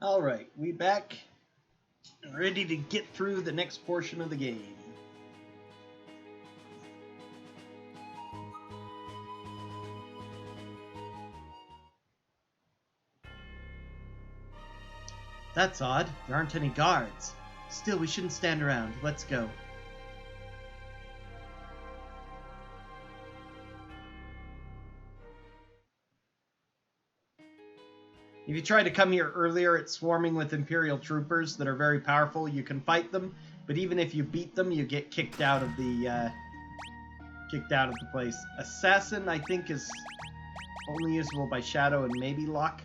Alright, we back and ready to get through the next portion of the game. That's odd. There aren't any guards. Still, we shouldn't stand around. Let's go. If you try to come here earlier, it's swarming with Imperial troopers that are very powerful. You can fight them, but even if you beat them, you get kicked out of the place. Assassin, I think, is only usable by Shadow and maybe Luck.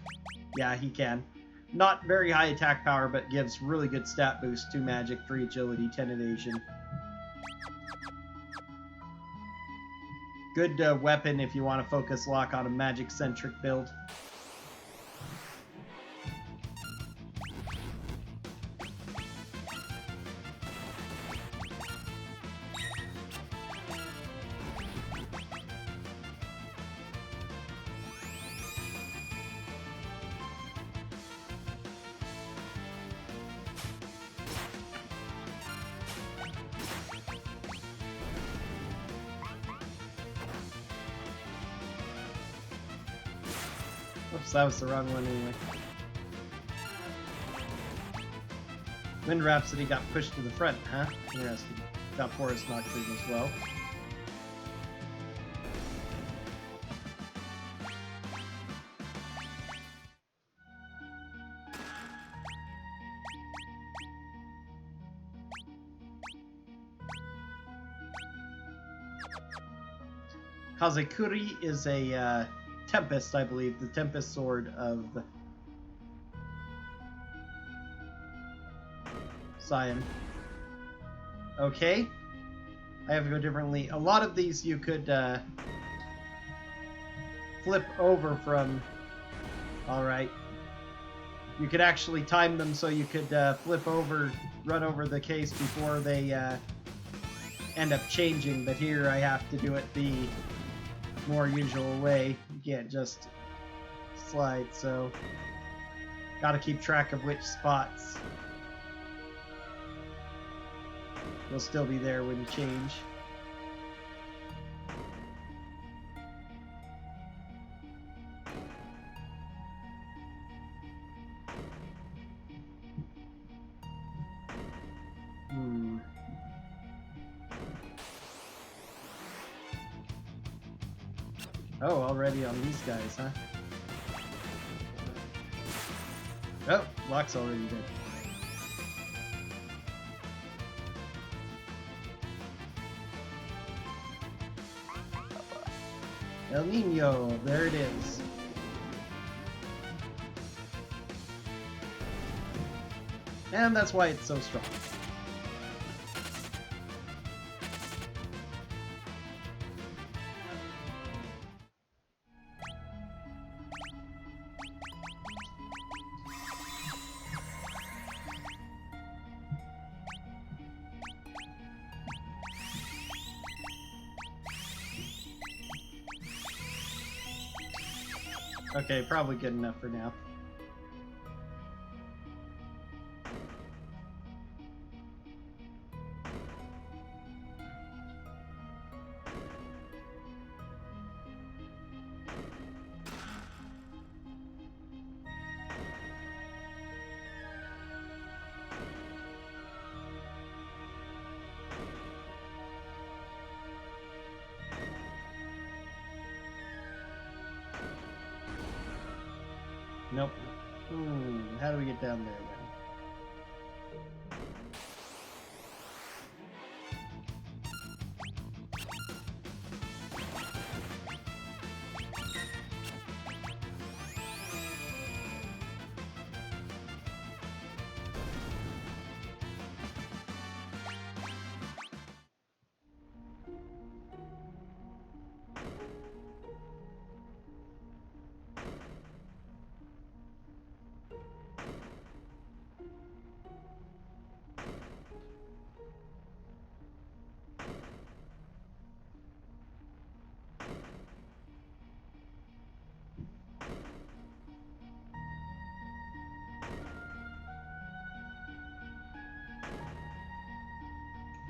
Yeah, he can. Not very high attack power, but gives really good stat boost, 2 magic, 3 agility, 10 evasion. Good weapon if you want to focus Lock on a magic-centric build. Oops, that was the wrong one anyway. Wind Rhapsody got pushed to the front, huh? Interesting. Got Forest Nocturne as well. Kazekuri is a Tempest, I believe. The Tempest Sword of Sion. Okay. I have to go differently. A lot of these you could flip over from... Alright. You could actually time them so you could flip over, run over the case before they end up changing, but here I have to do it the more usual way. You can't just slide, so gotta keep track of which spots will still be there when you change. Oh, already on these guys, huh? Oh, Lock's already dead. El Nino, there it is. And that's why it's so strong. Okay, probably good enough for now. Nope. How do we get down there then?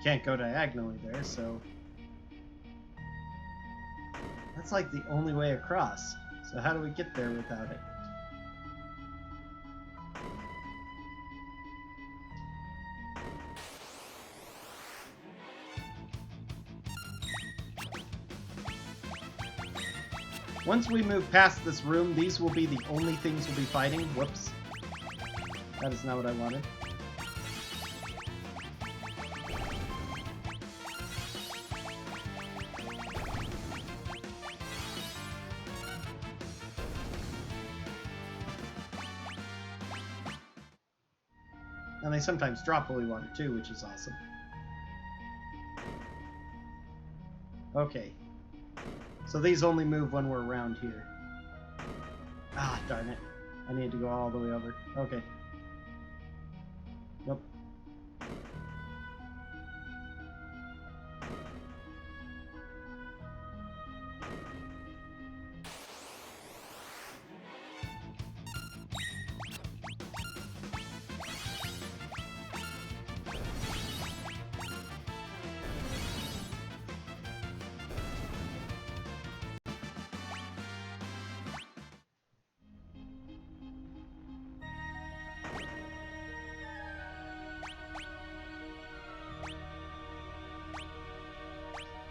can't go diagonally there, so... That's like the only way across. So how do we get there without it? Once we move past this room, these will be the only things we'll be fighting. Whoops. That is not what I wanted. And they sometimes drop holy water too, which is awesome. Okay. So these only move when we're around here. Ah, darn it. I need to go all the way over. Okay. Nope.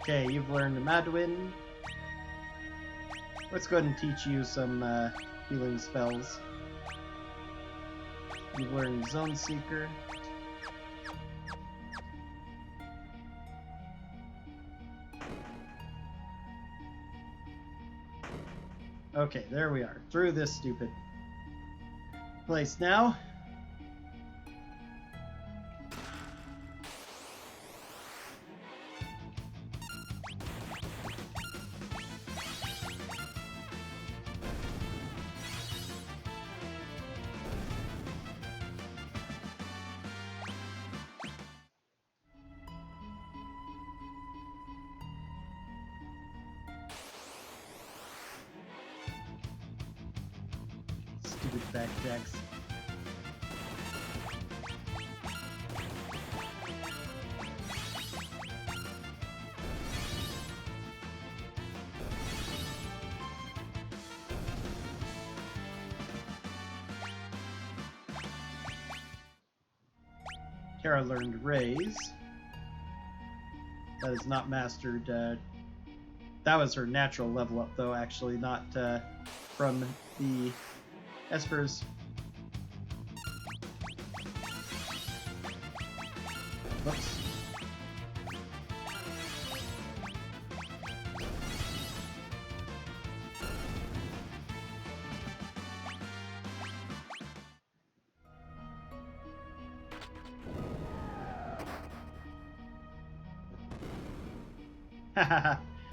Okay, you've learned Madwin. Let's go ahead and teach you some healing spells. You've learned Zone Seeker. Okay, there we are. Through this stupid place now. Stupid backjacks. Kara learned Raise. That is not mastered. That was her natural level up, though, actually, not from the Esper's. Whoops.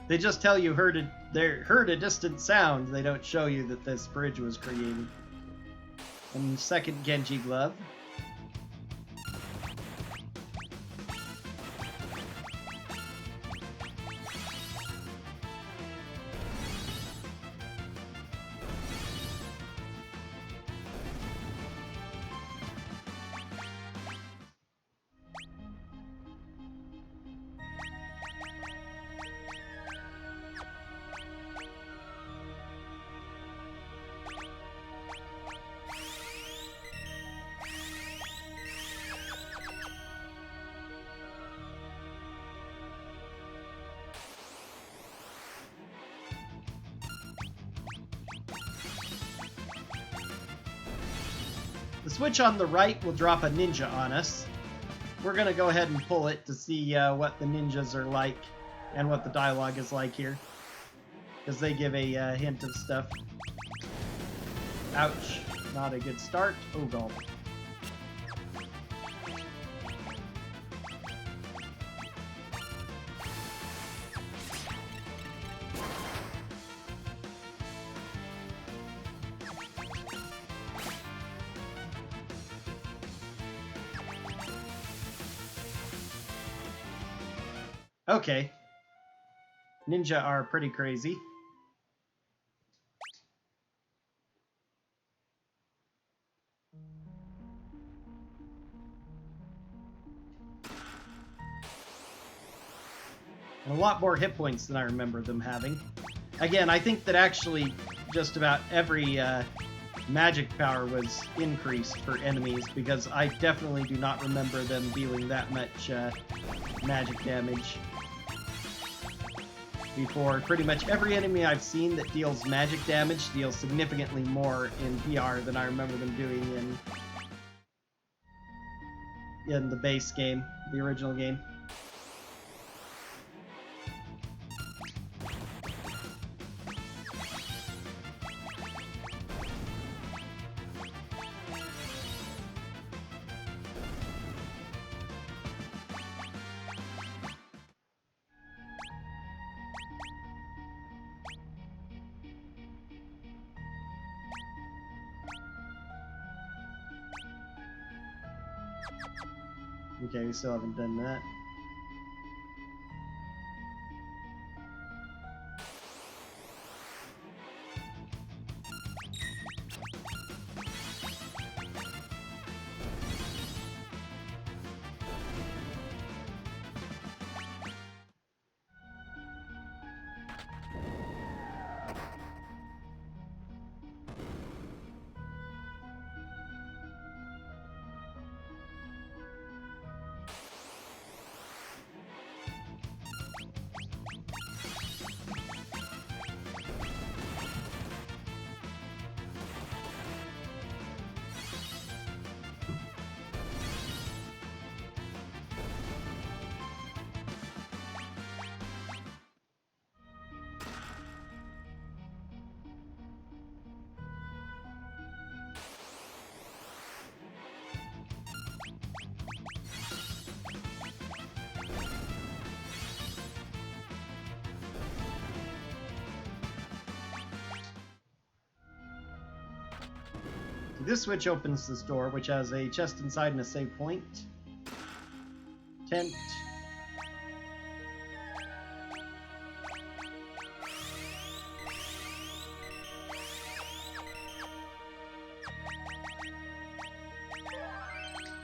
They just tell you heard a distant sound. They don't show you that this bridge was created. And second Genji glove. The switch on the right will drop a ninja on us. We're going to go ahead and pull it to see what the ninjas are like and what the dialogue is like here. Because they give a hint of stuff. Ouch. Not a good start. Oh, God. Okay. Ninja are pretty crazy. A lot more hit points than I remember them having. Again, I think that actually just about every magic power was increased for enemies, because I definitely do not remember them dealing that much magic damage before. Pretty much every enemy I've seen that deals magic damage deals significantly more in PR than I remember them doing in the base game, the original game. Okay, we still haven't done that. This switch opens this door, which has a chest inside and a save point. Tent.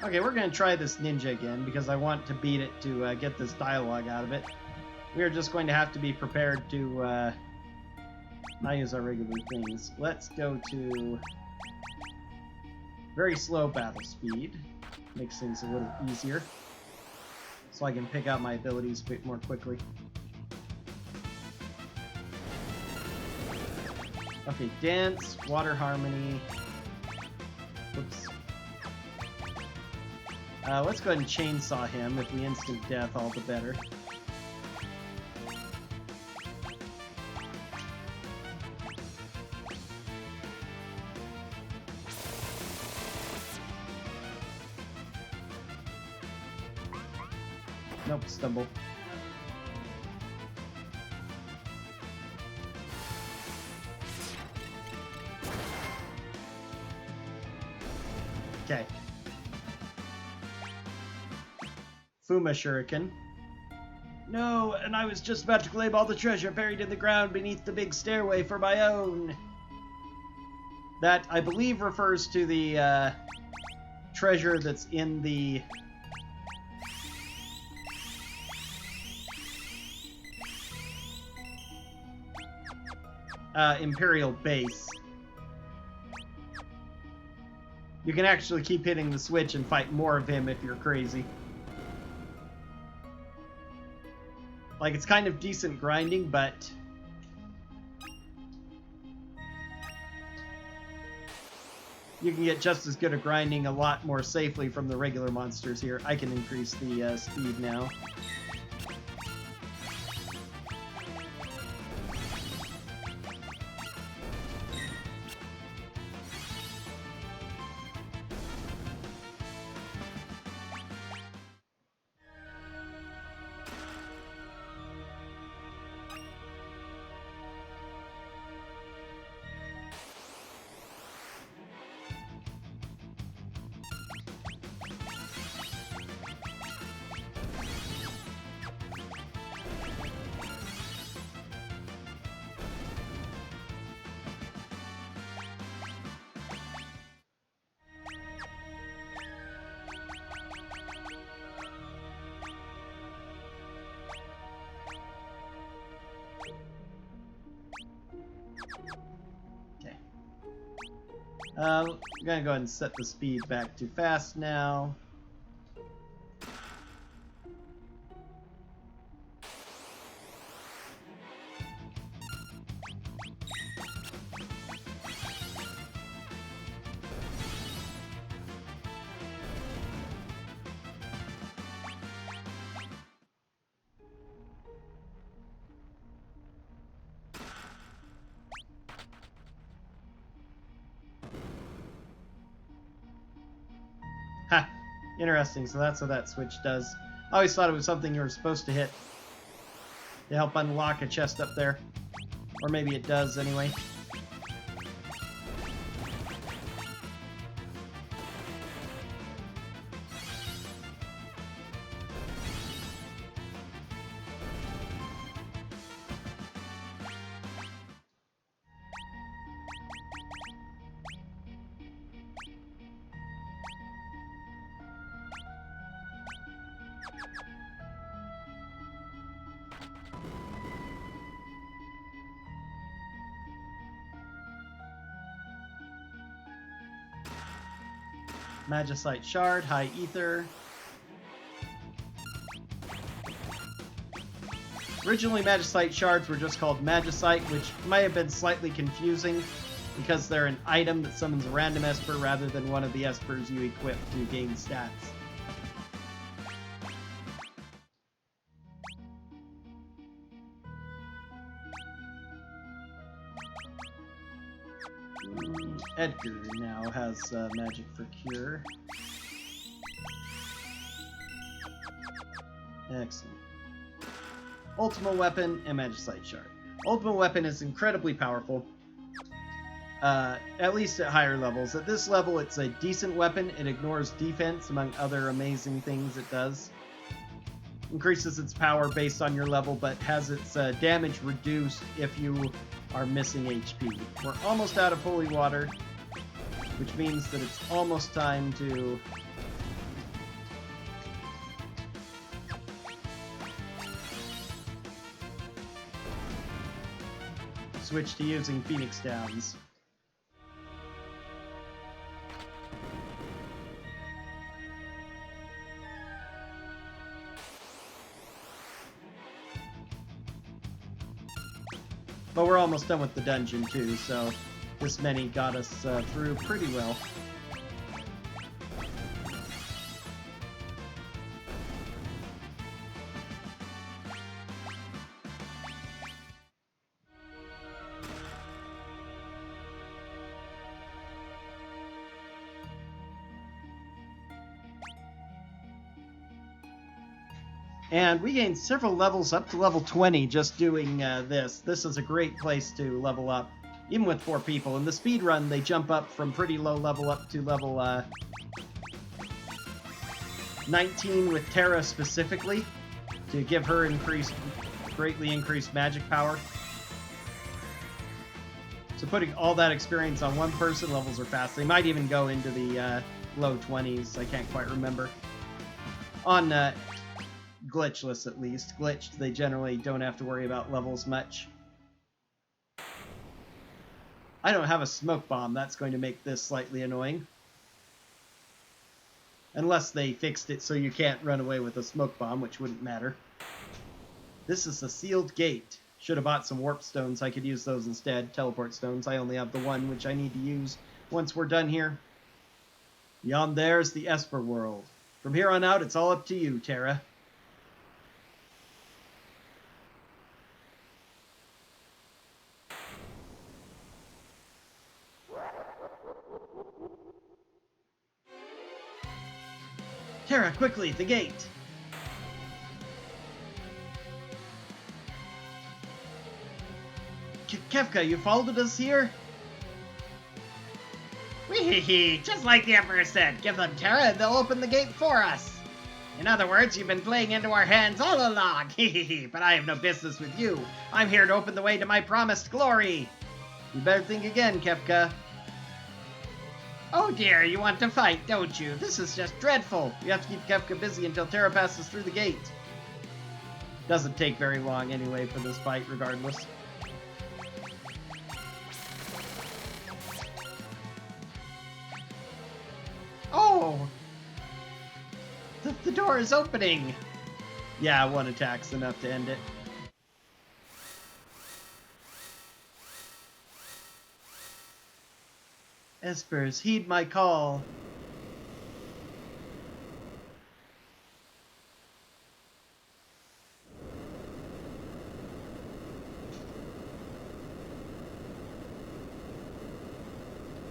Okay, we're going to try this ninja again, because I want to beat it to get this dialogue out of it. We are just going to have to be prepared to not use our regular things. Let's go to very slow battle speed. Makes things a little easier, so I can pick out my abilities a bit more quickly. Okay, dance, water harmony. Oops. Let's go ahead and chainsaw him. If we instant death, all the better. Nope, stumble. Okay. Fuma Shuriken. No, and I was just about to claim all the treasure buried in the ground beneath the big stairway for my own. That, I believe, refers to the treasure that's in the Imperial base. You can actually keep hitting the switch and fight more of him if you're crazy. Like, it's kind of decent grinding, but you can get just as good at grinding a lot more safely from the regular monsters here. I can increase the speed now. I'm gonna go ahead and set the speed back to fast now. Ha! Interesting, so that's what that switch does. I always thought it was something you were supposed to hit to help unlock a chest up there. Or maybe it does anyway. Magicite Shard, High Ether. Originally, Magicite Shards were just called Magicite, which might have been slightly confusing because they're an item that summons a random Esper rather than one of the Espers you equip to gain stats. Edgar now has magic for cure. Excellent. Ultima weapon and Magicite Shard. Ultima weapon is incredibly powerful, at least at higher levels. At this level, it's a decent weapon. It ignores defense, among other amazing things it does. Increases its power based on your level, but has its damage reduced if you are missing HP. We're almost out of holy water, which means that it's almost time to switch to using Phoenix Downs. But we're almost done with the dungeon too, so this many got us through pretty well. And we gained several levels up to level 20 just doing this. This is a great place to level up, even with 4 people. In the speed run, they jump up from pretty low level up to level 19 with Terra specifically, to give her greatly increased magic power. So putting all that experience on one person, levels are fast. They might even go into the low 20s. I can't quite remember. On glitchless, at least. Glitched, they generally don't have to worry about levels much. I don't have a smoke bomb. That's going to make this slightly annoying. Unless they fixed it so you can't run away with a smoke bomb, which wouldn't matter. This is a sealed gate. Should have bought some warp stones. I could use those instead. Teleport stones. I only have the one, which I need to use once we're done here. Beyond there is the Esper world. From here on out, it's all up to you, Terra. Terra, quickly, the gate! Kefka, you followed us here? Wee-hee-hee, just like the Emperor said, give them Terra and they'll open the gate for us. In other words, you've been playing into our hands all along, hee-hee-hee, but I have no business with you. I'm here to open the way to my promised glory. You better think again, Kefka. Oh dear, you want to fight, don't you? This is just dreadful. We have to keep Kefka busy until Terra passes through the gate. Doesn't take very long anyway for this fight, regardless. The door is opening. Yeah, one attack's enough to end it. Espers, heed my call.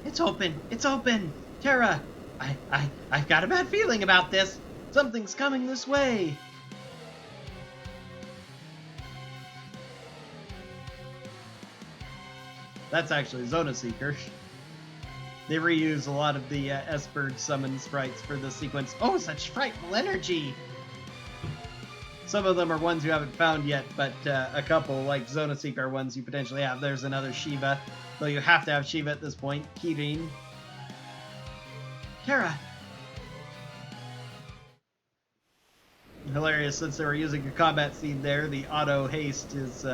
It's open. It's open. Terra, I've got a bad feeling about this. Something's coming this way. That's actually Zona Seeker. They reuse a lot of the Esper summon sprites for this sequence. Oh, such frightful energy. Some of them are ones you haven't found yet, but a couple, like Zona Seeker, are ones you potentially have. There's another Shiva, though you have to have Shiva at this point. Kirin. Terra. Hilarious, since they were using a combat seed there, the auto haste is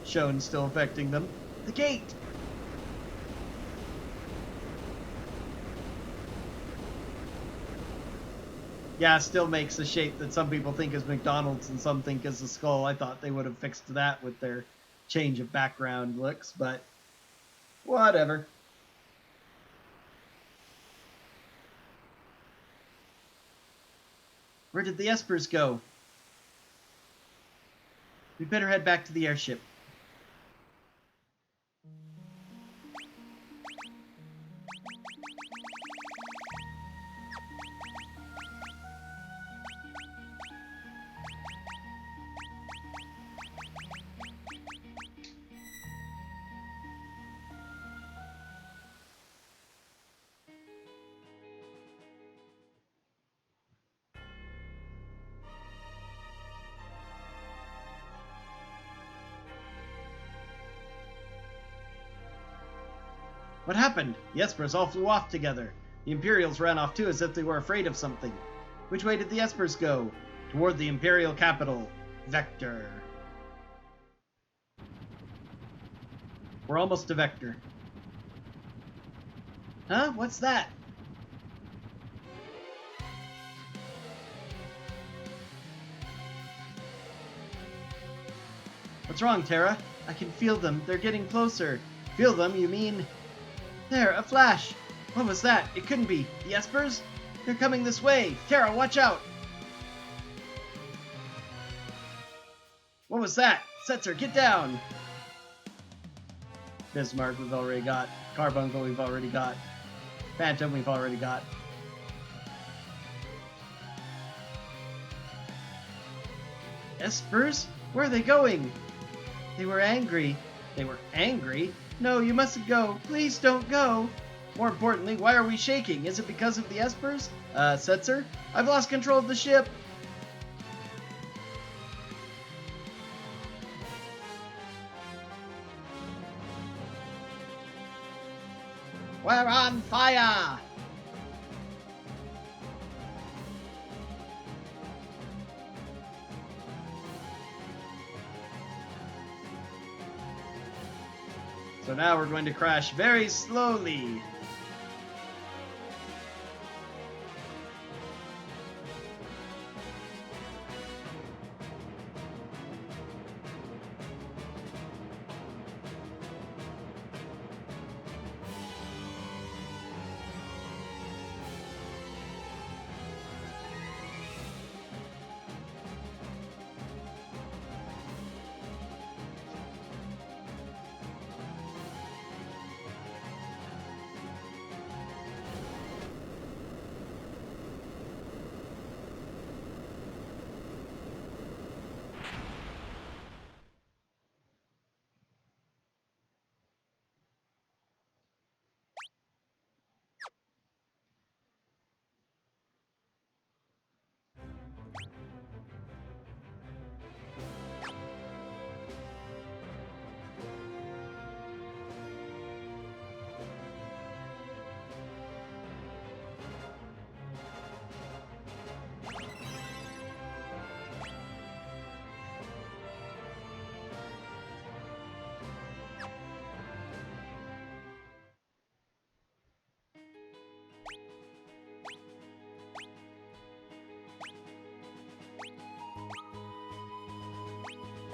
shown still affecting them. The gate. Yeah, still makes a shape that some people think is McDonald's and some think is a skull. I thought they would have fixed that with their change of background looks, but whatever. Where did the Espers go? We better head back to the airship. What happened? The Espers all flew off together. The Imperials ran off too as if they were afraid of something. Which way did the Espers go? Toward the Imperial capital, Vector. We're almost to Vector. Huh? What's that? What's wrong, Terra? I can feel them. They're getting closer. Feel them? You mean... There, a flash! What was that? It couldn't be. The Espers? They're coming this way! Terra, watch out! What was that? Setzer, get down! Bismarck we've already got. Carbuncle we've already got. Phantom we've already got. Espers? Where are they going? They were angry. They were angry? No, you mustn't go. Please don't go. More importantly, why are we shaking? Is it because of the Espers? Setzer? I've lost control of the ship. We're on fire. So now we're going to crash very slowly.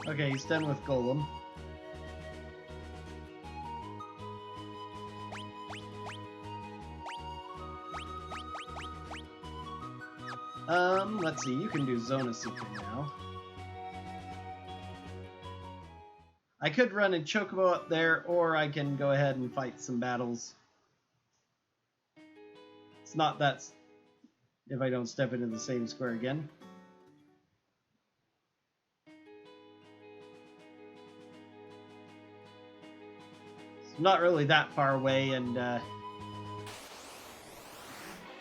Okay, he's done with Golem. Let's see, you can do Zona Seeker now. I could run a Chocobo up there, or I can go ahead and fight some battles. It's not that if I don't step into the same square again. It's not really that far away, and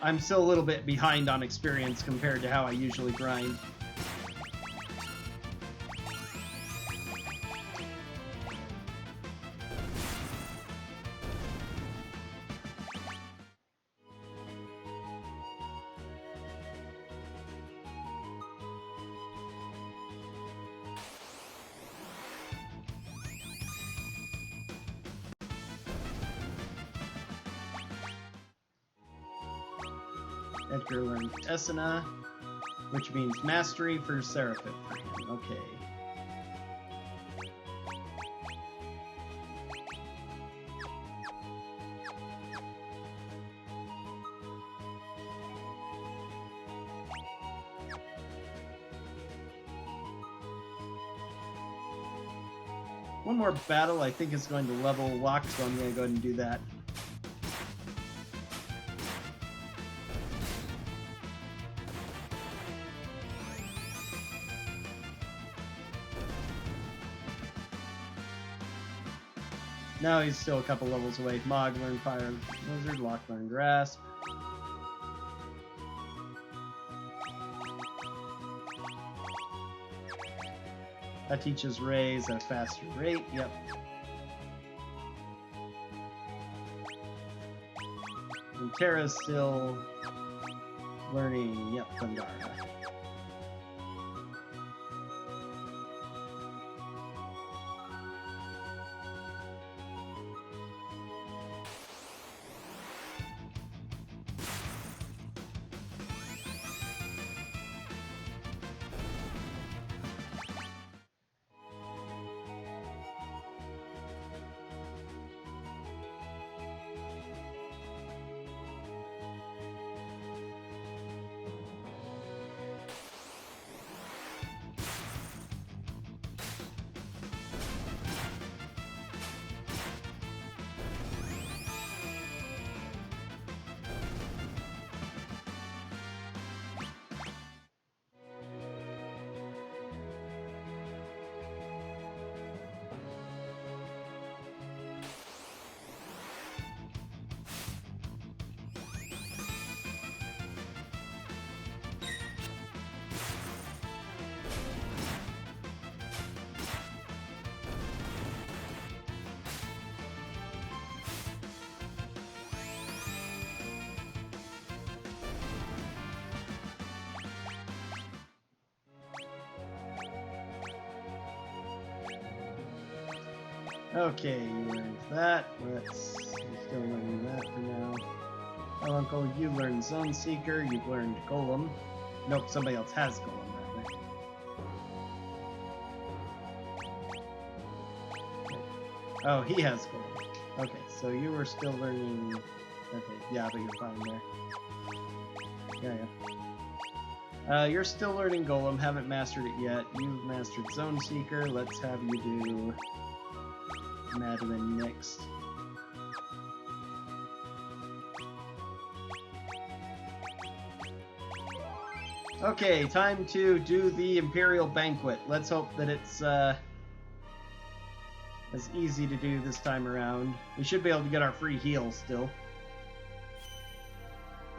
I'm still a little bit behind on experience compared to how I usually grind. Edgar learned Esena, which means mastery for Seraphim for him. Okay. One more battle I think is going to level lock, so I'm going to go ahead and do that. No, he's still a couple levels away. Mog learned Fire Lizard, Lock learned Grasp. That teaches Raise at a faster rate, yep. And Terra's still learning, yep, Thundara. Okay, you learned that. Still learning that for now. Oh, Uncle, you learned Zone Seeker. You've learned Golem. Nope, somebody else has Golem, rather. Oh, he has Golem. Okay, so you were still learning... Okay, yeah, but you're fine there. Yeah. You're still learning Golem, haven't mastered it yet. You've mastered Zone Seeker. Let's have you do Madeline next. Okay, time to do the Imperial Banquet. Let's hope that it's as easy to do this time around. We should be able to get our free heal still.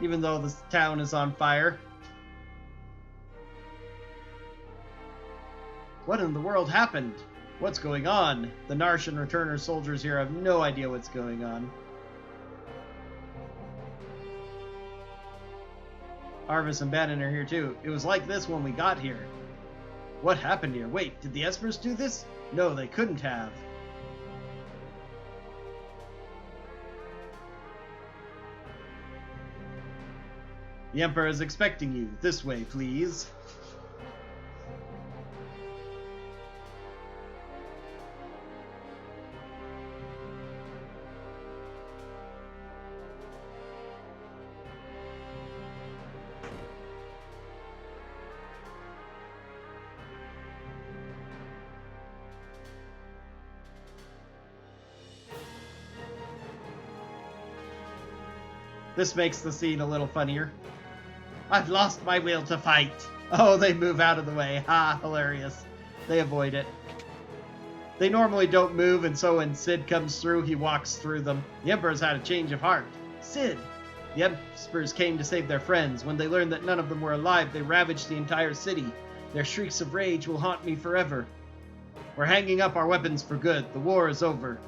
Even though this town is on fire. What in the world happened? What's going on? The Narsh and Returner soldiers here have no idea what's going on. Arvis and Bannon are here too. It was like this when we got here. What happened here? Wait, did the Espers do this? No, they couldn't have. The Emperor is expecting you. This way, please. This makes the scene a little funnier. I've lost my will to fight. Oh, they move out of the way. Ha, hilarious. They avoid it. They normally don't move, and so when Sid comes through, he walks through them. The Emperor's had a change of heart. Sid! The Emperors came to save their friends. When they learned that none of them were alive, they ravaged the entire city. Their shrieks of rage will haunt me forever. We're hanging up our weapons for good. The war is over.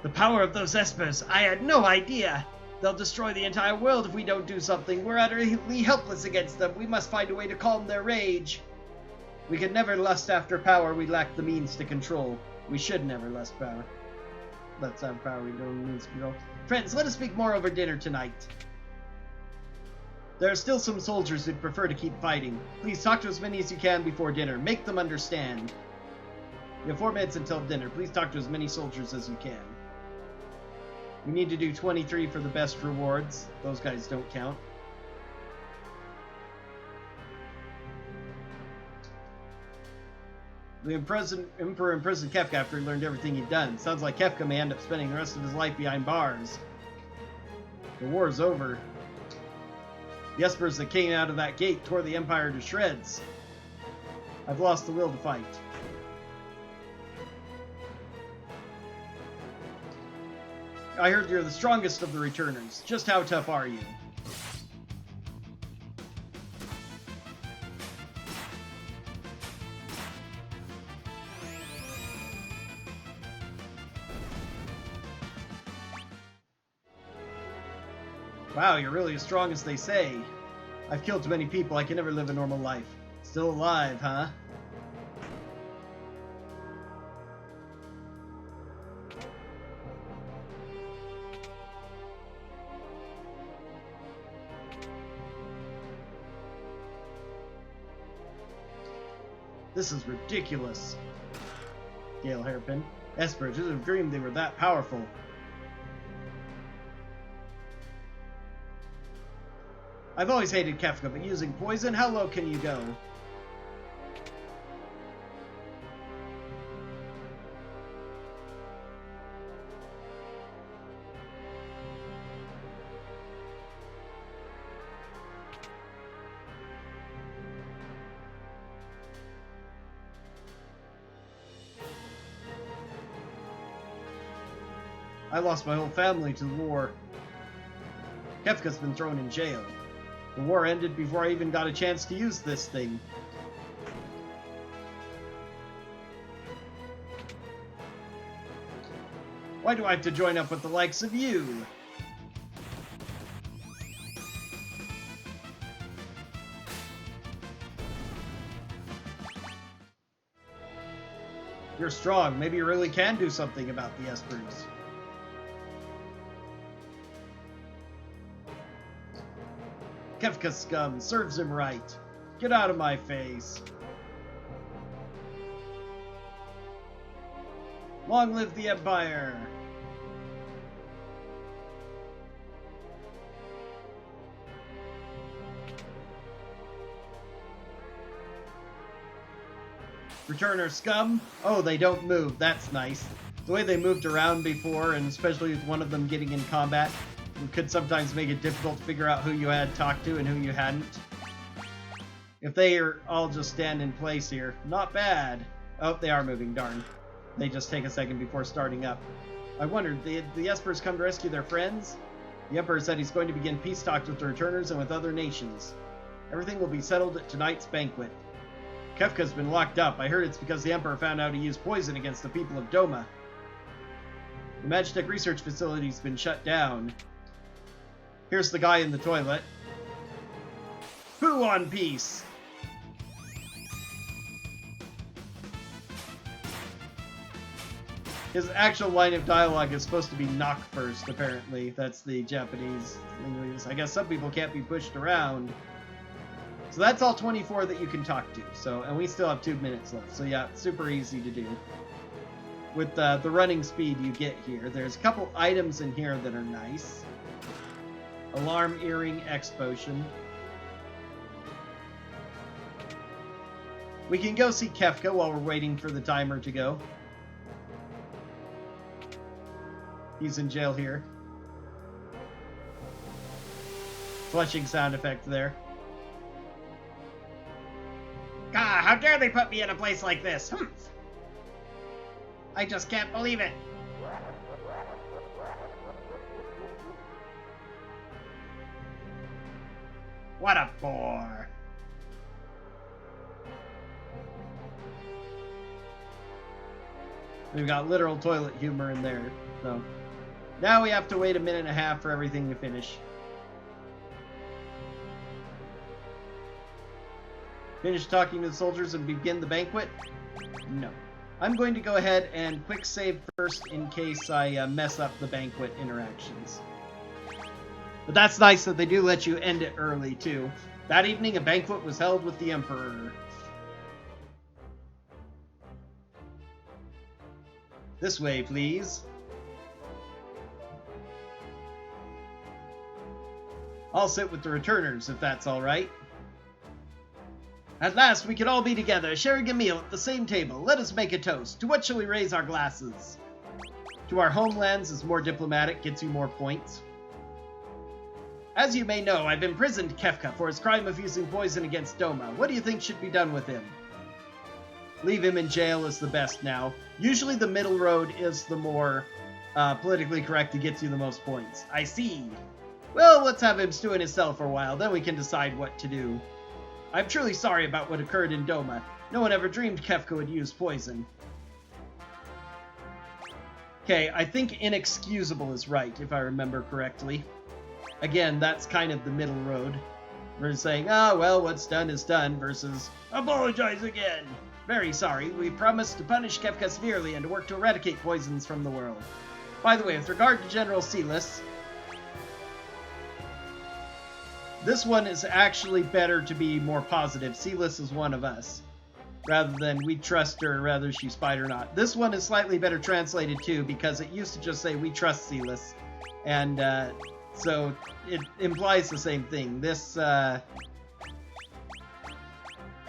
The power of those espers, I had no idea. They'll destroy the entire world if we don't do something. We're utterly helpless against them. We must find a way to calm their rage. We could never lust after power we lack the means to control. We should never lust power. Let's have power we don't means to control. Friends, let us speak more over dinner tonight. There are still some soldiers who'd prefer to keep fighting. Please talk to as many as you can before dinner. Make them understand. You have 4 minutes until dinner. Please talk to as many soldiers as you can. We need to do 23 for the best rewards. Those guys don't count. The Emperor imprisoned Kefka after he learned everything he'd done. Sounds like Kefka may end up spending the rest of his life behind bars. The war's over. The espers that came out of that gate tore the Empire to shreds. I've lost the will to fight. I heard you're the strongest of the returners. Just how tough are you? Wow, you're really as strong as they say. I've killed too many people, I can never live a normal life. Still alive, huh? This is ridiculous. Gale Hairpin. Esper, just have dreamed they were that powerful. I've always hated Kefka, but using poison, how low can you go? I lost my whole family to the war. Kefka's been thrown in jail. The war ended before I even got a chance to use this thing. Why do I have to join up with the likes of you? You're strong. Maybe you really can do something about the espers. Kefka scum, serves him right. Get out of my face. Long live the Empire! Returner scum? Oh, they don't move. That's nice. The way they moved around before, and especially with one of them getting in combat, it could sometimes make it difficult to figure out who you had talked to and who you hadn't. If they are all just stand in place here, not bad. Oh, they are moving, darn. They just take a second before starting up. I wondered, did the espers come to rescue their friends? The Emperor said he's going to begin peace talks with the returners and with other nations. Everything will be settled at tonight's banquet. Kefka's been locked up. I heard it's because the Emperor found out he used poison against the people of Doma. The Magitech research facility's been shut down. Here's the guy in the toilet. Poo on peace! His actual line of dialogue is supposed to be knock first, apparently. That's the Japanese English. I guess some people can't be pushed around. So that's all 24 that you can talk to. So, and we still have 2 minutes left. So yeah, super easy to do. With the running speed you get here. There's a couple items in here that are nice. Alarm Earring X Potion. We can go see Kefka while we're waiting for the timer to go. He's in jail here. flushing sound effect there. God, how dare they put me in a place like this? I just can't believe it. What a bore. We've got literal toilet humor in there, so. Now we have to wait a minute and a half for everything to finish. Finish talking to the soldiers and begin the banquet? No. I'm going to go ahead and quick save first in case I mess up the banquet interactions. But that's nice that they do let you end it early, too. That evening, a banquet was held with the Emperor. This way, please. I'll sit with the returners, if that's all right. At last, we can all be together, sharing a meal at the same table. Let us make a toast. To what shall we raise our glasses? To our homelands is more diplomatic, gets you more points. As you may know, I've imprisoned Kefka for his crime of using poison against Doma. What do you think should be done with him? Leave him in jail is the best now. Usually the middle road is the more politically correct that gets you the most points. I see. Well, let's have him stew in his cell for a while, then we can decide what to do. I'm truly sorry about what occurred in Doma. No one ever dreamed Kefka would use poison. Okay, I think inexcusable is right, if I remember correctly. Again, that's kind of the middle road. We're saying, oh, well, what's done is done, versus, apologize again. Very sorry, we promised to punish Kefka severely and to work to eradicate poisons from the world. By the way, with regard to General Silas, this one is actually better to be more positive. Silas is one of us, rather than we trust her, rather she spied or not. This one is slightly better translated too, because it used to just say we trust Silas, and so it implies the same thing. This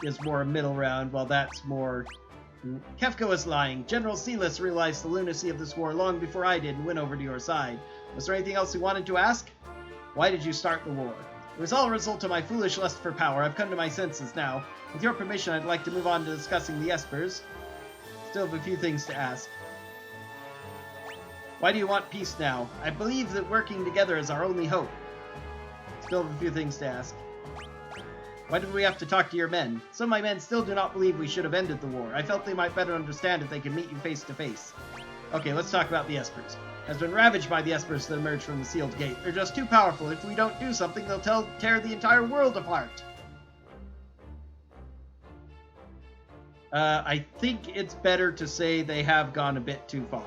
is more a middle round, while that's more... Kefka was lying. General Silas realized the lunacy of this war long before I did and went over to your side. Was there anything else you wanted to ask? Why did you start the war? It was all a result of my foolish lust for power. I've come to my senses now. With your permission, I'd like to move on to discussing the Espers. Still have a few things to ask. Why do you want peace now? I believe that working together is our only hope. Still have a few things to ask. Why did we have to talk to your men? Some of my men still do not believe we should have ended the war. I felt they might better understand if they could meet you face to face. Okay, let's talk about the Espers. Has been ravaged by the Espers that emerged from the sealed gate. They're just too powerful. If we don't do something, they'll tear the entire world apart. I think it's better to say they have gone a bit too far.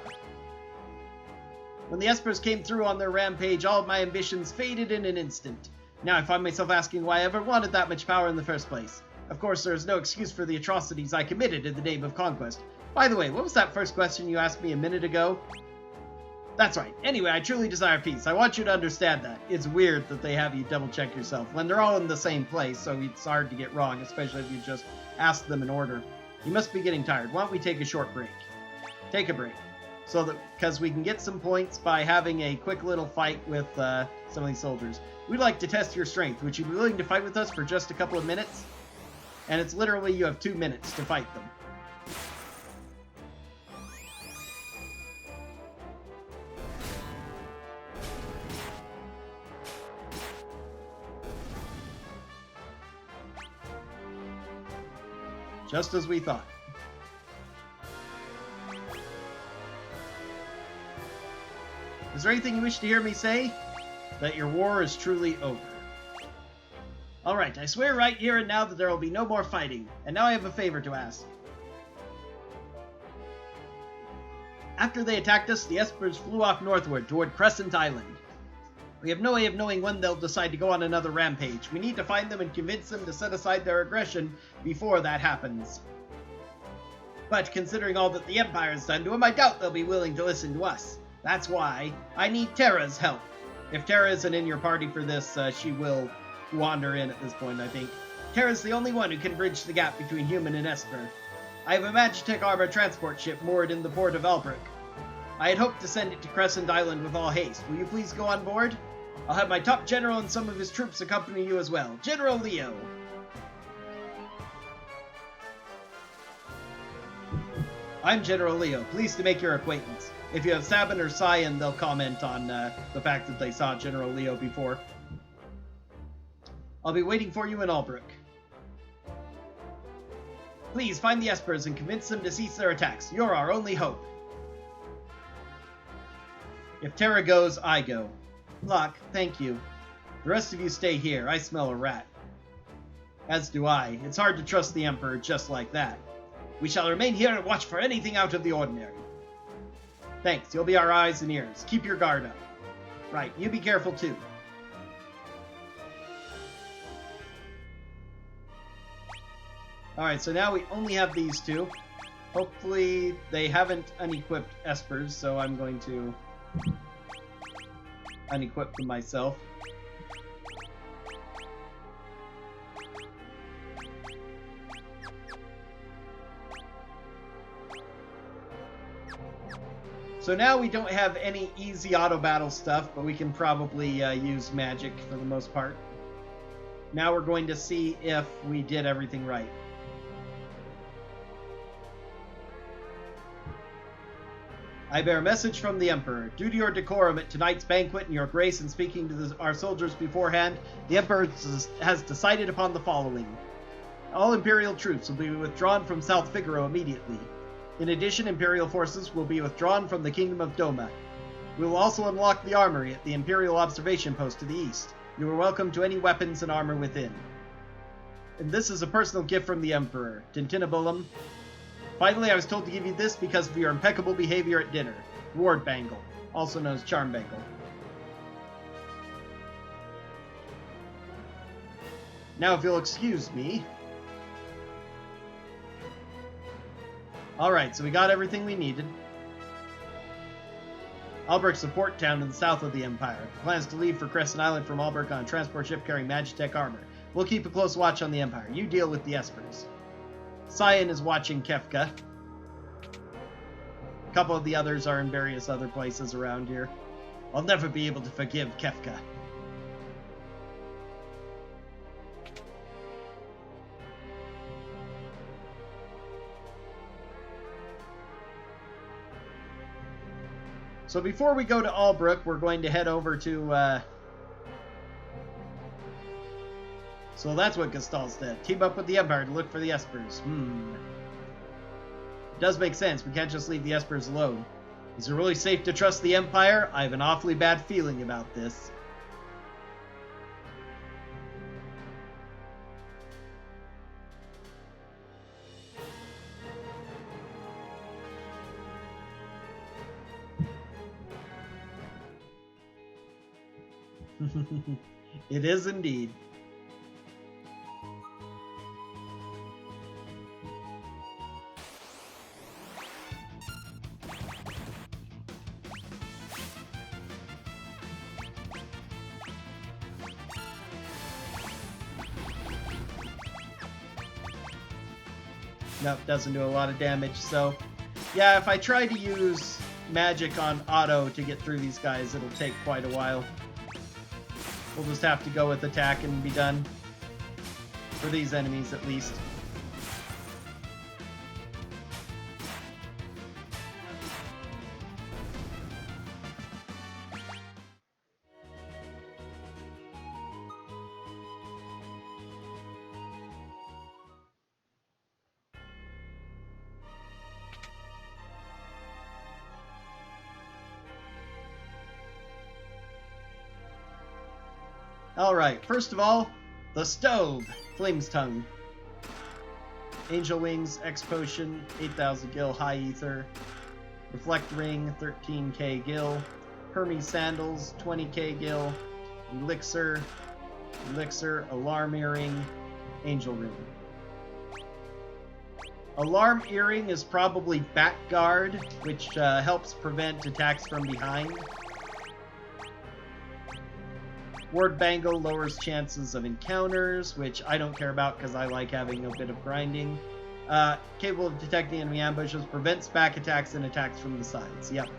When the Espers came through on their rampage, all of my ambitions faded in an instant. Now I find myself asking why I ever wanted that much power in the first place. Of course, there is no excuse for the atrocities I committed in the name of conquest. By the way, what was that first question you asked me a minute ago? That's right. Anyway, I truly desire peace. I want you to understand that. It's weird that they have you double-check yourself when they're all in the same place, so it's hard to get wrong, especially if you just ask them in order. You must be getting tired. Why don't we take a short break? Take a break. So that, because we can get some points by having a quick little fight with some of these soldiers. We'd like to test your strength. Would you be willing to fight with us for just a couple of minutes? And it's literally you have 2 minutes to fight them. Just as we thought. Is there anything you wish to hear me say? That your war is truly over. Alright, I swear right here and now that there will be no more fighting. And now I have a favor to ask. After they attacked us, the Espers flew off northward toward Crescent Island. We have no way of knowing when they'll decide to go on another rampage. We need to find them and convince them to set aside their aggression before that happens. But considering all that the Empire has done to them, I doubt they'll be willing to listen to us. That's why I need Terra's help. If Terra isn't in your party for this, she will wander in at this point, I think. Terra's the only one who can bridge the gap between human and Esper. I have a Magitech armor transport ship moored in the port of Albrook. I had hoped to send it to Crescent Island with all haste. Will you please go on board? I'll have my top general and some of his troops accompany you as well. General Leo. I'm General Leo. Pleased to make your acquaintance. If you have Sabin or Cyan, they'll comment on the fact that they saw General Leo before. I'll be waiting for you in Albrook. Please find the Espers and convince them to cease their attacks. You're our only hope. If Terra goes, I go. Locke, thank you. The rest of you stay here. I smell a rat. As do I. It's hard to trust the Emperor just like that. We shall remain here and watch for anything out of the ordinary. Thanks. You'll be our eyes and ears. Keep your guard up. Right. You be careful, too. Alright, so now we only have these two. Hopefully they haven't unequipped Espers, so I'm going to unequip them myself. So now we don't have any easy auto battle stuff, but we can probably use magic for the most part. Now we're going to see if we did everything right. I bear a message from the Emperor. Due to your decorum at tonight's banquet and your grace in speaking to our soldiers beforehand, the Emperor has decided upon the following. All Imperial troops will be withdrawn from South Figaro immediately. In addition, Imperial forces will be withdrawn from the Kingdom of Doma. We will also unlock the armory at the Imperial Observation Post to the east. You are welcome to any weapons and armor within. And this is a personal gift from the Emperor, Tintinabulum. Finally, I was told to give you this because of your impeccable behavior at dinner. Ward Bangle, also known as Charm Bangle. Now, if you'll excuse me. Alright, so we got everything we needed. Albrook's a port town in the south of the Empire. Plans to leave for Crescent Island from Albrook on a transport ship carrying Magitech armor. We'll keep a close watch on the Empire. You deal with the Espers. Cyan is watching Kefka. A couple of the others are in various other places around here. I'll never be able to forgive Kefka. So before we go to Albrook, we're going to head over to... So that's what Gestalt's did. Team up with the Empire to look for the Espers. It does make sense. We can't just leave the Espers alone. Is it really safe to trust the Empire? I have an awfully bad feeling about this. It is indeed. Nope, doesn't do a lot of damage, so... Yeah, if I try to use magic on auto to get through these guys, it'll take quite a while. We'll just have to go with attack and be done. For these enemies, at least. Alright, first of all, the stove. Flame's Tongue. Angel Wings, X Potion, 8,000 gil, High Ether. Reflect Ring, 13k gil. Hermes Sandals, 20k gil. Elixir, Alarm Earring, Angel Ring. Alarm Earring is probably Back Guard, which helps prevent attacks from behind. Ward Bangle lowers chances of encounters, which I don't care about because I like having a bit of grinding. Capable of detecting enemy ambushes, prevents back attacks and attacks from the sides. Yep.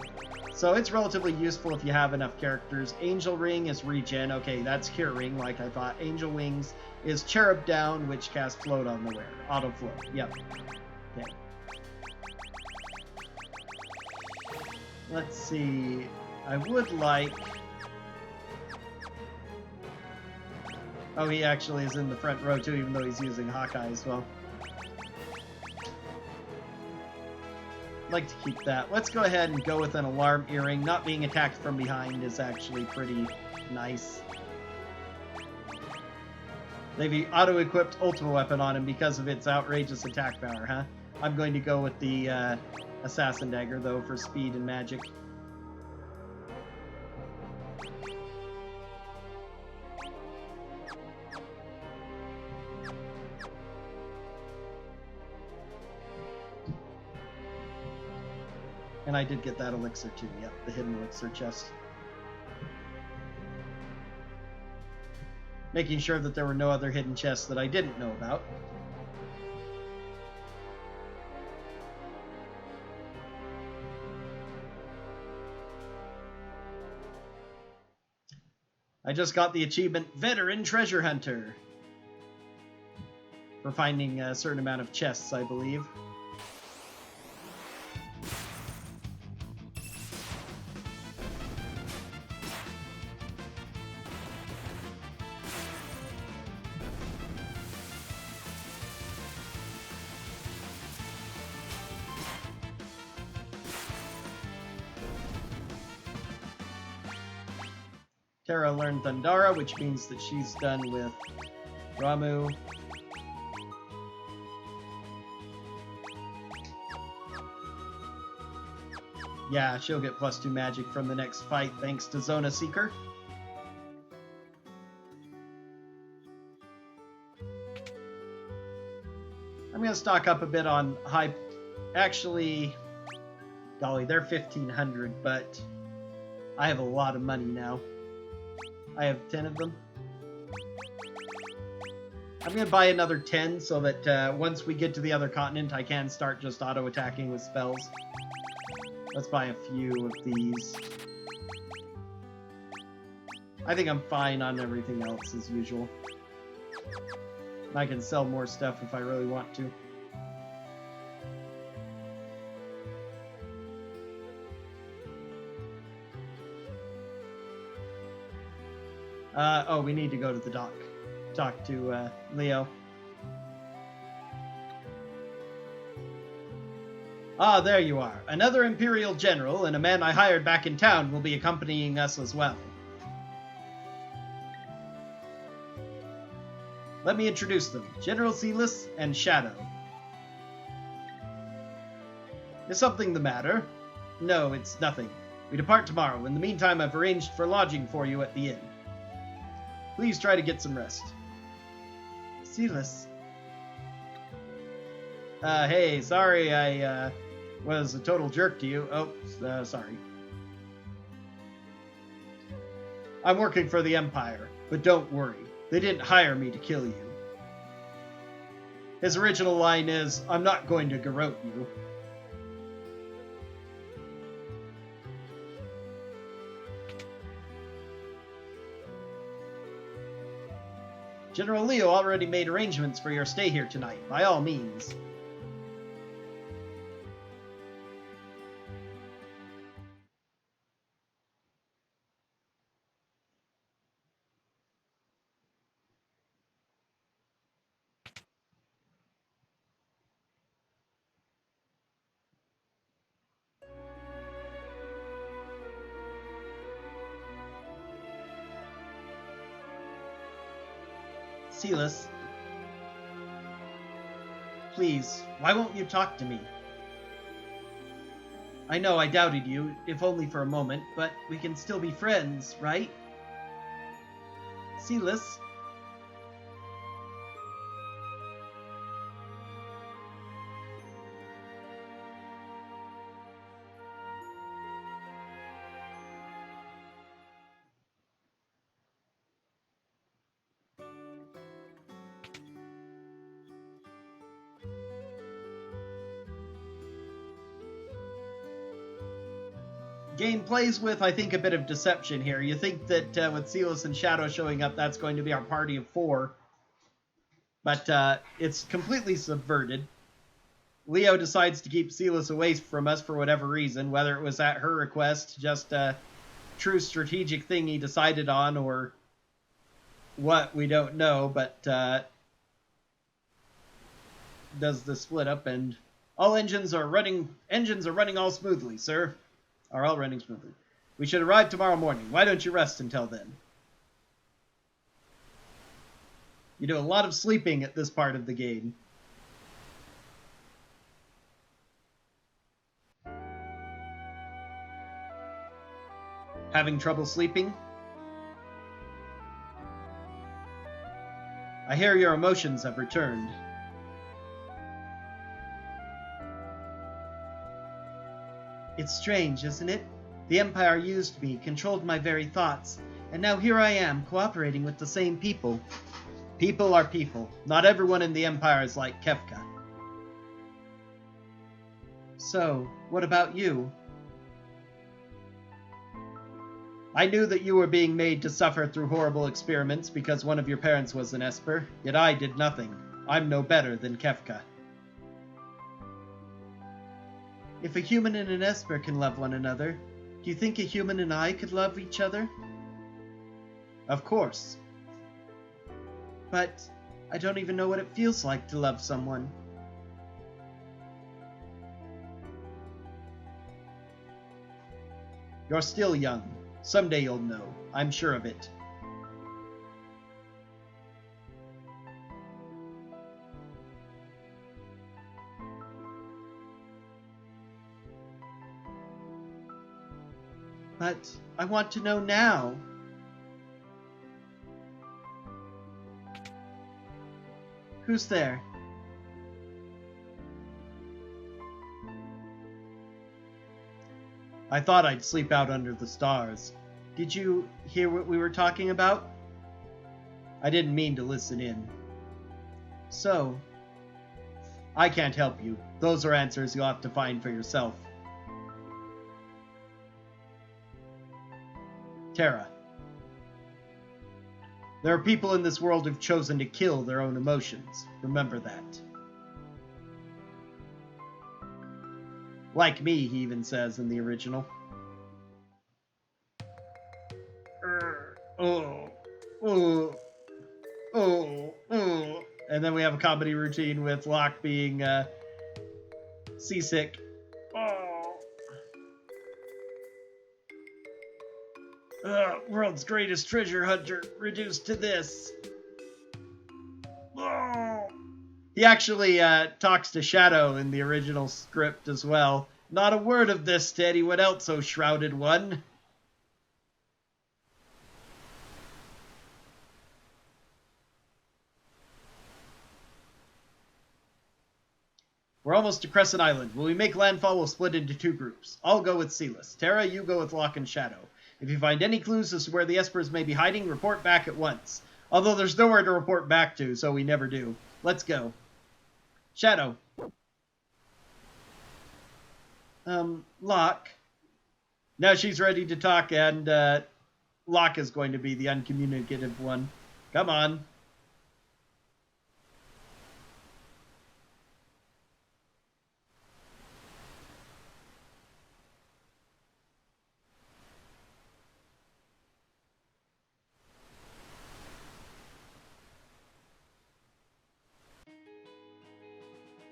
So it's relatively useful if you have enough characters. Angel Ring is regen. Okay, that's Cure Ring, like I thought. Angel Wings is Cherub Down, which casts Float on the wearer. Auto Float. Yep. Okay. Let's see. I would like... Oh, he actually is in the front row too, even though he's using Hawkeye as well. I'd like to keep that. Let's go ahead and go with an Alarm Earring. Not being attacked from behind is actually pretty nice. They've auto-equipped Ultima weapon on him because of its outrageous attack power, huh? I'm going to go with the Assassin Dagger, though, for speed and magic. And I did get that elixir too, yep, the hidden elixir chest. Making sure that there were no other hidden chests that I didn't know about. I just got the achievement Veteran Treasure Hunter for finding a certain amount of chests, I believe. Terra learned Thundara, which means that she's done with Ramu. Yeah, she'll get +2 magic from the next fight thanks to Zona Seeker. I'm going to stock up a bit on high... Actually, golly, they're 1,500, but I have a lot of money now. I have 10 of them. I'm going to buy another 10 so that once we get to the other continent, I can start just auto-attacking with spells. Let's buy a few of these. I think I'm fine on everything else as usual. I can sell more stuff if I really want to. Oh, we need to go to the dock. Talk to Leo. Ah, there you are. Another Imperial General and a man I hired back in town will be accompanying us as well. Let me introduce them. General Silas and Shadow. Is something the matter? No, it's nothing. We depart tomorrow. In the meantime, I've arranged for lodging for you at the inn. Please try to get some rest. Silas. Hey, sorry I was a total jerk to you. Oh, sorry. I'm working for the Empire, but don't worry. They didn't hire me to kill you. His original line is, I'm not going to garrote you. General Leo already made arrangements for your stay here tonight, by all means. Silas, please, why won't you talk to me? I know I doubted you, if only for a moment, but we can still be friends, right? Silas? game plays with, I think, a bit of deception here. You think that with Silas and Shadow showing up, that's going to be our party of 4. But it's completely subverted. Leo decides to keep Silas away from us for whatever reason, whether it was at her request, just a true strategic thing he decided on, or what, we don't know, but does the split up, and all engines are running all smoothly, sir. Are all running smoothly. We should arrive tomorrow morning. Why don't you rest until then? You do a lot of sleeping at this part of the game. Having trouble sleeping? I hear your emotions have returned. It's strange, isn't it? The Empire used me, controlled my very thoughts, and now here I am, cooperating with the same people. People are people. Not everyone in the Empire is like Kefka. So, what about you? I knew that you were being made to suffer through horrible experiments because one of your parents was an Esper, yet I did nothing. I'm no better than Kefka. If a human and an Esper can love one another, do you think a human and I could love each other? Of course. But I don't even know what it feels like to love someone. You're still young. Someday you'll know. I'm sure of it. But I want to know now. Who's there? I thought I'd sleep out under the stars. Did you hear what we were talking about? I didn't mean to listen in. So, I can't help you. Those are answers you'll have to find for yourself. Terra. There are people in this world who've chosen to kill their own emotions. Remember that. Like me, he even says in the original. And then we have a comedy routine with Locke being seasick. World's greatest treasure hunter reduced to this. He actually talks to Shadow in the original script as well. Not a word of this to anyone else, O shrouded one. We're almost to Crescent Island. When we make landfall, we'll split into 2 groups. I'll go with Silas. Terra, you go with Locke and Shadow. If you find any clues as to where the Espers may be hiding, report back at once. Although there's nowhere to report back to, so we never do. Let's go. Shadow. Locke. Now she's ready to talk, and Locke is going to be the uncommunicative one. Come on.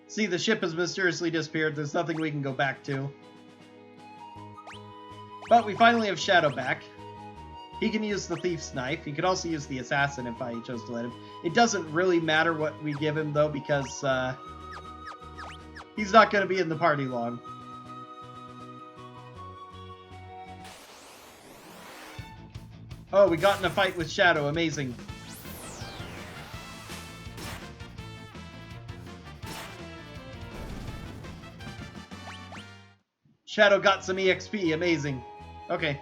See, the ship has mysteriously disappeared. There's nothing we can go back to. But we finally have Shadow back. He can use the thief's knife. He could also use the assassin if I chose to let him. It doesn't really matter what we give him, though, because he's not going to be in the party long. Oh, we got in a fight with Shadow. Amazing. Shadow got some EXP. Amazing. Okay.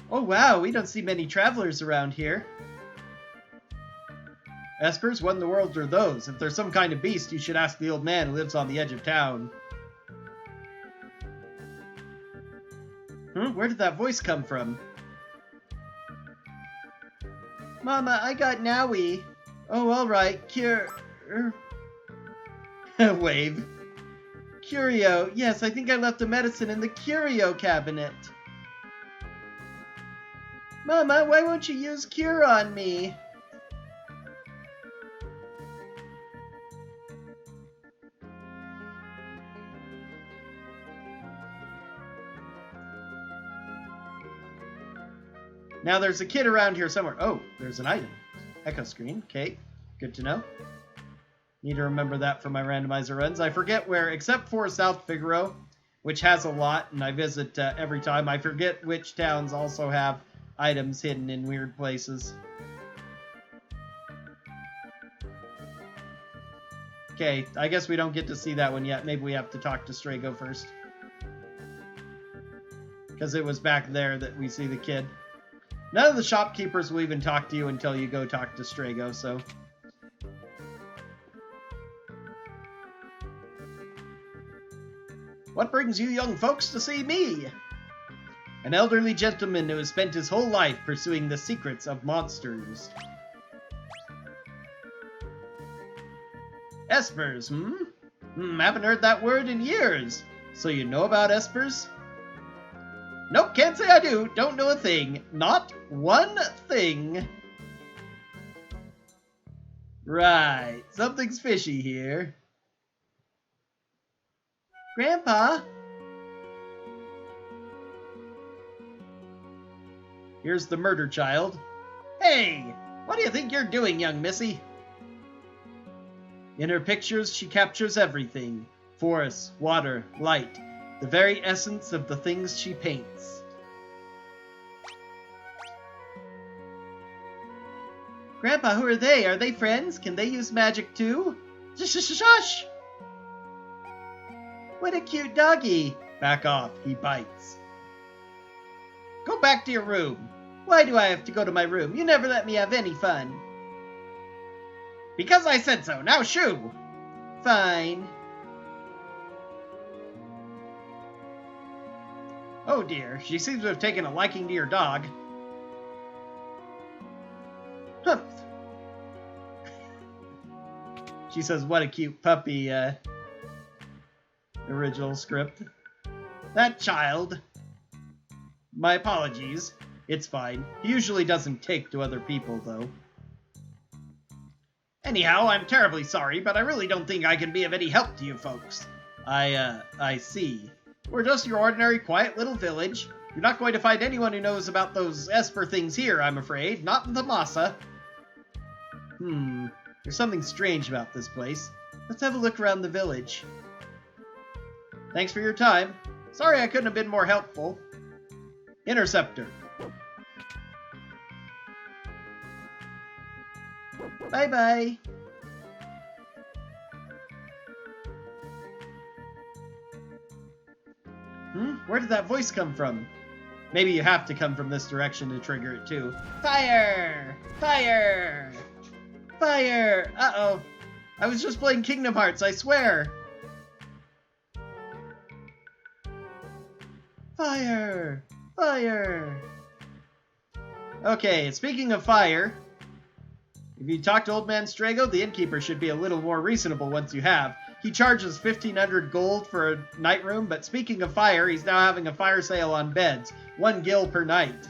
Oh wow, we don't see many travelers around here. Espers, what in the world are those? If there's some kind of beast, you should ask the old man who lives on the edge of town. Where did that voice come from? Mama, I got Nowie. Oh, all right. Wave. Curio. Yes, I think I left the medicine in the curio cabinet. Mama, why won't you use cure on me? Now there's a kid around here somewhere. Oh, there's an item. Echo screen. Okay, good to know. Need to remember that for my randomizer runs. I forget where, except for South Figaro, which has a lot, and I visit every time. I forget which towns also have items hidden in weird places. Okay, I guess we don't get to see that one yet. Maybe we have to talk to Strago first. Because it was back there that we see the kid. None of the shopkeepers will even talk to you until you go talk to Strago, so... What brings you young folks to see me? An elderly gentleman who has spent his whole life pursuing the secrets of monsters. Espers, haven't heard that word in years. So you know about espers? Nope, can't say I do. Don't know a thing. Not one thing. Right, something's fishy here. Grandpa? Here's the murder child. Hey, what do you think you're doing, young missy? In her pictures, she captures everything. Forest, water, light. The very essence of the things she paints. Grandpa, who are they? Are they friends? Can they use magic too? Shush! What a cute doggy! Back off, he bites. Go back to your room. Why do I have to go to my room? You never let me have any fun. Because I said so. Now shoo! Fine. Oh dear, she seems to have taken a liking to your dog. Humph. She says, what a cute puppy, original script. That child. My apologies. It's fine. He usually doesn't take to other people, though. Anyhow, I'm terribly sorry, but I really don't think I can be of any help to you folks. I see. We're just your ordinary, quiet little village. You're not going to find anyone who knows about those Esper things here, I'm afraid. Not in the Masa. There's something strange about this place. Let's have a look around the village. Thanks for your time. Sorry I couldn't have been more helpful. Interceptor. Bye-bye. Where did that voice come from? Maybe you have to come from this direction to trigger it too. Fire! Fire! Fire! Uh-oh. I was just playing Kingdom Hearts, I swear. Fire! Fire! Okay, speaking of fire, if you talk to Old Man Strago, the innkeeper should be a little more reasonable once you have. He charges 1,500 gold for a night room, but speaking of fire, he's now having a fire sale on beds. 1 gil per night.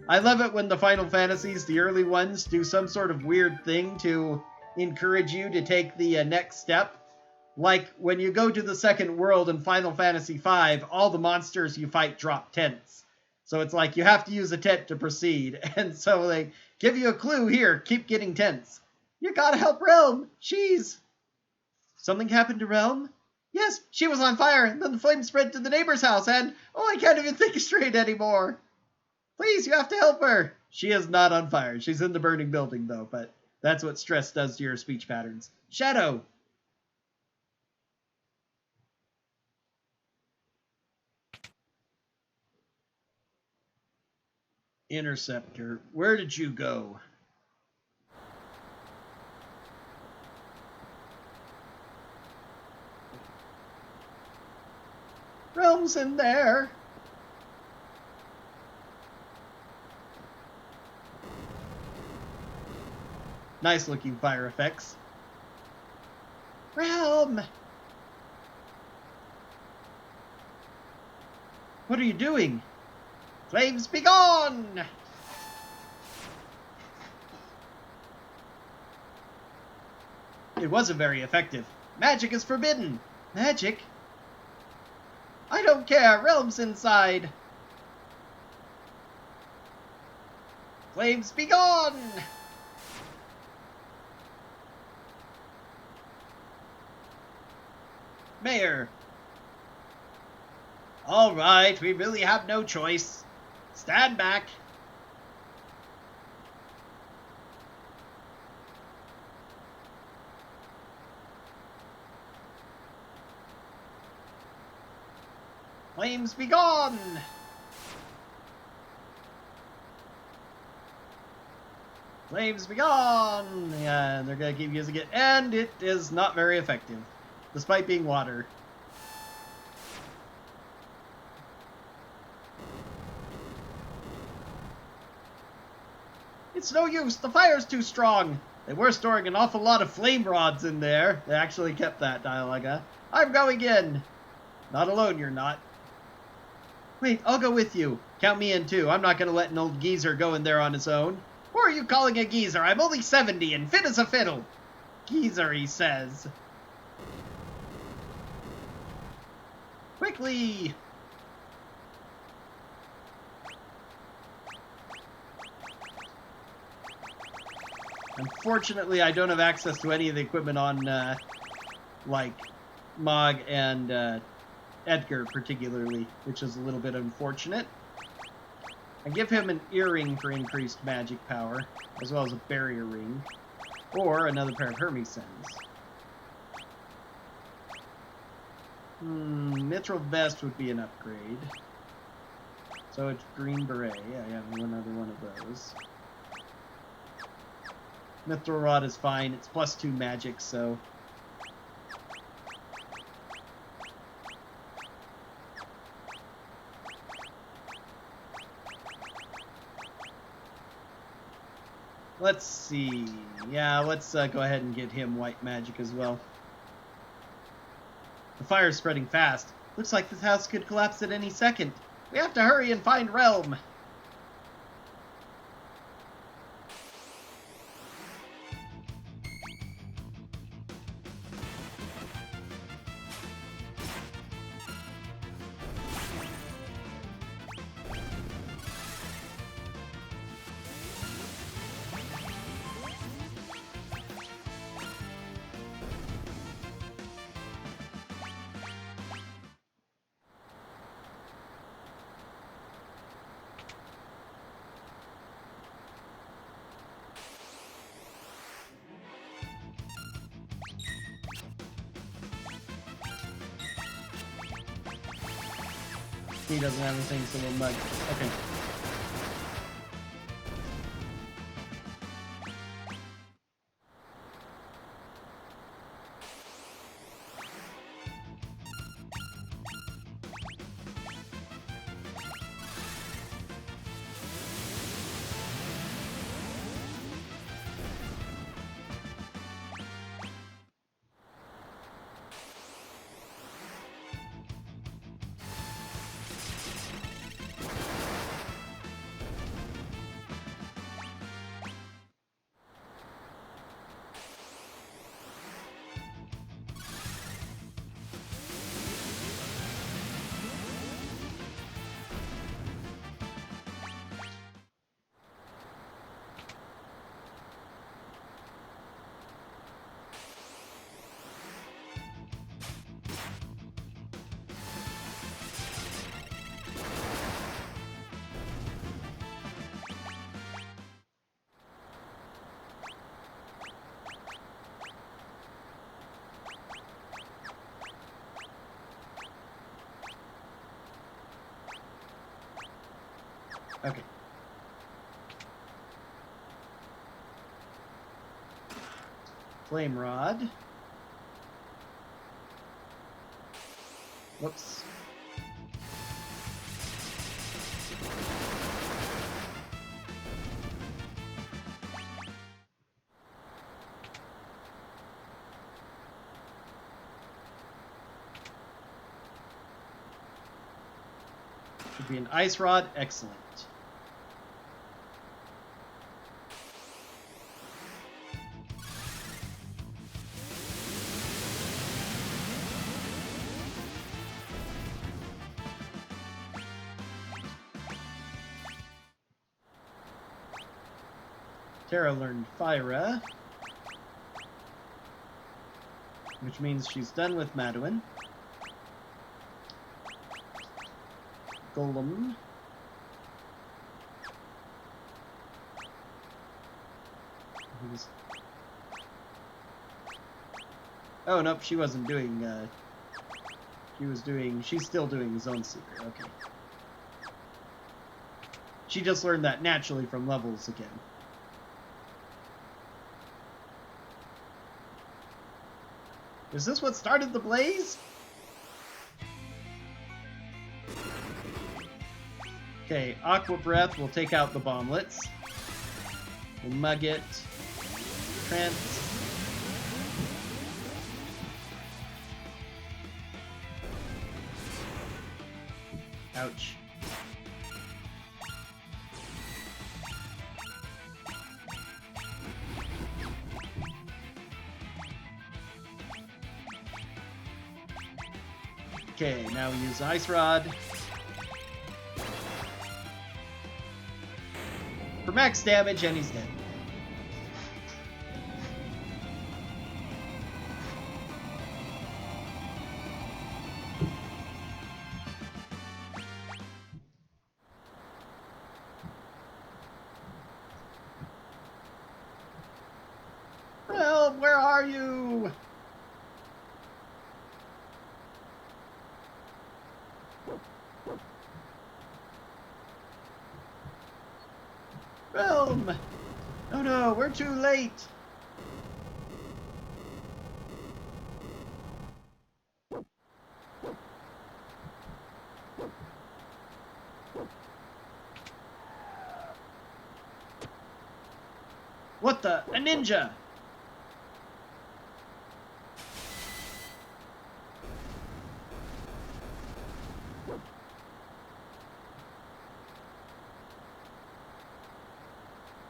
I love it when the Final Fantasies, the early ones, do some sort of weird thing to encourage you to take the next step. Like, when you go to the second world in Final Fantasy V, all the monsters you fight drop tents. So it's like, you have to use a tent to proceed. And so they give you a clue here, keep getting tents. You gotta help Realm! She's... Something happened to Realm? Yes, she was on fire, and then the flame spread to the neighbor's house, and... Oh, I can't even think straight anymore! Please, you have to help her! She is not on fire. She's in the burning building, though, but that's what stress does to your speech patterns. Shadow! Interceptor, where did you go? Realm's in there. Nice looking fire effects. Realm! What are you doing? Flames be gone! It wasn't very effective. Magic is forbidden. Magic? I don't care. Realm's inside. Flames be gone! Mayor. All right, we really have no choice. Stand back. Flames be gone! Flames be gone! Yeah, they're gonna keep using it, and it is not very effective, despite being water. It's no use, the fire's too strong! They were storing an awful lot of flame rods in there. They actually kept that dialogue, huh? I'm going in! Not alone, you're not. Wait, I'll go with you. Count me in, too. I'm not going to let an old geezer go in there on his own. Who are you calling a geezer? I'm only 70 and fit as a fiddle. Geezer, he says. Quickly! Unfortunately, I don't have access to any of the equipment on, like, Mog and, Edgar, particularly, which is a little bit unfortunate. I give him an earring for increased magic power, as well as a barrier ring, or another pair of Hermes Sens. Mithril Vest would be an upgrade. So it's Green Beret. Yeah, I have another one of those. Mithril Rod is fine. It's +2 magic, so... Let's see. Yeah, let's go ahead and get him white magic as well. The fire's spreading fast. Looks like this house could collapse at any second. We have to hurry and find Realm. He doesn't have anything, so we'll mug. Okay. Okay. Flame Rod. Whoops. Should be an ice rod. Excellent. Terra learned Fyra, which means she's done with Madeline. Golem. Oh, nope, she wasn't doing, she's still doing Zone Seeker, okay. She just learned that naturally from levels again. Is this what started the blaze? Okay, Aqua Breath will take out the bomblets. We'll mug it. Trance. Ouch. Okay, now we use Ice Rod. For max damage, and he's dead. Well, where are you? Realm! Oh no, we're too late! What the? A ninja!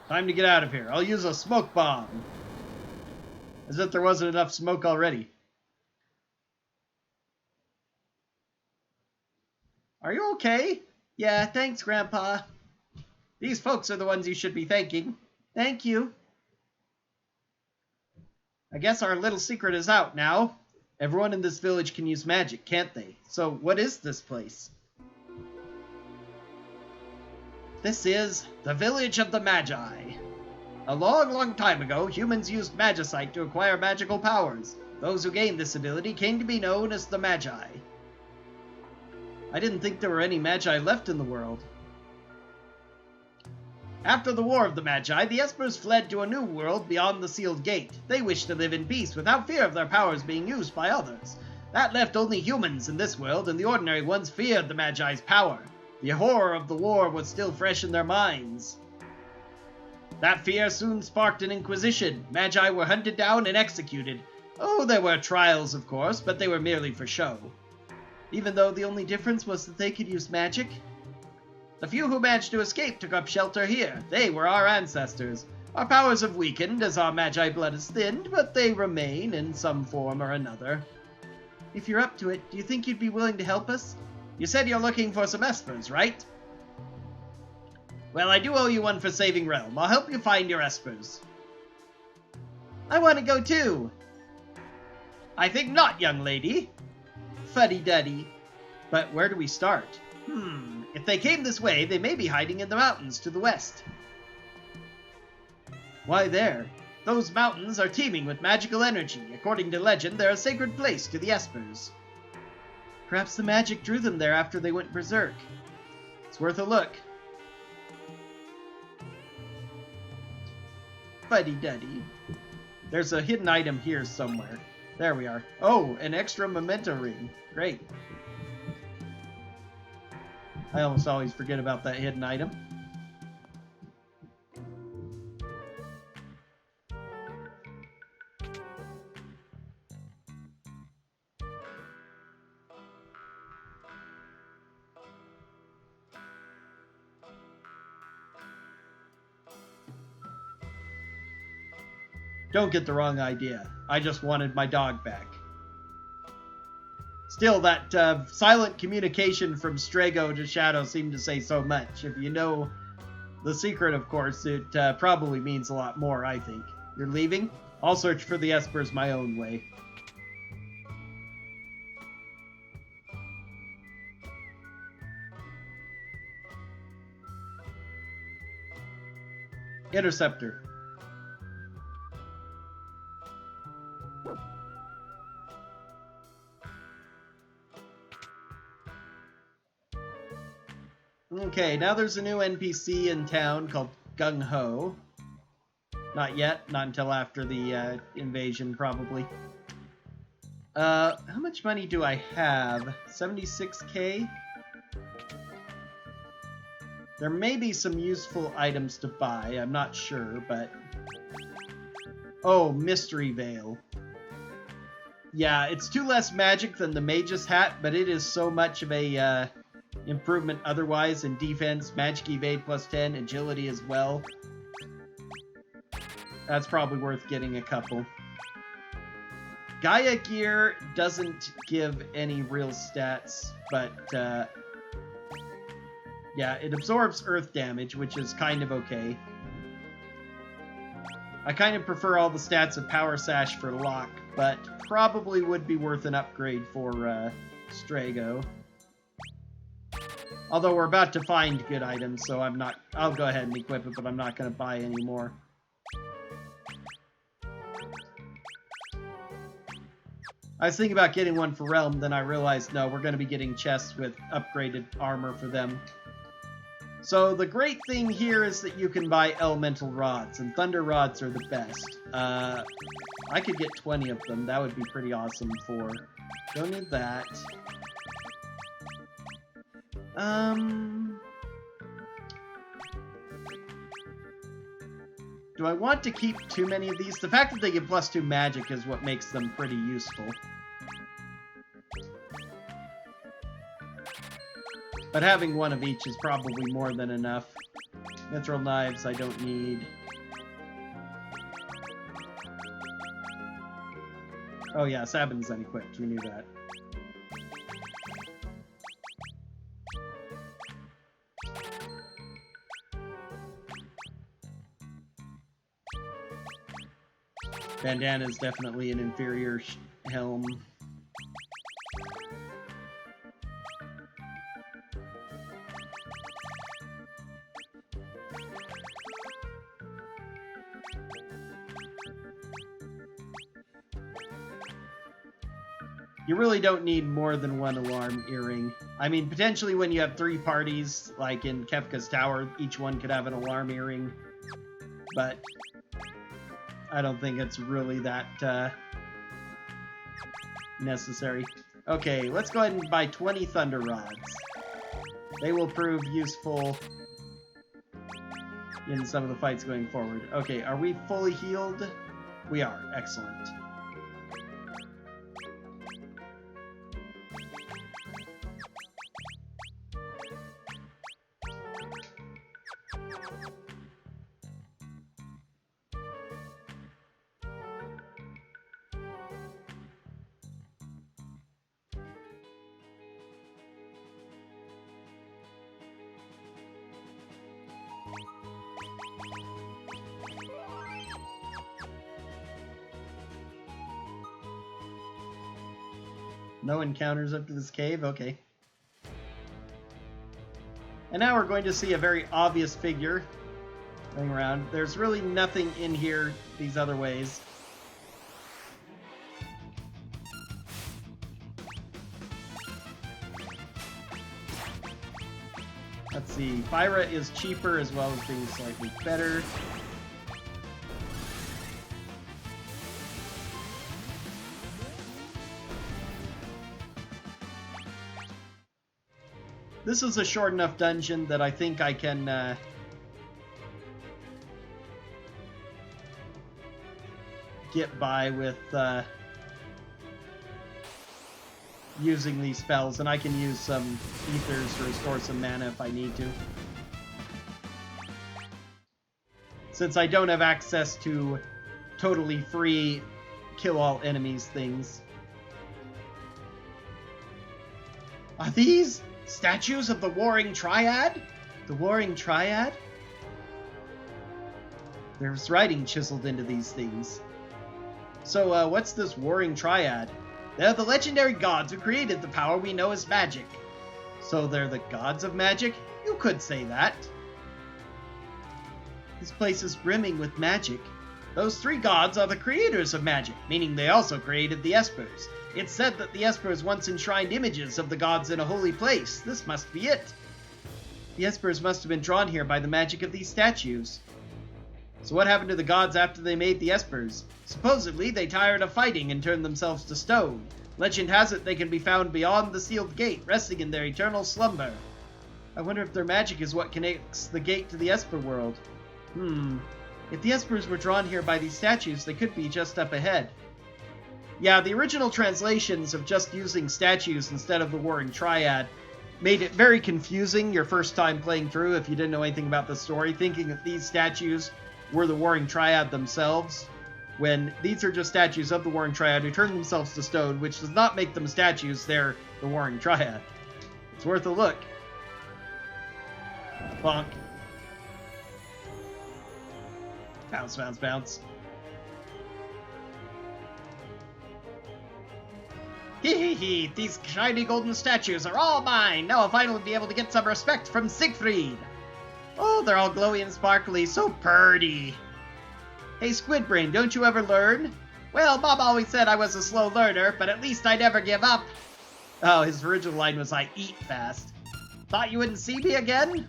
Time to get out of here. I'll use a smoke bomb. As if there wasn't enough smoke already. Are you okay? Yeah, thanks, Grandpa. These folks are the ones you should be thanking. Thank you. I guess our little secret is out now. Everyone in this village can use magic, can't they? So, what is this place? This is the Village of the Magi. A long, long time ago, humans used magicite to acquire magical powers. Those who gained this ability came to be known as the Magi. I didn't think there were any Magi left in the world. After the War of the Magi, the Espers fled to a new world beyond the Sealed Gate. They wished to live in peace without fear of their powers being used by others. That left only humans in this world, and the ordinary ones feared the Magi's power. The horror of the war was still fresh in their minds. That fear soon sparked an inquisition. Magi were hunted down and executed. Oh, there were trials, of course, but they were merely for show. Even though the only difference was that they could use magic. The few who managed to escape took up shelter here. They were our ancestors. Our powers have weakened as our Magi blood has thinned, but they remain in some form or another. If you're up to it, do you think you'd be willing to help us? You said you're looking for some espers, right? Well, I do owe you one for saving Realm. I'll help you find your espers. I want to go too. I think not, young lady. Fuddy-duddy. But where do we start? If they came this way, they may be hiding in the mountains to the west. Why there? Those mountains are teeming with magical energy. According to legend, they're a sacred place to the espers. Perhaps the magic drew them there after they went berserk. It's worth a look. Fuddy-duddy. There's a hidden item here somewhere. There we are. Oh, an extra memento ring. Great. I almost always forget about that hidden item. Don't get the wrong idea. I just wanted my dog back. Still, that silent communication from Strago to Shadow seemed to say so much. If you know the secret, of course, it probably means a lot more, I think. You're leaving? I'll search for the Espers my own way. Interceptor. Okay, now there's a new NPC in town called Gung Ho. Not yet, not until after the invasion, probably. How much money do I have? 76k? There may be some useful items to buy, I'm not sure, but... Oh, Mystery Veil. Yeah, it's 2 less magic than the Mage's Hat, but it is so much of a improvement otherwise in defense, magic evade plus 10, agility as well. That's probably worth getting a couple. Gaia Gear doesn't give any real stats, but yeah, it absorbs earth damage, which is kind of okay. I kind of prefer all the stats of Power Sash for Locke, but probably would be worth an upgrade for Strago. Although we're about to find good items, so I'll go ahead and equip it, but I'm not going to buy any more. I was thinking about getting one for Realm, then I realized, no, we're going to be getting chests with upgraded armor for them. So the great thing here is that you can buy elemental rods, and thunder rods are the best. I could get 20 of them. That would be pretty awesome for... Don't need that. Do I want to keep too many of these? The fact that they give +2 magic is what makes them pretty useful. But having one of each is probably more than enough. Mithril knives I don't need. Oh yeah, Sabin's unequipped, we knew that. Bandana is definitely an inferior helm. You really don't need more than one alarm earring. I mean, potentially when you have 3 parties, like in Kefka's Tower, each one could have an alarm earring. But I don't think it's really that necessary. Okay, let's go ahead and buy 20 Thunder Rods. They will prove useful in some of the fights going forward. Okay, are we fully healed? We are. Excellent. No encounters up to this cave? Okay. And now we're going to see a very obvious figure going around. There's really nothing in here these other ways. Let's see. Fyra is cheaper as well as being slightly better. This is a short enough dungeon that I think I can get by with using these spells, and I can use some ethers to restore some mana if I need to. Since I don't have access to totally free kill all enemies things. Are these statues of the Warring Triad? The Warring Triad? There's writing chiseled into these things. So, what's this Warring Triad? They're the legendary gods who created the power we know as magic. So they're the gods of magic? You could say that. This place is brimming with magic. Those three gods are the creators of magic, meaning they also created the Espers. It's said that the Espers once enshrined images of the gods in a holy place. This must be it. The Espers must have been drawn here by the magic of these statues. So what happened to the gods after they made the Espers? Supposedly, they tired of fighting and turned themselves to stone. Legend has it they can be found beyond the sealed gate, resting in their eternal slumber. I wonder if their magic is what connects the gate to the Esper world. If the Espers were drawn here by these statues, they could be just up ahead. Yeah, the original translations of just using statues instead of the Warring Triad made it very confusing your first time playing through if you didn't know anything about the story, thinking that these statues were the Warring Triad themselves, when these are just statues of the Warring Triad who turn themselves to stone, which does not make them statues, they're the Warring Triad. It's worth a look. Bonk. Bounce, bounce, bounce. Hee, these shiny golden statues are all mine. Now I'll finally be able to get some respect from Siegfried. Oh, they're all glowy and sparkly, so purty. Hey, Squidbrain, don't you ever learn? Well, Mom always said I was a slow learner, but at least I never give up. Oh, his original line was, I eat fast. Thought you wouldn't see me again?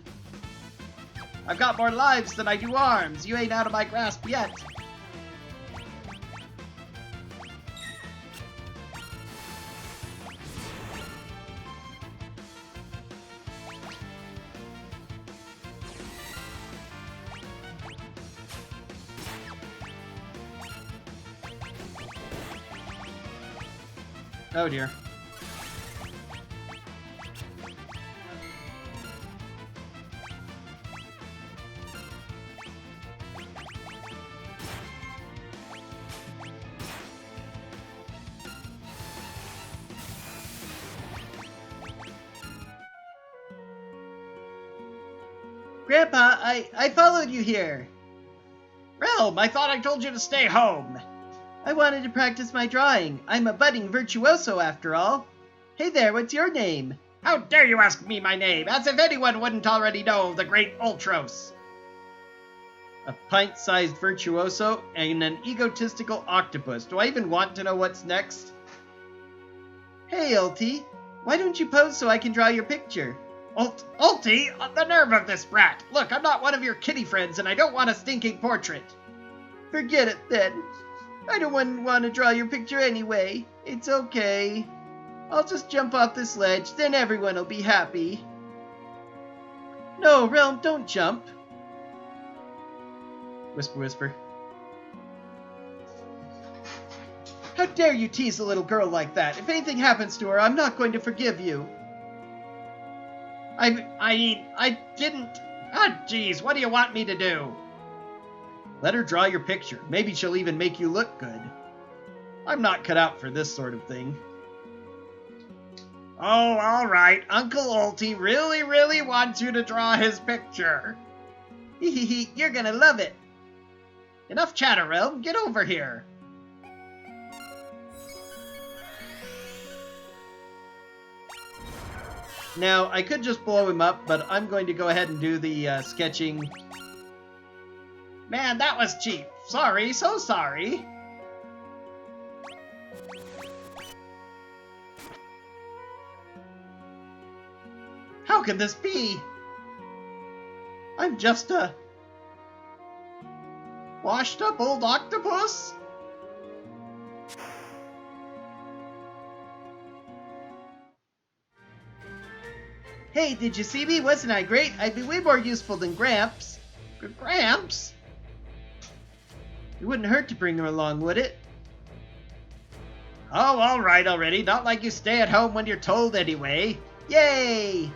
I've got more lives than I do arms. You ain't out of my grasp yet. Oh dear. Grandpa, I followed you here. Realm, I thought I told you to stay home. I wanted to practice my drawing. I'm a budding virtuoso after all. Hey there, what's your name? How dare you ask me my name, as if anyone wouldn't already know the great Ultros. A pint-sized virtuoso and an egotistical octopus. Do I even want to know what's next? Hey, Ulti, why don't you pose so I can draw your picture? Ulti, the nerve of this brat. Look, I'm not one of your kitty friends, and I don't want a stinking portrait. Forget it, then. I don't want to draw your picture anyway. It's okay. I'll just jump off this ledge, then everyone will be happy. No, Realm, don't jump. Whisper, whisper. How dare you tease a little girl like that? If anything happens to her, I'm not going to forgive you. I didn't... Ah, jeez, what do you want me to do? Let her draw your picture. Maybe she'll even make you look good. I'm not cut out for this sort of thing. Oh, all right. Uncle Ulti really wants you to draw his picture. Hehehe, you're gonna love it. Enough chatter, Realm. Get over here. Now, I could just blow him up, but I'm going to go ahead and do the sketching. Man, that was cheap. Sorry, so sorry. How can this be? I'm just a washed up old octopus? Hey, did you see me? Wasn't I great? I'd be way more useful than Gramps. Gramps? It wouldn't hurt to bring him along, would it? Oh, all right already. Not like you stay at home when you're told anyway. Yay!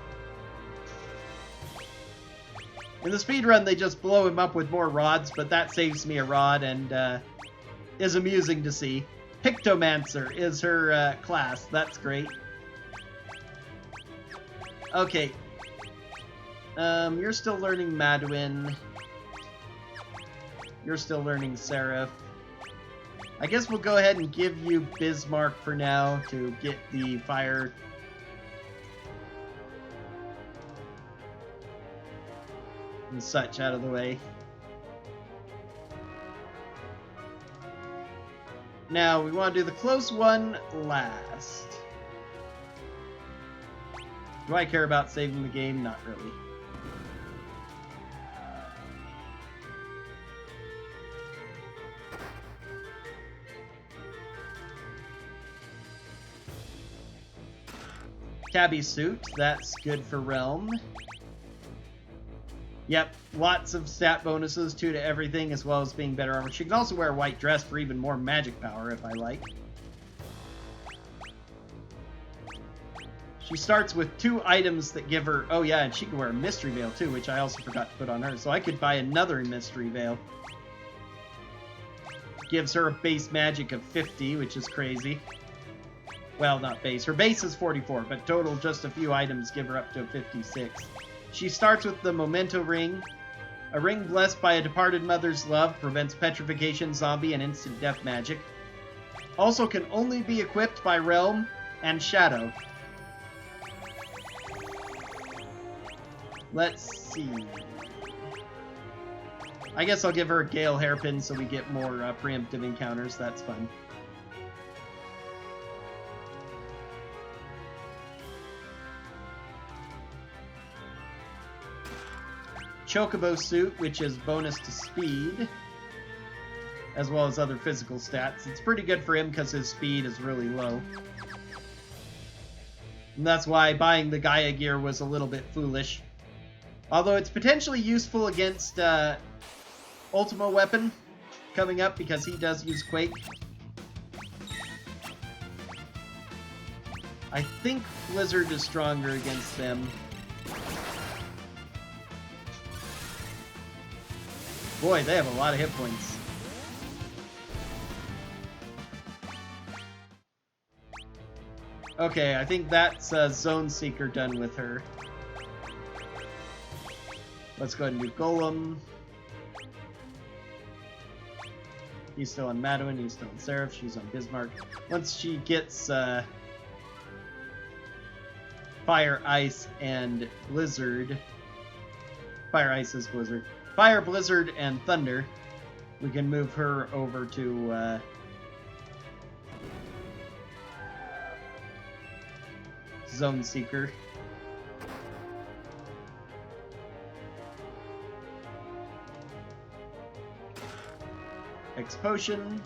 In the speedrun, they just blow him up with more rods, but that saves me a rod and is amusing to see. Pictomancer is her class. That's great. Okay. You're still learning Madeline. You're still learning Seraph. I guess we'll go ahead and give you Bismarck for now to get the fire and such out of the way. Now, we want to do the close one last. Do I care about saving the game? Not really. Chocobo Suit, that's good for Realm. Yep, lots of stat bonuses, 2 to everything, as well as being better armor. She can also wear a white dress for even more magic power, if I like. She starts with 2 items that give her... Oh yeah, and she can wear a Mystery Veil too, which I also forgot to put on her. So I could buy another Mystery Veil. Gives her a base magic of 50, which is crazy. Well, not base. Her base is 44, but total just a few items give her up to 56. She starts with the Memento Ring. A ring blessed by a departed mother's love prevents petrification, zombie, and instant death magic. Also can only be equipped by Realm and Shadow. Let's see. I guess I'll give her a Gale Hairpin so we get more preemptive encounters. That's fun. Chocobo Suit, which is bonus to speed, as well as other physical stats. It's pretty good for him because his speed is really low. And that's why buying the Gaia gear was a little bit foolish. Although it's potentially useful against Ultima weapon coming up because he does use Quake. I think Blizzard is stronger against them. Boy, they have a lot of hit points. Okay, I think that's Zone Seeker done with her. Let's go ahead and do Golem. He's still on Madeline, he's still on Seraph, she's on Bismarck. Once she gets Fire, Ice, and Blizzard... Fire, Ice is Blizzard. Fire, Blizzard, and Thunder. We can move her over to Zone Seeker. X Potion.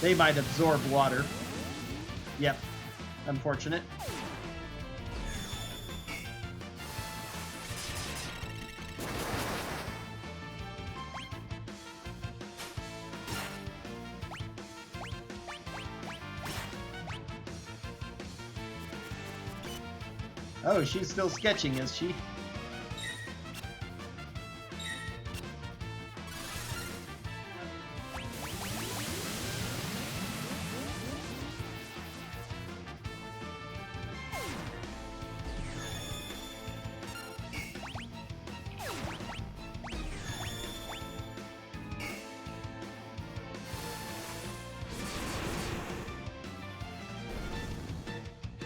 They might absorb water. Yep. Unfortunate. Oh, she's still sketching, is she?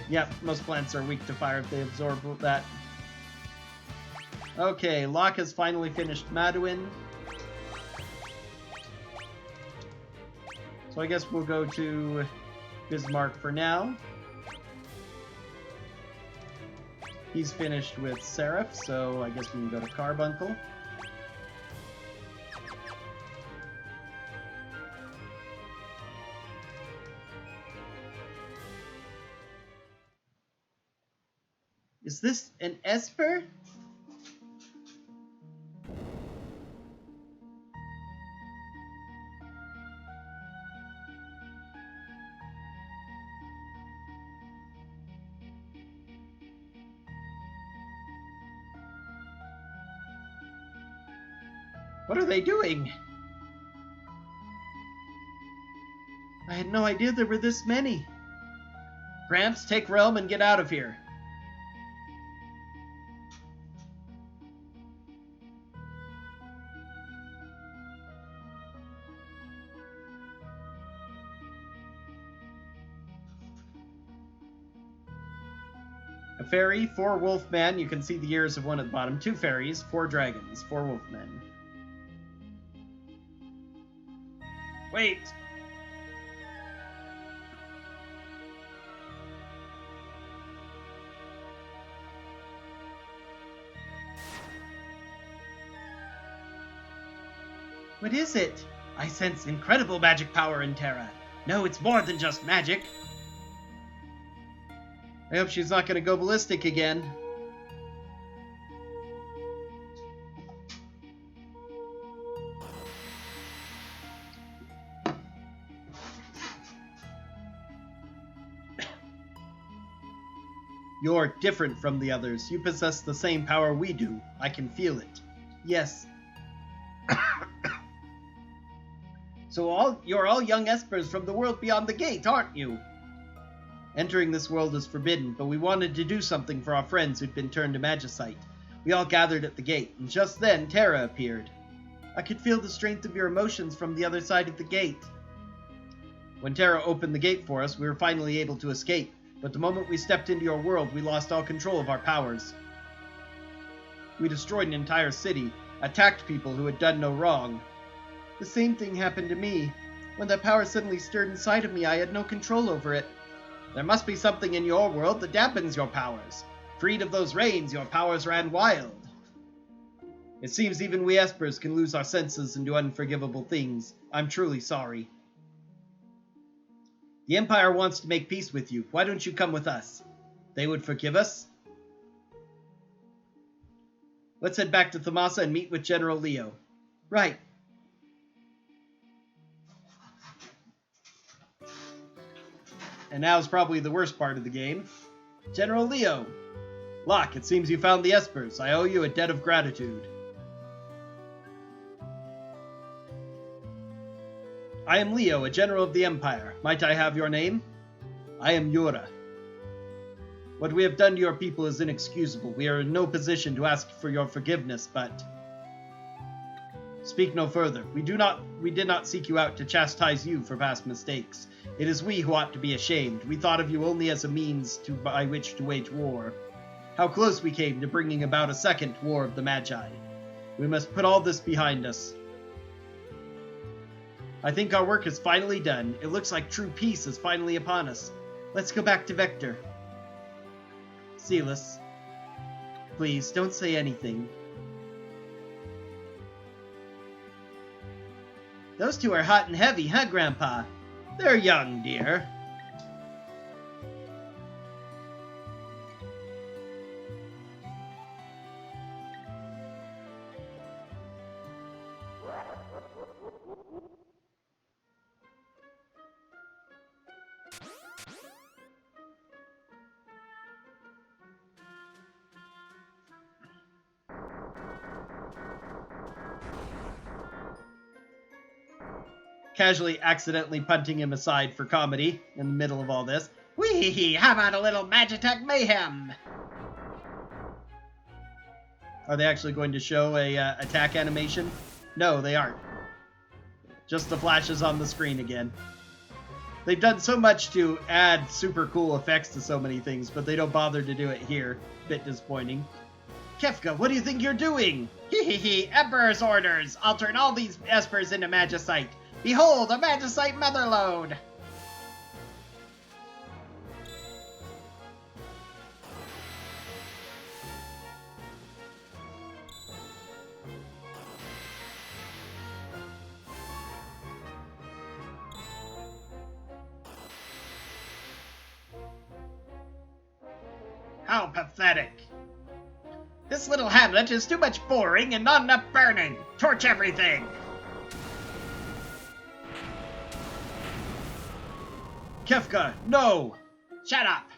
Yep, most plants are weak to fire if they absorb that. Okay, Locke has finally finished Maduin. So I guess we'll go to Bismarck for now. He's finished with Seraph, so I guess we can go to Carbuncle. Is this an Esper? What are they doing? I had no idea there were this many. Gramps, take Realm and get out of here. A fairy, 4 wolfmen. You can see the ears of one at the bottom. 2 fairies, 4 dragons, 4 wolfmen. Wait. What is it? I sense incredible magic power in Terra. No, it's more than just magic. I hope she's not going to go ballistic again. You're different from the others. You possess the same power we do. I can feel it. Yes. So you're all young espers from the world beyond the gate, aren't you? Entering this world is forbidden, but we wanted to do something for our friends who'd been turned to magicite. We all gathered at the gate, and just then Terra appeared. I could feel the strength of your emotions from the other side of the gate. When Terra opened the gate for us, we were finally able to escape, but the moment we stepped into your world, we lost all control of our powers. We destroyed an entire city, attacked people who had done no wrong. The same thing happened to me. When that power suddenly stirred inside of me, I had no control over it. There must be something in your world that dampens your powers. Freed of those rains, your powers ran wild. It seems even we espers can lose our senses and do unforgivable things. I'm truly sorry. The Empire wants to make peace with you. Why don't you come with us? They would forgive us? Let's head back to Thamasa and meet with General Leo. Right. And now's probably the worst part of the game. General Leo. Locke, it seems you found the espers. I owe you a debt of gratitude. I am Leo, a general of the Empire. Might I have your name? I am Yura. What we have done to your people is inexcusable. We are in no position to ask for your forgiveness, but... Speak no further. We did not seek you out to chastise you for past mistakes. It is we who ought to be ashamed. We thought of you only as a means by which to wage war. How close we came to bringing about a second war of the Magi. We must put all this behind us. I think our work is finally done. It looks like true peace is finally upon us. Let's go back to Vector. Silas, please don't say anything. Those two are hot and heavy, huh, Grandpa? They're young, dear. Casually accidentally punting him aside for comedy in the middle of all this. Whee! How about a little Magitech mayhem? Are they actually going to show a attack animation? No, they aren't. Just the flashes on the screen again. They've done so much to add super cool effects to so many things, but they don't bother to do it here. Bit disappointing. Kefka, what do you think you're doing? Hee, Emperor's orders. I'll turn all these espers into magicite. Behold, a magicite motherlode. How pathetic. This little hamlet is too much boring and not enough burning. Torch everything. Kefka, no! Shut up.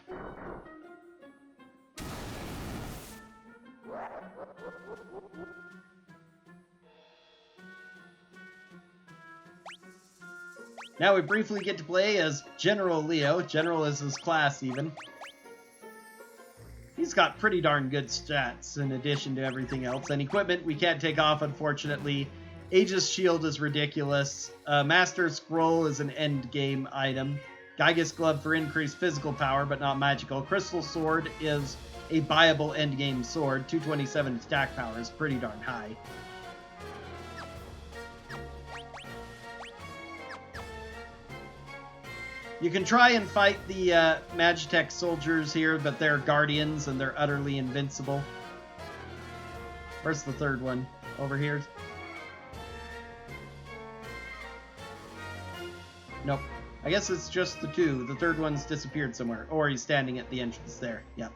Now we briefly get to play as General Leo. General is his class, even. He's got pretty darn good stats in addition to everything else. And equipment we can't take off, unfortunately. Aegis Shield is ridiculous. Master Scroll is an end game item. Gygus Glove for increased physical power, but not magical. Crystal Sword is a buyable end game sword. 227 attack power is pretty darn high. You can try and fight the Magitech soldiers here, but they're guardians and they're utterly invincible. Where's the third one? Over here? Nope. I guess it's just the two. The third one's disappeared somewhere. Or he's standing at the entrance there. Yep.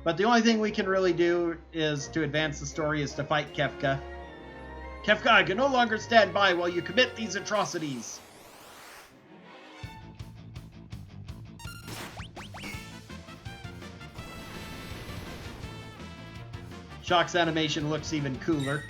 But the only thing we can really do is to advance the story is to fight Kefka. Kefka, I can no longer stand by while you commit these atrocities. Shock's animation looks even cooler.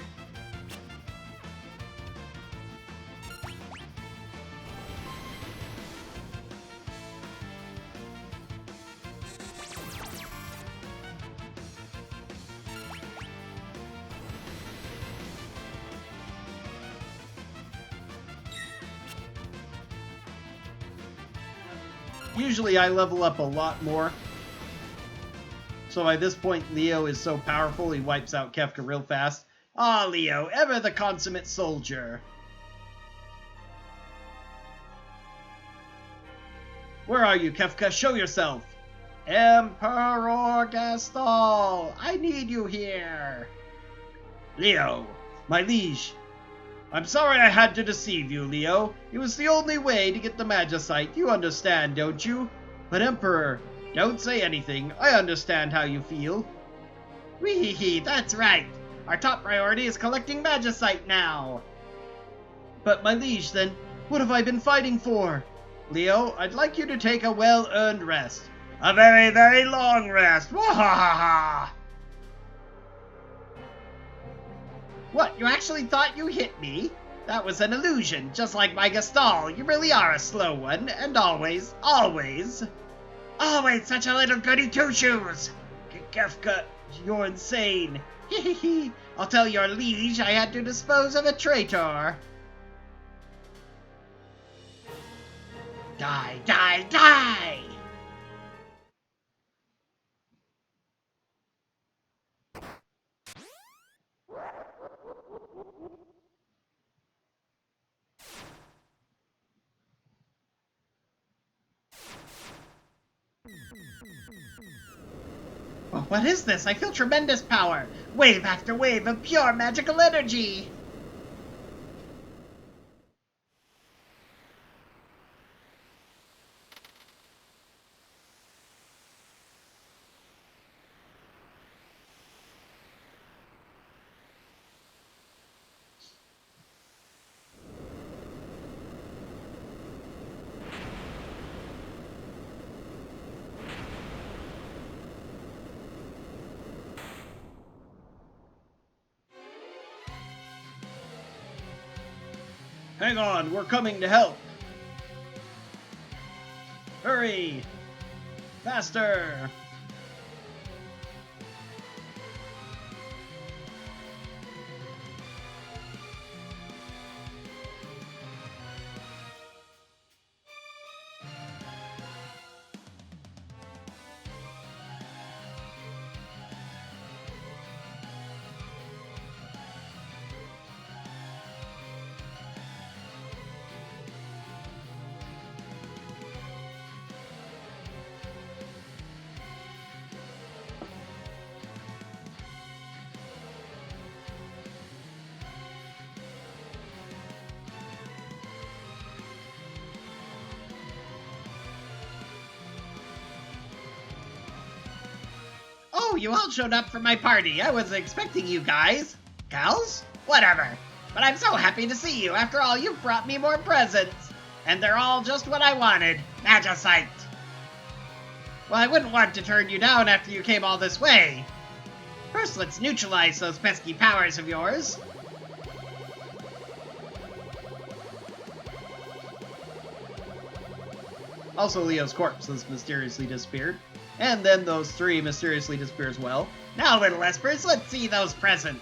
Usually I level up a lot more. So by this point, Leo is so powerful, he wipes out Kefka real fast. Ah, Leo, ever the consummate soldier. Where are you, Kefka? Show yourself. Emperor Gaston, I need you here. Leo, my liege. I'm sorry I had to deceive you, Leo. It was the only way to get the Magicite. You understand, don't you? But Emperor, don't say anything. I understand how you feel. Wee, that's right. Our top priority is collecting Magicite now. But my liege, then, what have I been fighting for? Leo, I'd like you to take a well-earned rest. A very, very long rest. Wahahaha! What, you actually thought you hit me? That was an illusion, just like my Gaston. You really are a slow one, and always such a little goody two-shoes. Kefka, you're insane. I'll tell your liege I had to dispose of a traitor. Die, die, die! What is this? I feel tremendous power. Wave after wave of pure magical energy. Hang on, we're coming to help. Hurry! Faster! Oh, you all showed up for my party. I wasn't expecting you guys. Gals? Whatever. But I'm so happy to see you. After all, you've brought me more presents. And they're all just what I wanted. Magicite. Well, I wouldn't want to turn you down after you came all this way. First, let's neutralize those pesky powers of yours. Also, Leo's corpse has mysteriously disappeared. And then those three mysteriously disappear as well. Now, little espers, let's see those presents.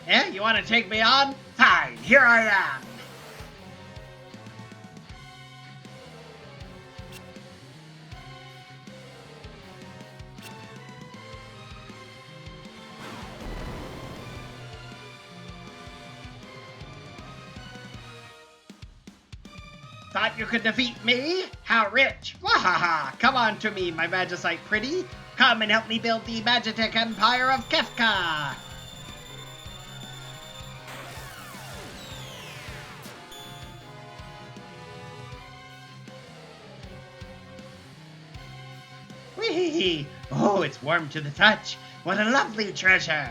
Yeah, you want to take me on? Fine, here I am. Thought you could defeat me? How rich! Wahaha! Come on to me, my Magicite pretty. Come and help me build the Magitek Empire of Kefka. Whee! Oh, it's warm to the touch. What a lovely treasure.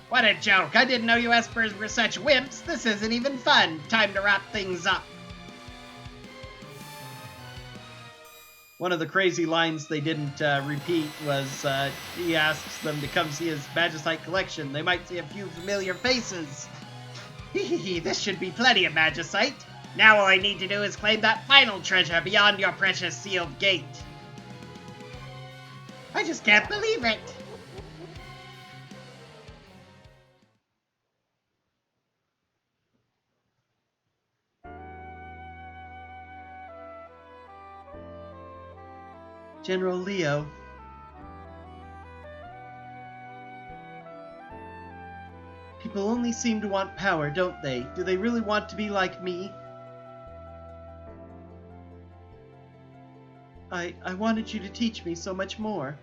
What a joke. I didn't know you espers were such wimps. This isn't even fun. Time to wrap things up. One of the crazy lines they didn't repeat was he asks them to come see his Magicite collection. They might see a few familiar faces. Hehehe, this should be plenty of Magicite. Now all I need to do is claim that final treasure beyond your precious sealed gate. I just can't believe it. General Leo. People only seem to want power, don't they? Do they really want to be like me? I wanted you to teach me so much more.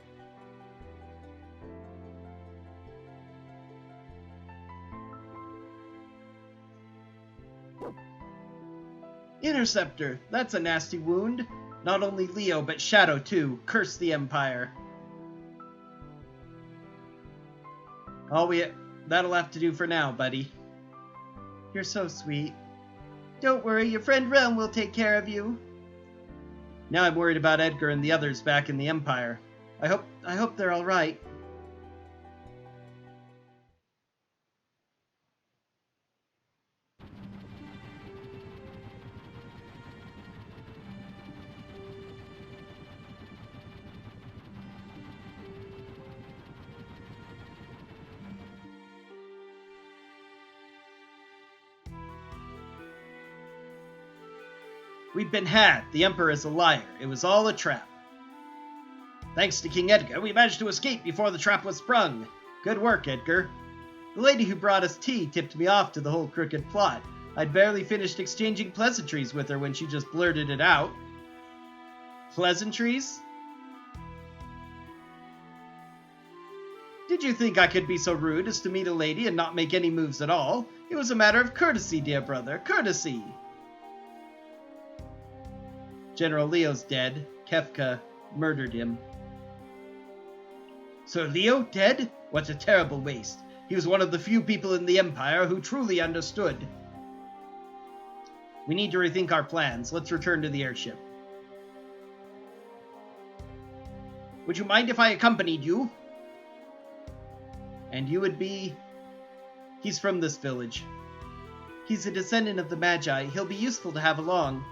Interceptor! That's a nasty wound. Not only Leo, but Shadow too. Curse the Empire. That'll have to do for now, buddy. You're so sweet. Don't worry, your friend Realm will take care of you. Now I'm worried about Edgar and the others back in the Empire. I hope they're all right. We've been had. The Emperor is a liar. It was all a trap. Thanks to King Edgar, we managed to escape before the trap was sprung. Good work, Edgar. The lady who brought us tea tipped me off to the whole crooked plot. I'd barely finished exchanging pleasantries with her when she just blurted it out. Pleasantries? Did you think I could be so rude as to meet a lady and not make any moves at all? It was a matter of courtesy, dear brother. Courtesy. General Leo's dead. Kefka murdered him. Sir Leo dead? What a terrible waste. He was one of the few people in the Empire who truly understood. We need to rethink our plans. Let's return to the airship. Would you mind if I accompanied you? And you would be... He's from this village. He's a descendant of the Magi. He'll be useful to have along.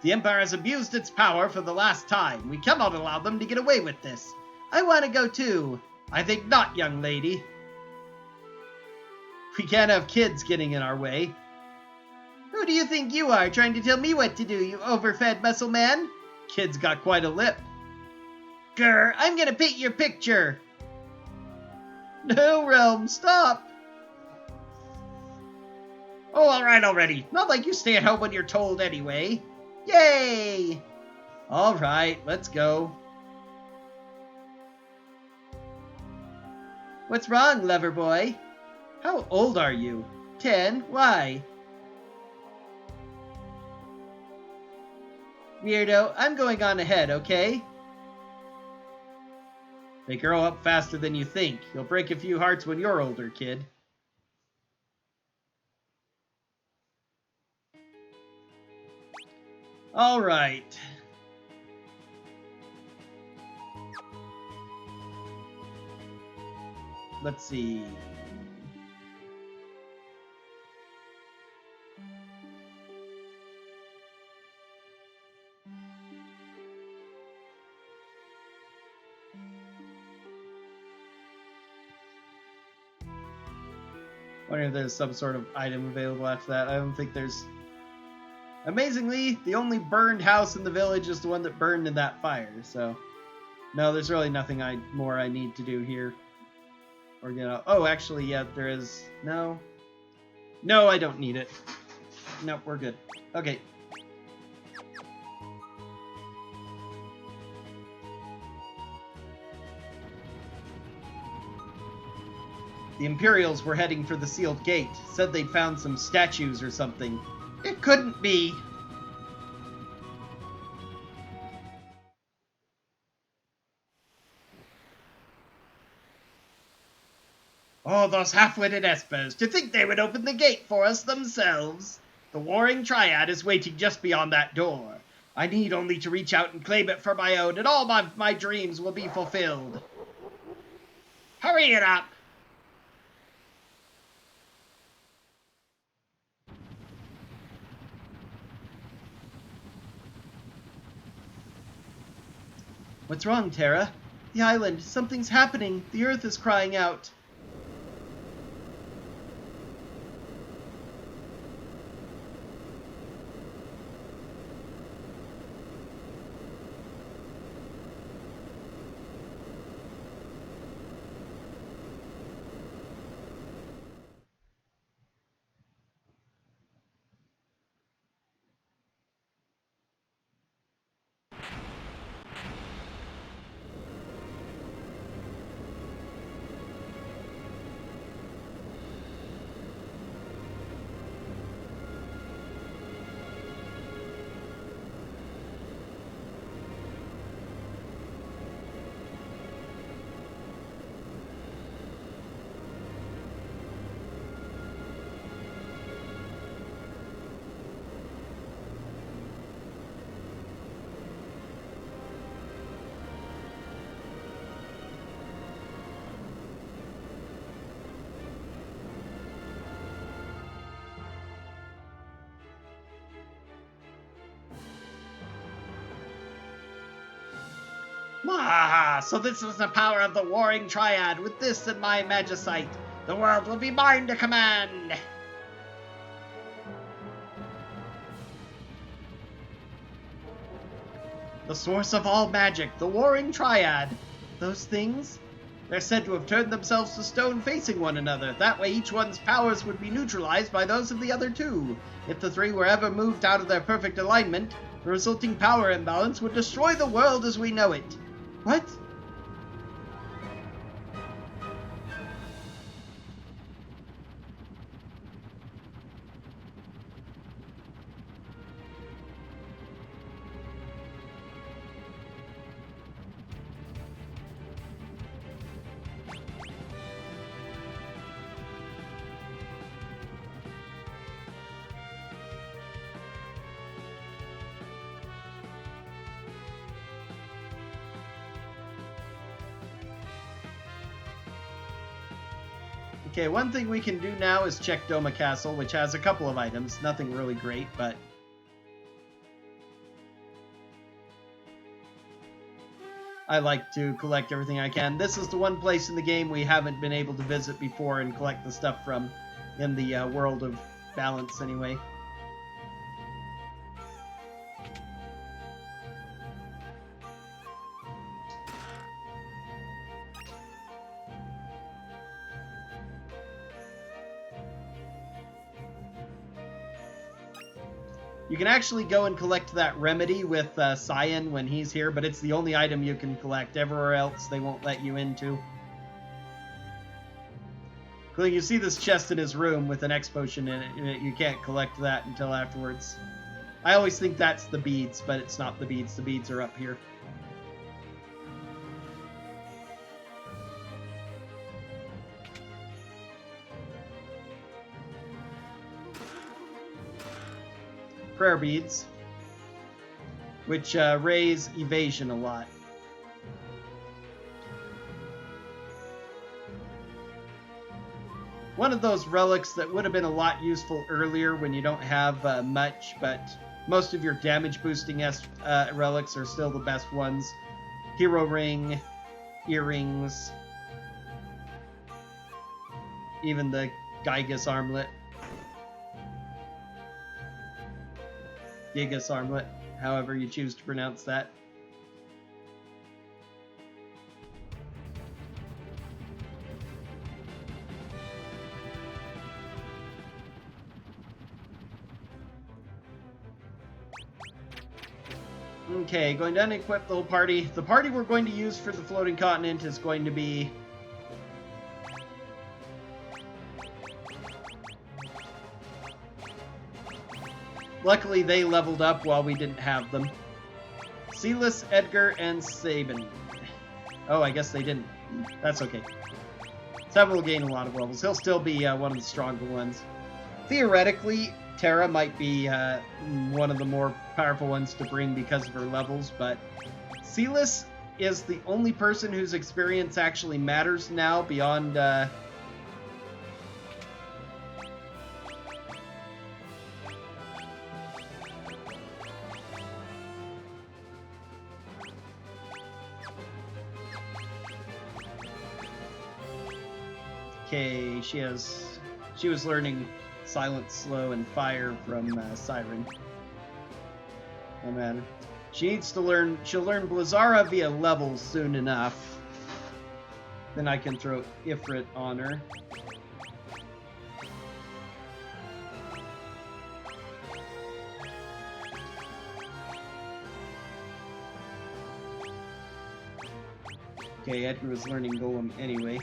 The Empire has abused its power for the last time. We cannot allow them to get away with this. I want to go too. I think not, young lady. We can't have kids getting in our way. Who do you think you are, trying to tell me what to do, you overfed muscle man? Kid's got quite a lip. Grr, I'm gonna paint your picture. No, Realm, stop. Oh, all right already. Not like you stay at home when you're told anyway. Yay! All right, let's go. What's wrong, lover boy? How old are you? 10? Why? Weirdo, I'm going on ahead, okay? They grow up faster than you think. You'll break a few hearts when you're older, kid. All right. Let's see. Wonder if there's some sort of item available after that. I don't think there's... Amazingly, the only burned house in the village is the one that burned in that fire, so... No, there's really nothing more I need to do here. Or, you know... Oh, actually, yeah, there is... No. No, I don't need it. Nope, we're good. Okay. The Imperials were heading for the sealed gate. Said they'd found some statues or something. It couldn't be. Oh, those half-witted espers. To think they would open the gate for us themselves. The warring triad is waiting just beyond that door. I need only to reach out and claim it for my own, and all my dreams will be fulfilled. Hurry it up! What's wrong, Terra? The island. Something's happening. The earth is crying out. Ah, so this is the power of the warring triad. With this in my magicite, the world will be mine to command. The source of all magic, the warring triad. Those things? They're said to have turned themselves to stone facing one another. That way each one's powers would be neutralized by those of the other two. If the three were ever moved out of their perfect alignment, the resulting power imbalance would destroy the world as we know it. What? Okay, one thing we can do now is check Doma Castle, which has a couple of items. Nothing really great, but... I like to collect everything I can. This is the one place in the game we haven't been able to visit before and collect the stuff from, in the world of balance anyway. You can actually go and collect that remedy with Cyan when he's here, but it's the only item you can collect. Everywhere else, they won't let you into. You see this chest in his room with an X potion in it. You can't collect that until afterwards. I always think that's the beads, but it's not the beads. The beads are up here. Prayer beads, which raise evasion a lot. One of those relics that would have been a lot useful earlier when you don't have much, but most of your damage boosting relics are still the best ones. Hero Ring, earrings, even the Gigas armlet. Gigas armlet, however you choose to pronounce that. Okay, going to unequip the whole party. The party we're going to use for the floating continent is going to be... Luckily, they leveled up while we didn't have them. Silas, Edgar, and Sabin. Oh, I guess they didn't. That's okay. Sabin will gain a lot of levels. He'll still be one of the stronger ones. Theoretically, Terra might be one of the more powerful ones to bring because of her levels, but Silas is the only person whose experience actually matters now beyond... Okay, she was learning Silent, Slow, and Fire from Siren. No matter. She needs to learn... She'll learn Blizzara via levels soon enough. Then I can throw Ifrit on her. Okay, Edgar was learning Golem anyway.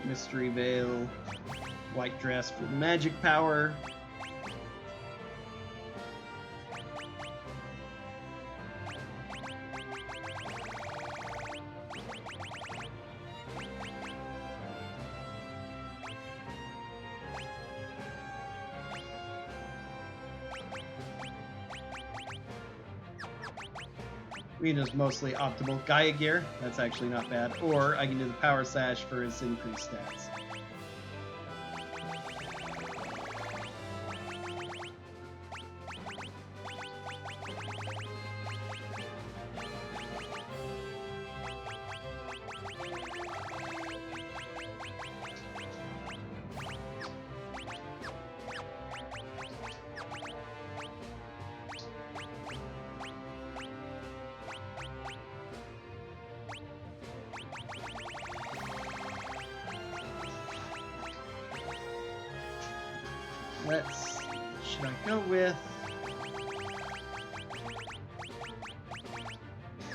Mystery Veil, White Dress for magic power. Rita's mostly optimal. Gaia Gear, that's actually not bad. Or I can do the Power Sash for his increased stats. Should I go with...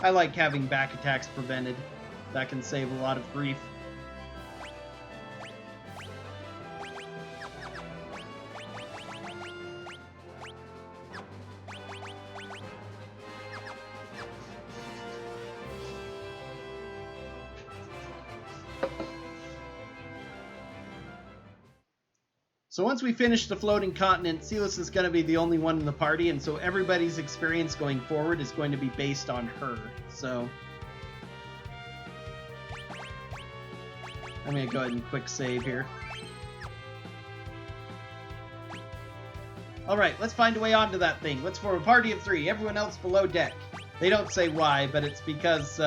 I like having back attacks prevented. That can save a lot of grief. So once we finish the floating continent, Silas is going to be the only one in the party, and so everybody's experience going forward is going to be based on her. So I'm going to go ahead and quick save here. Alright, let's find a way onto that thing. Let's form a party of 3, everyone else below deck. They don't say why, but it's because,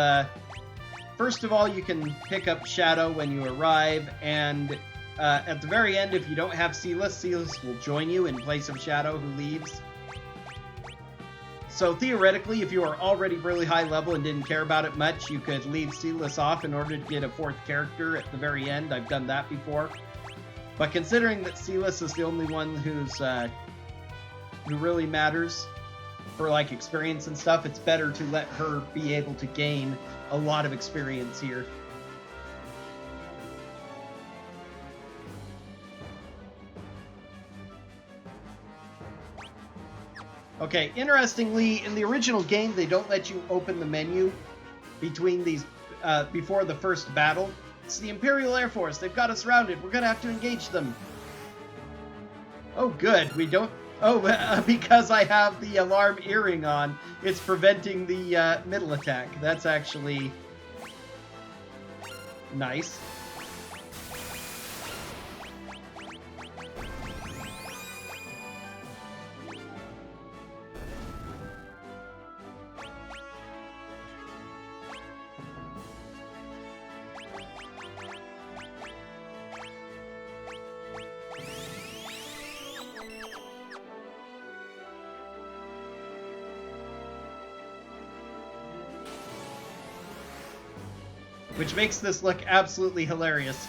first of all, you can pick up Shadow when you arrive, and at the very end, if you don't have Silas will join you in place of Shadow, who leaves. So theoretically, if you are already really high level and didn't care about it much, you could leave Silas off in order to get a 4th character at the very end. I've done that before. But considering that Silas is the only one who really matters for like experience and stuff, it's better to let her be able to gain a lot of experience here. Okay, interestingly, in the original game, they don't let you open the menu between these before the first battle. It's the Imperial Air Force. They've got us surrounded. We're gonna have to engage them. Oh, good. We don't... Oh, because I have the alarm earring on, it's preventing the middle attack. That's actually nice. Which makes this look absolutely hilarious.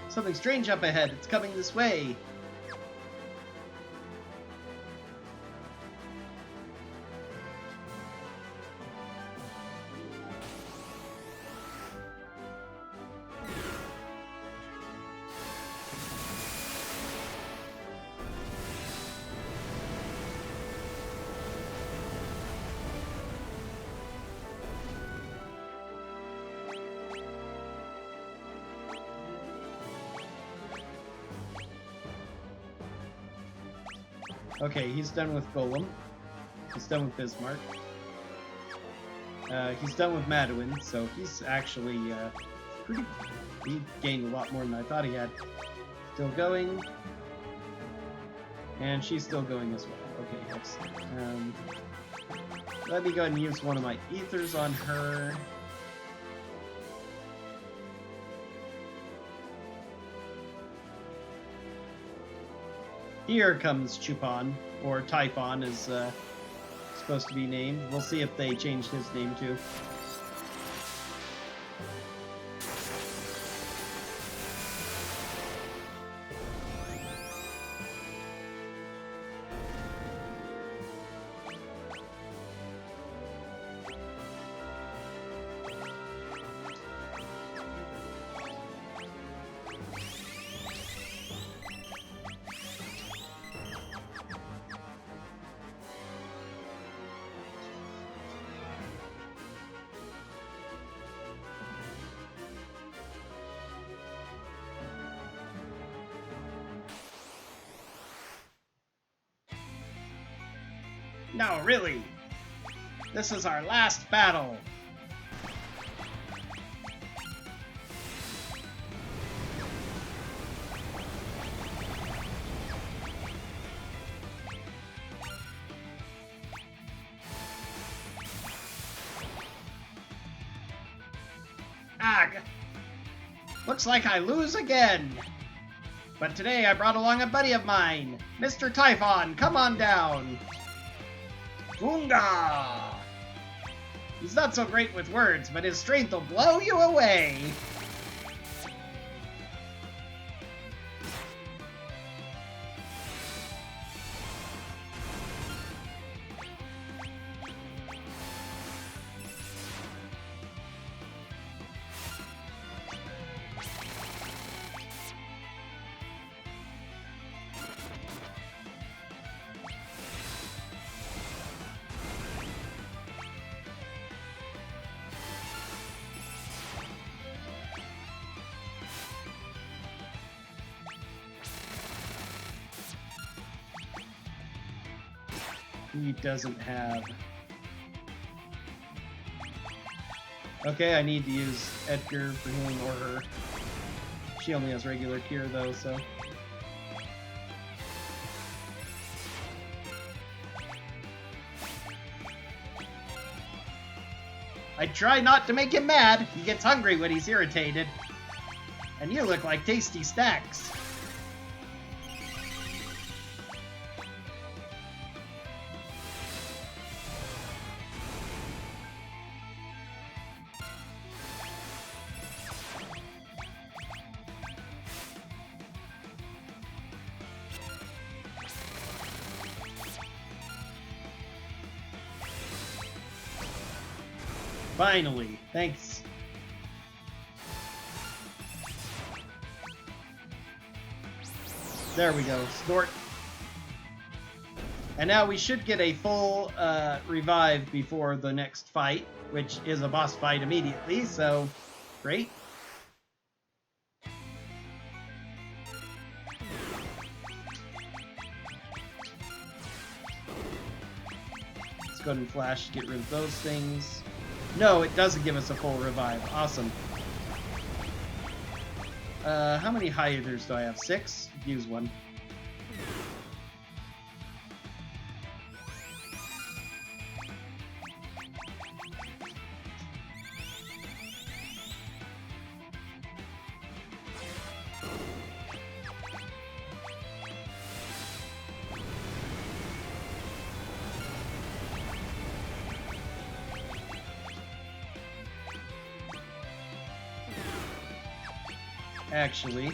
Something strange up ahead. It's coming this way. Okay, he's done with Golem. He's done with Bismarck. He's done with Madeline, so he's actually pretty... He gained a lot more than I thought he had. Still going. And she's still going as well. Okay, excellent. Let me go ahead and use one of my ethers on her. Here comes Chupon, or Typhon is supposed to be named. We'll see if they changed his name too. No, really. This is our last battle. Ugh. Looks like I lose again. But today I brought along a buddy of mine. Mr. Typhon, come on down. Boonga! He's not so great with words, but his strength will blow you away. He doesn't have... Okay, I need to use Edgar for healing or her. She only has regular cure though, so... I try not to make him mad. He gets hungry when he's irritated. And you look like tasty snacks. Finally, thanks. There we go, snort. And now we should get a full revive before the next fight, which is a boss fight immediately, so great. Let's go ahead and flash to get rid of those things. No, it doesn't give us a full revive. Awesome. How many hiders do I have? 6? Use one. Actually,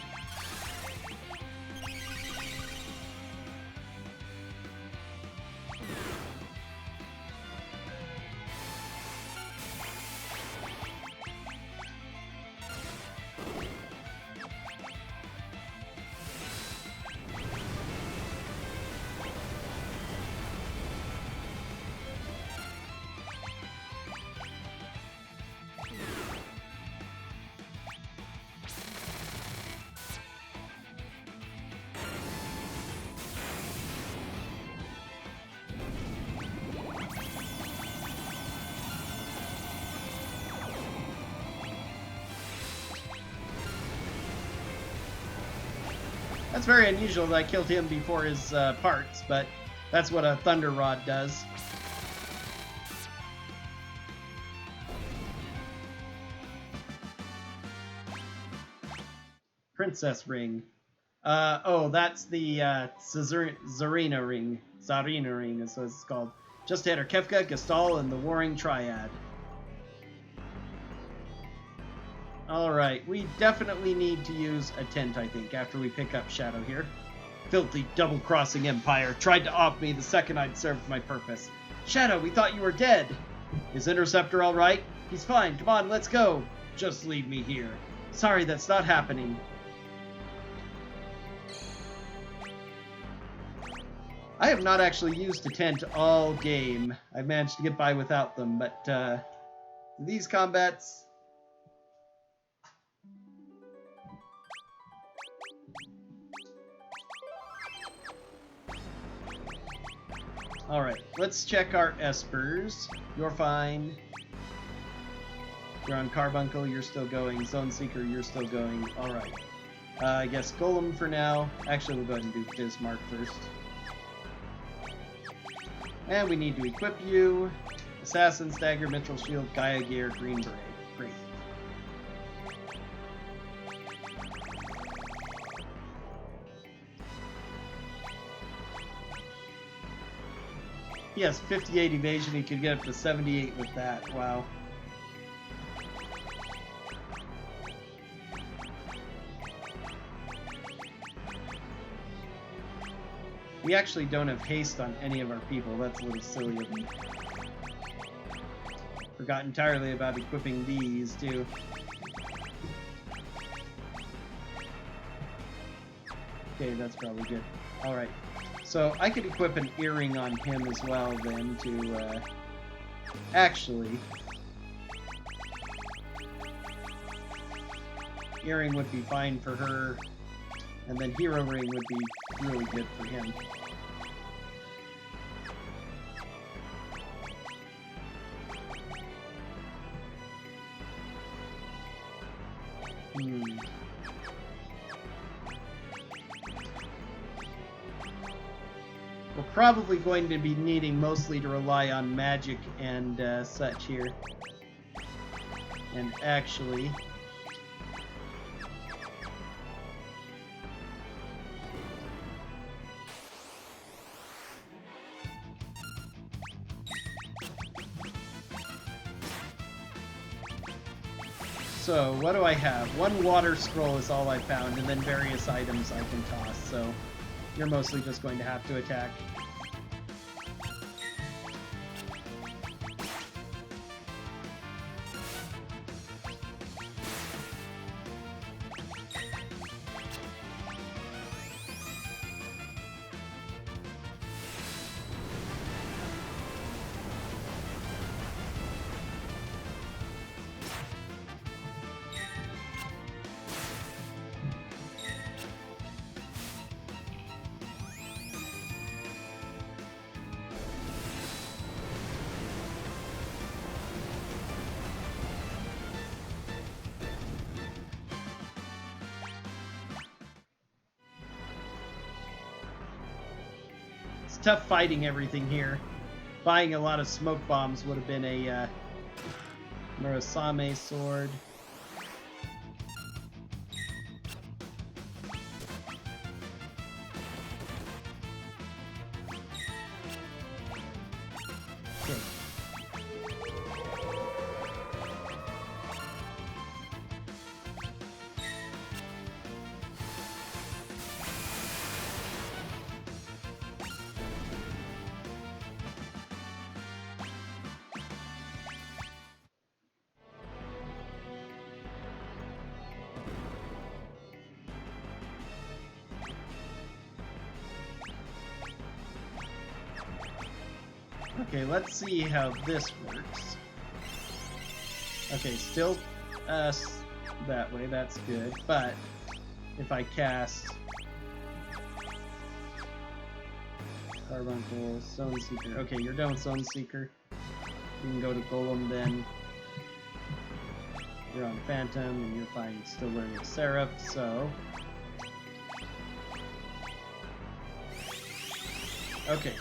that's very unusual that I killed him before his parts, but that's what a Thunder Rod does. Princess Ring. Oh, that's the Zarina Ring. Zarina Ring is what it's called. Just ahead are Kefka, Gestal, and the Warring Triad. Alright, we definitely need to use a tent, I think, after we pick up Shadow here. Filthy double-crossing Empire tried to off me the second I'd served my purpose. Shadow, we thought you were dead. Is Interceptor alright? He's fine. Come on, let's go. Just leave me here. Sorry, that's not happening. I have not actually used a tent all game. I've managed to get by without them, but these combats... Alright, let's check our espers. You're fine. You're on Carbuncle, you're still going. Zone Seeker, you're still going. Alright. I guess Golem for now. Actually, we'll go ahead and do Bismarck first. And we need to equip you. Assassin's Dagger, Mithril Shield, Gaia Gear, Green Beret. Great. He has 58 evasion, he could get up to 78 with that. Wow. We actually don't have haste on any of our people. That's a little silly of me. Forgot entirely about equipping these, too. Okay, that's probably good. Alright. So, I could equip an earring on him as well, then, to, actually... Earring would be fine for her, and then Hero Ring would be really good for him. We're probably going to be needing mostly to rely on magic and such here. And actually... So, what do I have? One water scroll is all I found, and then various items I can toss, so you're mostly just going to have to attack. Tough fighting everything here. Buying a lot of smoke bombs would have been a Murasame sword. Okay. Okay, let's see how this works. Okay, still that way, that's good. But if I cast Carbuncle, Stone Seeker. Okay, you're done with Stone Seeker. You can go to Golem then. You're on Phantom, and you're fine still learning Seraph, so... Okay.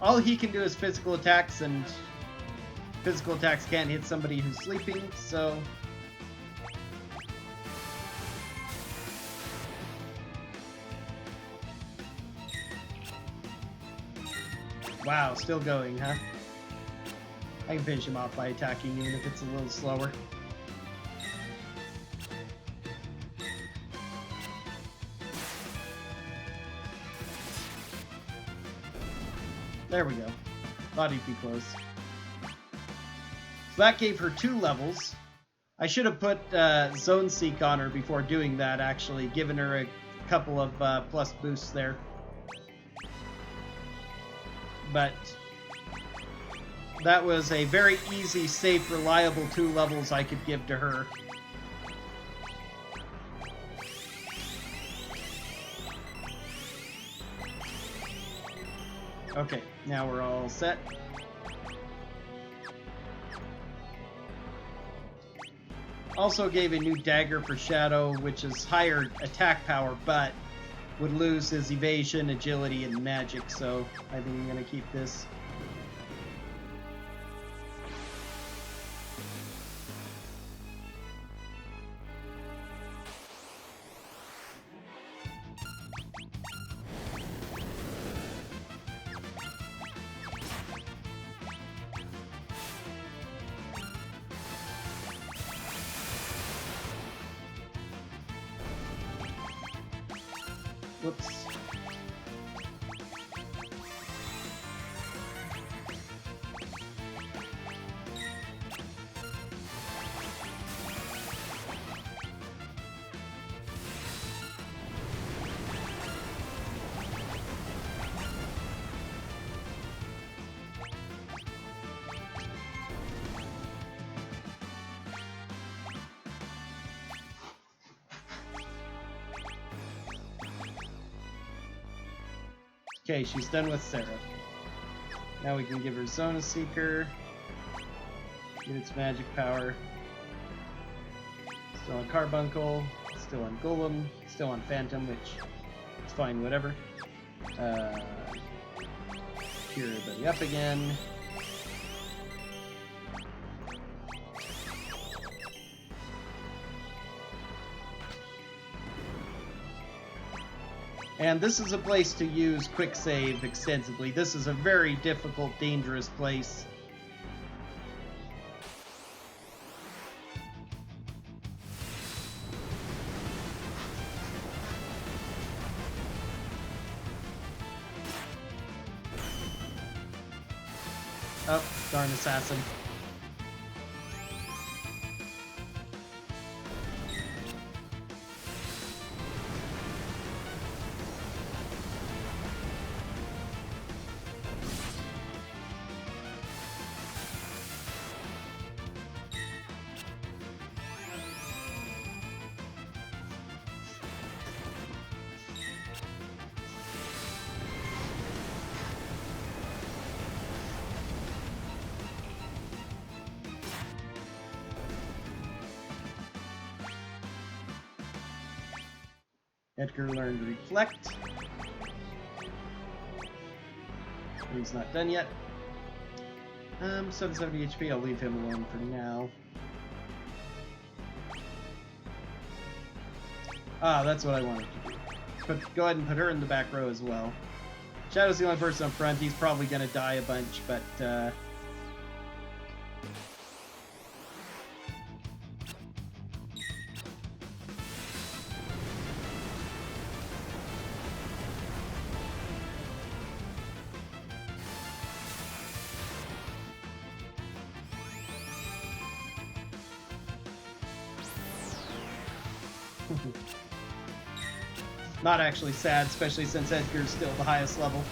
All he can do is physical attacks, and Physical attacks can't hit somebody who's sleeping, so... Wow, still going, huh? I can finish him off by attacking even if it's a little slower. There we go. Thought he'd be close. So that gave her 2 levels. I should have put Zone Seek on her before doing that, actually, giving her a couple of plus boosts there. But that was a very easy, safe, reliable 2 levels I could give to her. Okay, now we're all set. Also gave a new dagger for Shadow, which is higher attack power, but would lose his evasion, agility, and magic, so I think I'm going to keep this. Whoops. Okay, she's done with Sarah. Now we can give her Zona Seeker. Get its magic power. Still on Carbuncle. Still on Golem. Still on Phantom, which is fine, whatever. Cure everybody up again. And this is a place to use quick save extensively. This is a very difficult, dangerous place. Oh, darn assassin. Edgar learned Reflect. He's not done yet. 770 HP, I'll leave him alone for now. Ah, that's what I wanted to do. Go ahead and put her in the back row as well. Shadow's the only person up front. He's probably going to die a bunch, but... Not actually sad, especially since Edgar's still the highest level.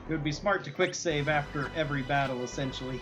It would be smart to quick save after every battle, essentially.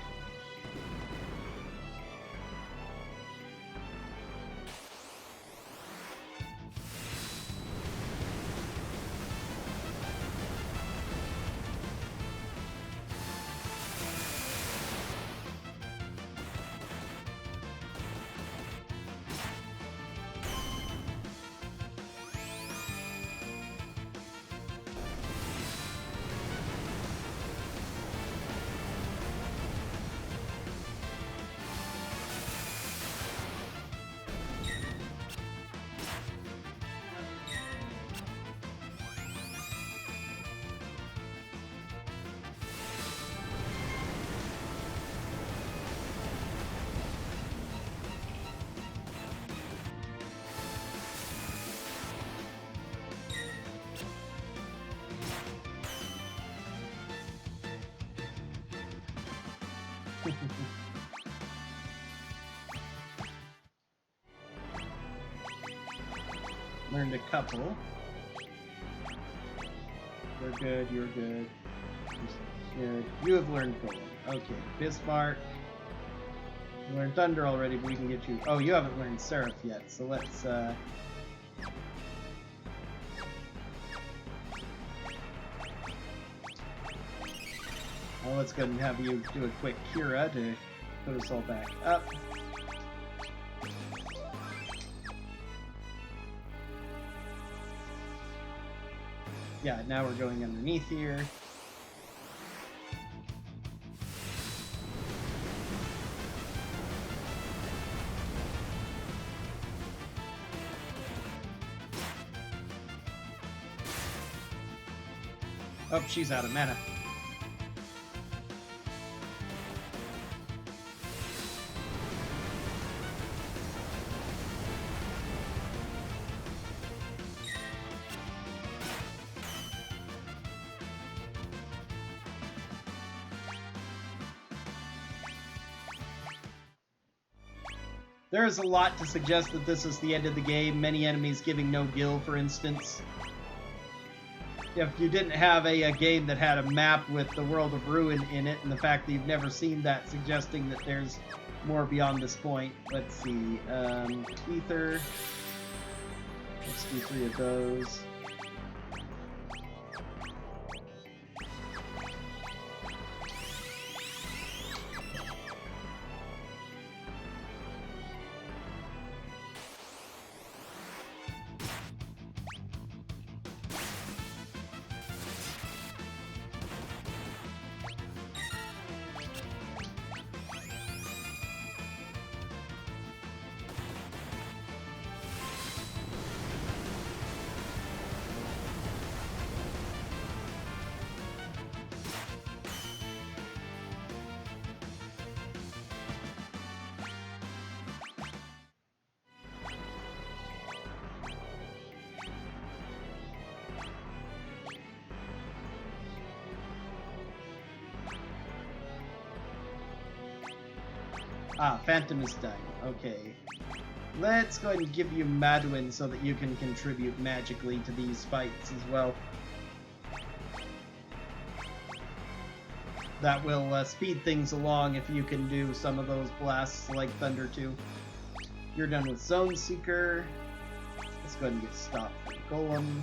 Learned a couple. We're good, you're good. Good. You have learned Golem. Okay, Bismarck. You learned Thunder already, but we can get you... Oh, you haven't learned Seraph yet, so let's, Well, let's go ahead and have you do a quick Kira to put us all back up. Yeah, now we're going underneath here. Oh, she's out of mana. There is a lot to suggest that this is the end of the game, many enemies giving no gil, for instance. If you didn't have a game that had a map with the World of Ruin in it, and the fact that you've never seen that, suggesting that there's more beyond this point. Let's see, Ether. Let's do 3 of those. Ah, Phantom is done. Okay. Let's go ahead and give you Maduin so that you can contribute magically to these fights as well. That will speed things along if you can do some of those blasts like Thunder 2. You're done with Zone Seeker. Let's go ahead and get stopped for Golem.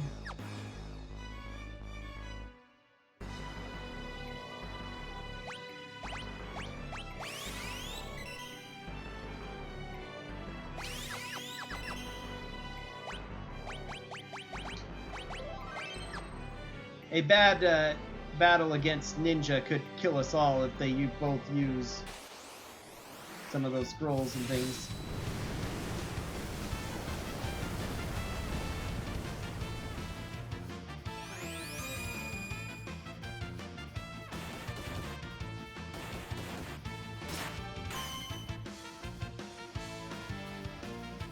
A bad battle against Ninja could kill us all if they both use some of those scrolls and things.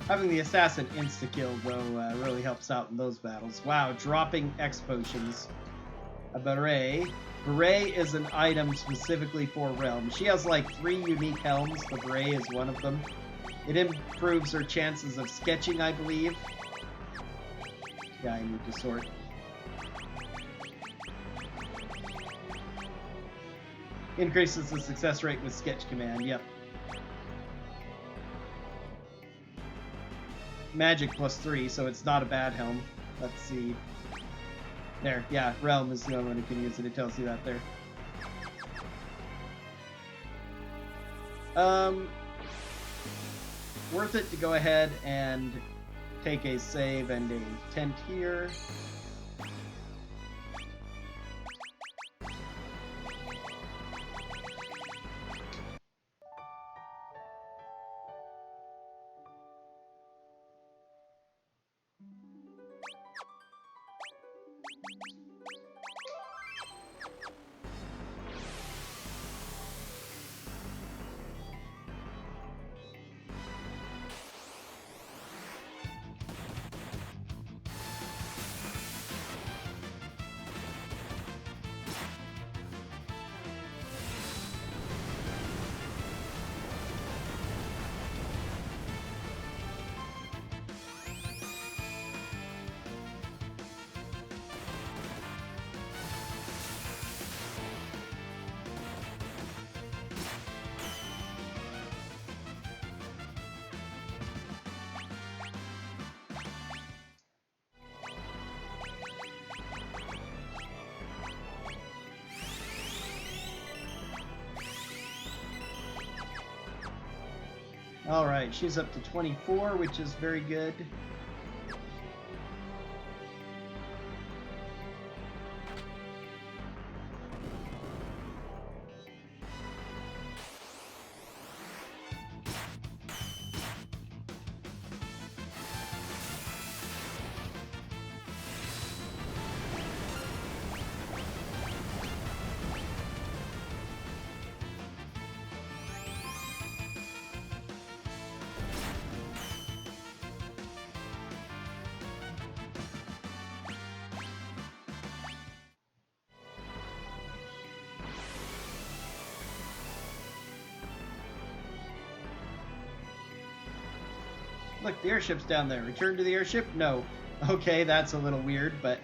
Having the assassin insta-kill, though, really helps out in those battles. Wow, dropping X potions. A beret. Beret is an item specifically for Realm. She has like 3 unique helms. The beret is one of them. It improves her chances of sketching, I believe. Yeah, I need to sort. Increases the success rate with sketch command, yep. Magic +3, so it's not a bad helm. Let's see. There, yeah, Realm is the only one who can use it. It tells you that there. Worth it to go ahead and take a save and a tent here. Alright, she's up to 24, which is very good. Look, the airship's down there. Return to the airship? No. Okay, that's a little weird, but...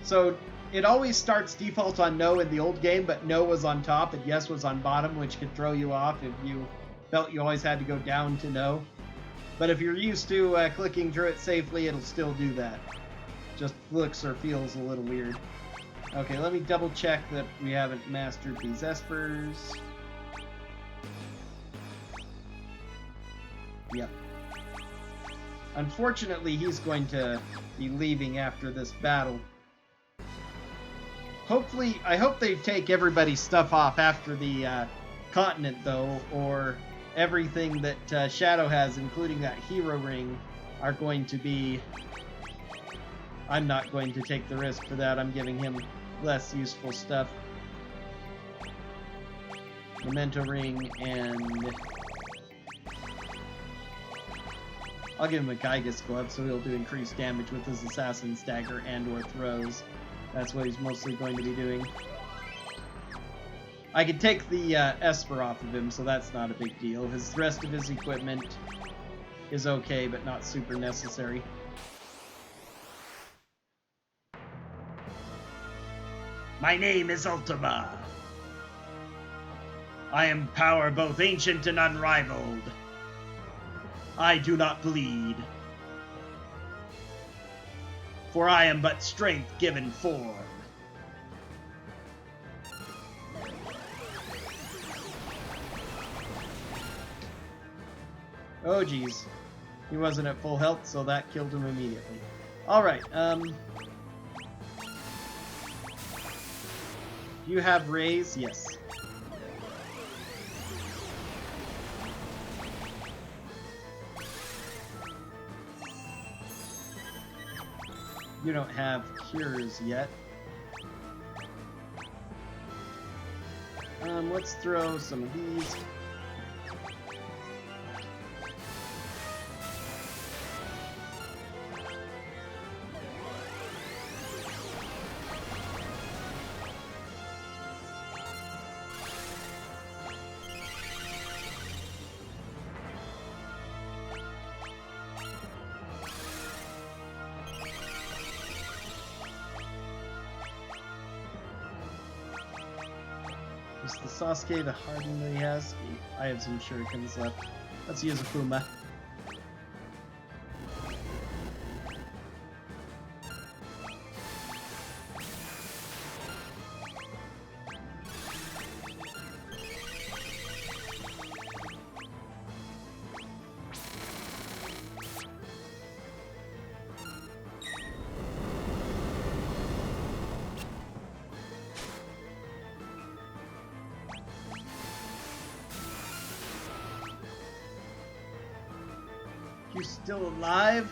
So, it always starts default on no in the old game, but no was on top and yes was on bottom, which could throw you off if you felt you always had to go down to no. But if you're used to clicking through it safely, it'll still do that. Just looks or feels a little weird. Okay, let me double check that we haven't mastered these espers. Yep. Unfortunately, he's going to be leaving after this battle. Hopefully, I hope they take everybody's stuff off after the continent, though, or everything that Shadow has, including that hero ring, are going to be... I'm not going to take the risk for that. I'm giving him less useful stuff. Memento ring, and... I'll give him a Gygus glove, so he'll do increased damage with his Assassin's Dagger and/or throws. That's what he's mostly going to be doing. I could take the Esper off of him, so that's not a big deal. The rest of his equipment is okay, but not super necessary. My name is Ultima. I am power both ancient and unrivaled. I do not bleed, for I am but strength given form. Oh geez, he wasn't at full health, so that killed him immediately. Alright, do you have raise? Yes. You don't have cures yet. Let's throw some of these. Use the Sasuke to harden that he has. I have some shurikens left. Let's use a Fuma. You still alive?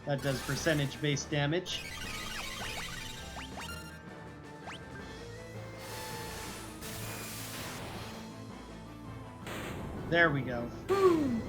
That does percentage-based damage. There we go. Woo!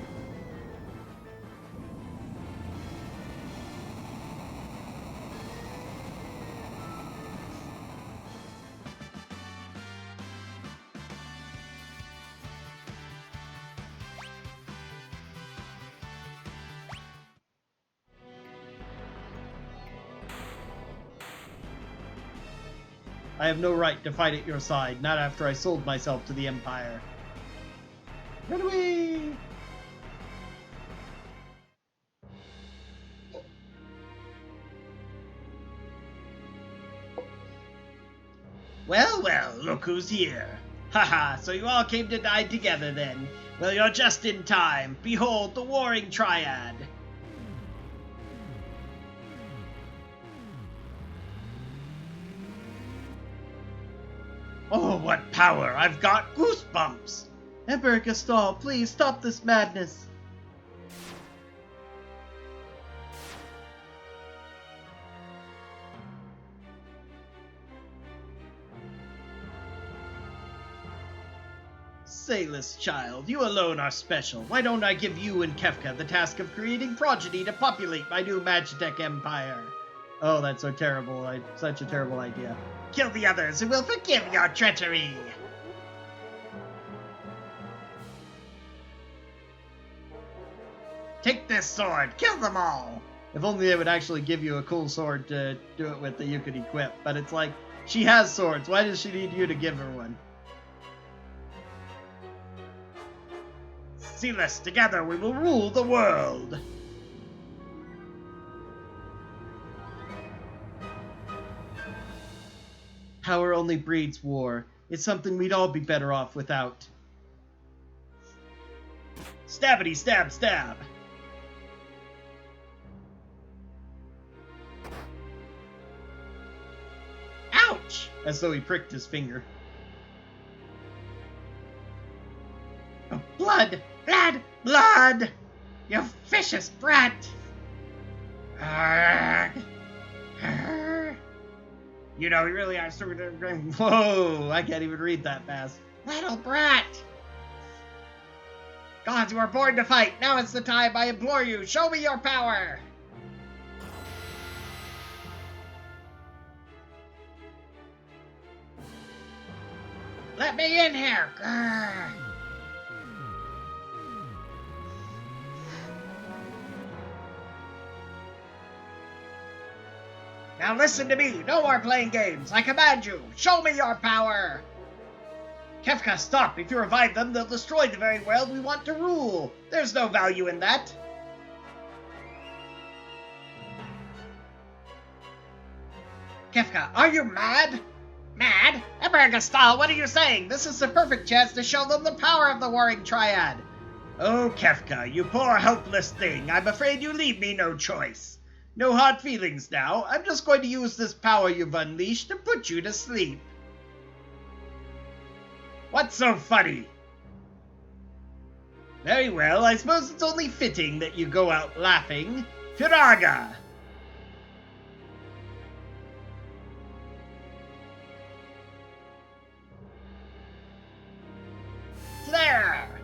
I have no right to fight at your side, not after I sold myself to the Empire. Run away! Well, well, look who's here. Haha, so you all came to die together then. Well, you're just in time. Behold the Warring Triad. Oh, what power! I've got goosebumps! Emperor Gaston, please stop this madness. Sayless child, you alone are special. Why don't I give you and Kefka the task of creating progeny to populate my new Magitech empire? Oh, that's so terrible. Such a terrible idea. Kill the others and we'll forgive your treachery. Take this sword. Kill them all. If only they would actually give you a cool sword to do it with that you could equip. But it's like, she has swords. Why does she need you to give her one? Sealess, together we will rule the world. Power only breeds war. It's something we'd all be better off without. Stabbity stab stab. Ouch! As though he pricked his finger. Oh, blood! Blood! Blood! You vicious brat! Arrgh. Arrgh. You know, you really are super... Whoa! I can't even read that fast. Little brat! Gods, you were born to fight. Now it's the time. I implore you. Show me your power. Let me in here. Grr. Now listen to me. No more playing games. I command you. Show me your power. Kefka, stop! If you revive them, they'll destroy the very world we want to rule! There's no value in that! Kefka, are you mad? Mad? Emperor Gastal, what are you saying? This is the perfect chance to show them the power of the Warring Triad! Oh, Kefka, you poor helpless thing, I'm afraid you leave me no choice. No hard feelings now, I'm just going to use this power you've unleashed to put you to sleep. What's so funny? Very well, I suppose it's only fitting that you go out laughing. Firaga! There!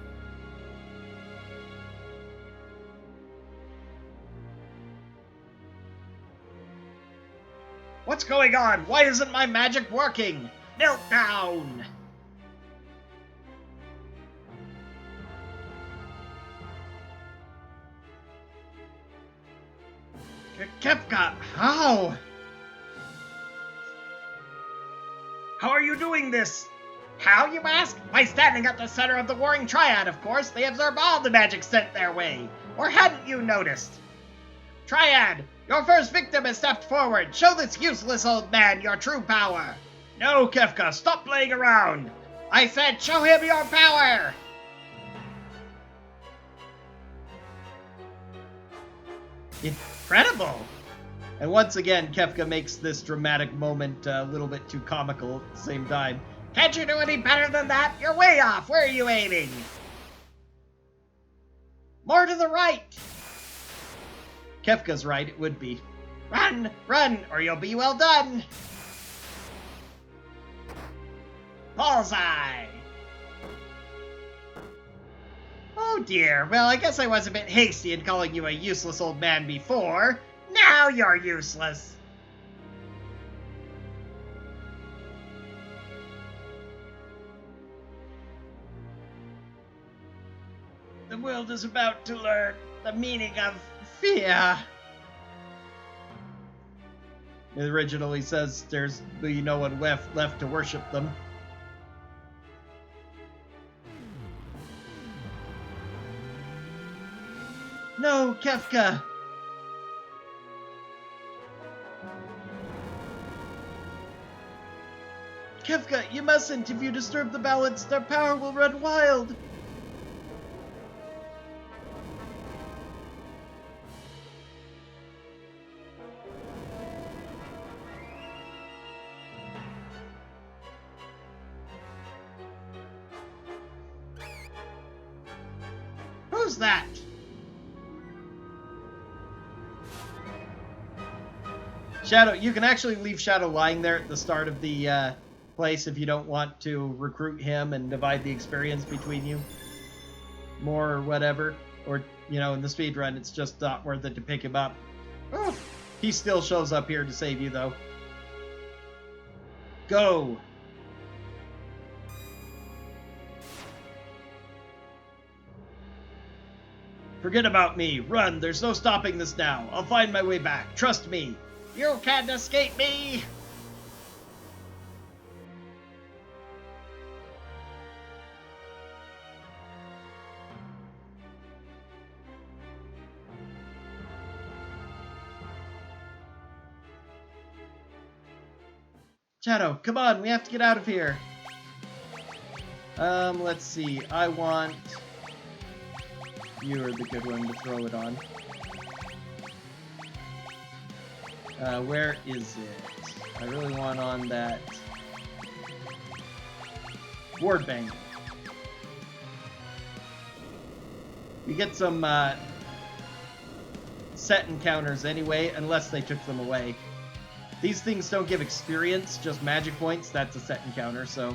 What's going on? Why isn't my magic working? Meltdown! Kefka, how? How are you doing this? How, you ask? By standing at the center of the warring triad, of course. They absorb all the magic sent their way. Or hadn't you noticed? Triad, your first victim has stepped forward. Show this useless old man your true power. No, Kefka, stop playing around. I said show him your power. Incredible. And once again, Kefka makes this dramatic moment a little bit too comical at the same time. Can't you do any better than that? You're way off. Where are you aiming? More to the right. Kefka's right, it would be. Run, run, or you'll be well done. Bullseye. Oh dear, well I guess I was a bit hasty in calling you a useless old man before. Now you're useless. The world is about to learn the meaning of fear. It originally says there's no one left to worship them. No, Kefka! Kefka, you mustn't! If you disturb the balance, their power will run wild! Who's that? Shadow, you can actually leave Shadow lying there at the start of the place if you don't want to recruit him and divide the experience between you. More or whatever. Or, you know, in the speedrun, it's just not worth it to pick him up. Oh, he still shows up here to save you, though. Go! Forget about me. Run. There's no stopping this now. I'll find my way back. Trust me. You can't escape me! Shadow, come on. We have to get out of here. Let's see. I want... You're the good one to throw it on. Where is it? I really want on that ward bangle. We get some set encounters anyway, unless they took them away. These things don't give experience, just magic points. That's a set encounter, so...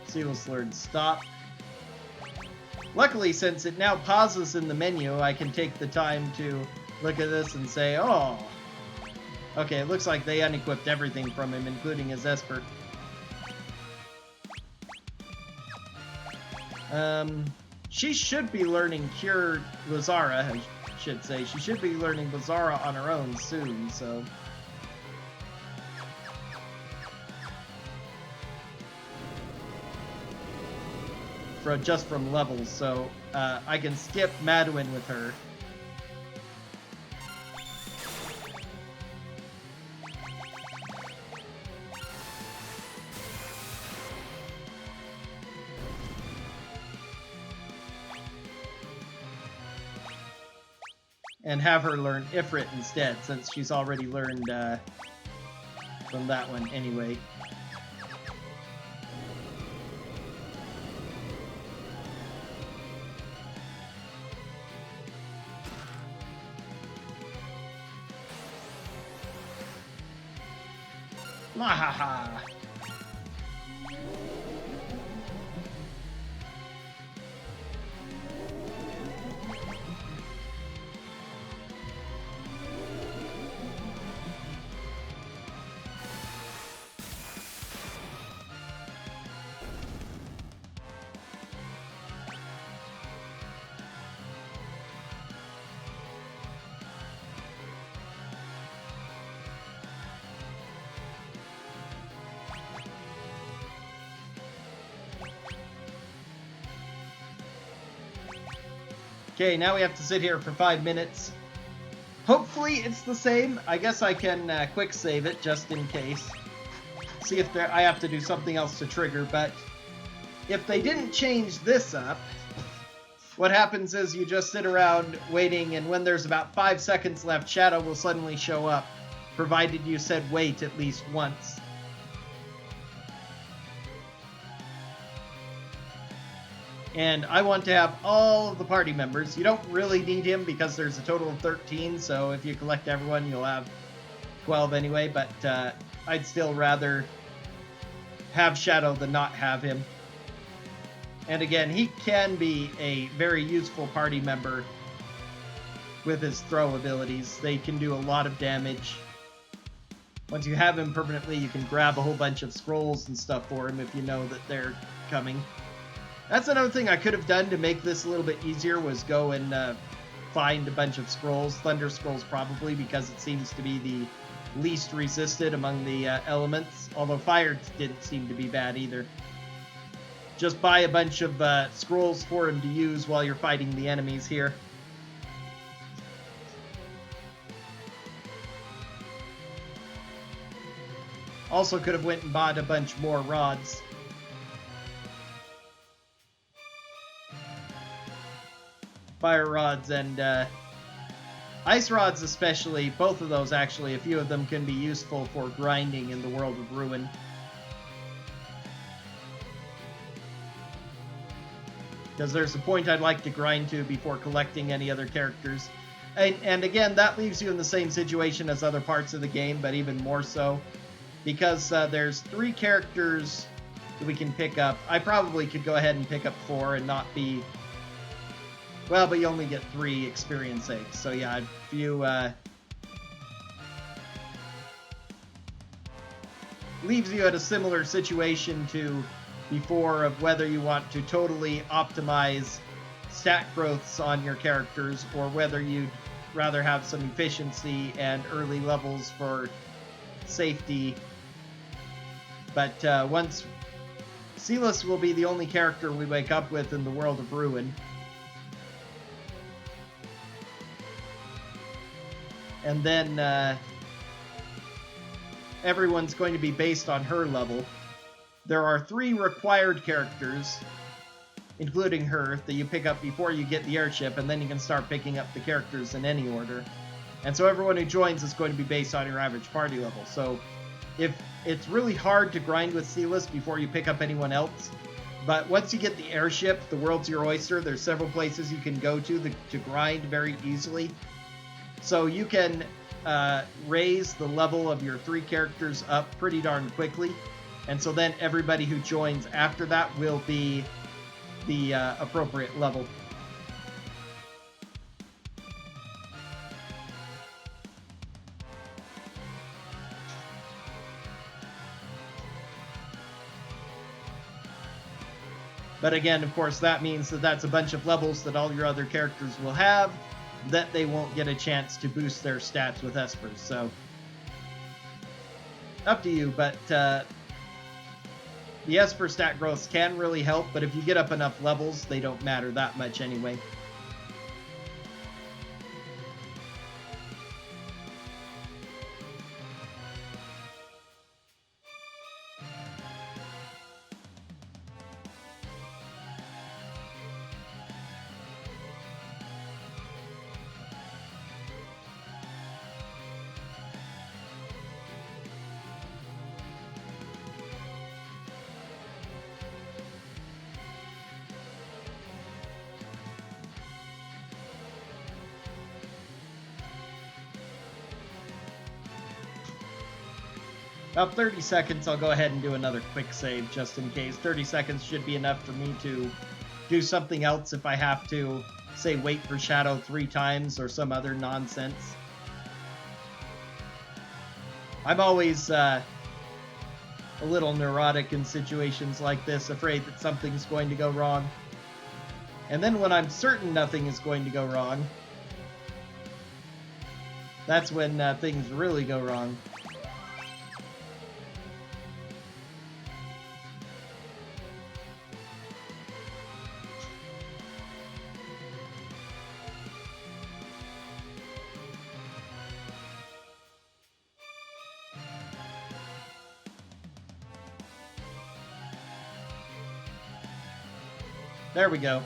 Seal Slurred stop. Luckily, since it now pauses in the menu, I can take the time to look at this and say, oh, okay, it looks like they unequipped everything from him, including his Esper. She should be learning Cure Lazara, I should say. She should be learning Lazara on her own soon, so... just from levels, so I can skip Madeline with her. and have her learn Ifrit instead, since she's already learned from that one anyway. Mahaha! Okay, now we have to sit here for 5 minutes. Hopefully it's the same. I guess I can quick save it just in case. See if I have to do something else to trigger, but if they didn't change this up, what happens is you just sit around waiting, and when there's about 5 seconds left, Shadow will suddenly show up, provided you said wait at least once. And I want to have all of the party members. You don't really need him because there's a total of 13, so if you collect everyone, you'll have 12 anyway, but I'd still rather have Shadow than not have him. And again, he can be a very useful party member with his throw abilities. They can do a lot of damage. Once you have him permanently, you can grab a whole bunch of scrolls and stuff for him if you know that they're coming. That's another thing I could have done to make this a little bit easier, was go and find a bunch of scrolls. Thunder scrolls probably, because it seems to be the least resisted among the elements. Although fire didn't seem to be bad either. Just buy a bunch of scrolls for him to use while you're fighting the enemies here. Also could have went and bought a bunch more rods. Fire rods and ice rods especially, both of those actually, a few of them can be useful for grinding in the World of Ruin. Because there's a point I'd like to grind to before collecting any other characters. And again, that leaves you in the same situation as other parts of the game, but even more so. Because there's 3 characters that we can pick up. I probably could go ahead and pick up 4 and not be... Well, but you only get 3 experience eggs. So yeah, if you... leaves you at a similar situation to before, of whether you want to totally optimize stat growths on your characters, or whether you'd rather have some efficiency and early levels for safety. But once... Silas will be the only character we wake up with in the World of Ruin. And then everyone's going to be based on her level. There are 3 required characters, including her, that you pick up before you get the airship, and then you can start picking up the characters in any order. And so everyone who joins is going to be based on your average party level. So if it's really hard to grind with Silas before you pick up anyone else, but once you get the airship, the world's your oyster. There's several places you can go to grind very easily. So you can raise the level of your 3 characters up pretty darn quickly. And so then everybody who joins after that will be the appropriate level. But again, of course, that means that that's a bunch of levels that all your other characters will have, that they won't get a chance to boost their stats with Espers. So, up to you, but the Esper stat growths can really help, but if you get up enough levels, they don't matter that much anyway. About 30 seconds, I'll go ahead and do another quick save just in case. 30 seconds should be enough for me to do something else if I have to, say, wait for Shadow 3 times or some other nonsense. I'm always a little neurotic in situations like this, afraid that something's going to go wrong. And then when I'm certain nothing is going to go wrong, that's when things really go wrong. There we go.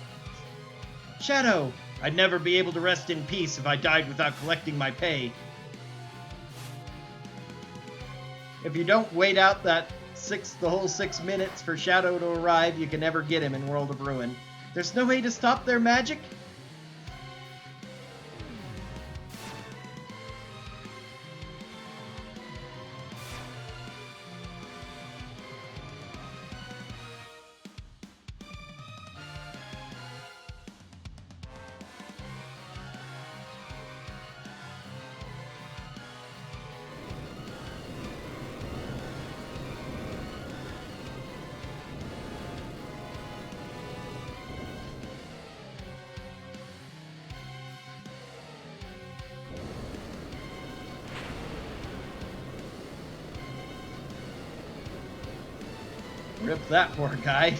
Shadow! I'd never be able to rest in peace if I died without collecting my pay. If you don't wait out the whole 6 minutes for Shadow to arrive, you can never get him in World of Ruin. There's no way to stop their magic? Rip that poor guy.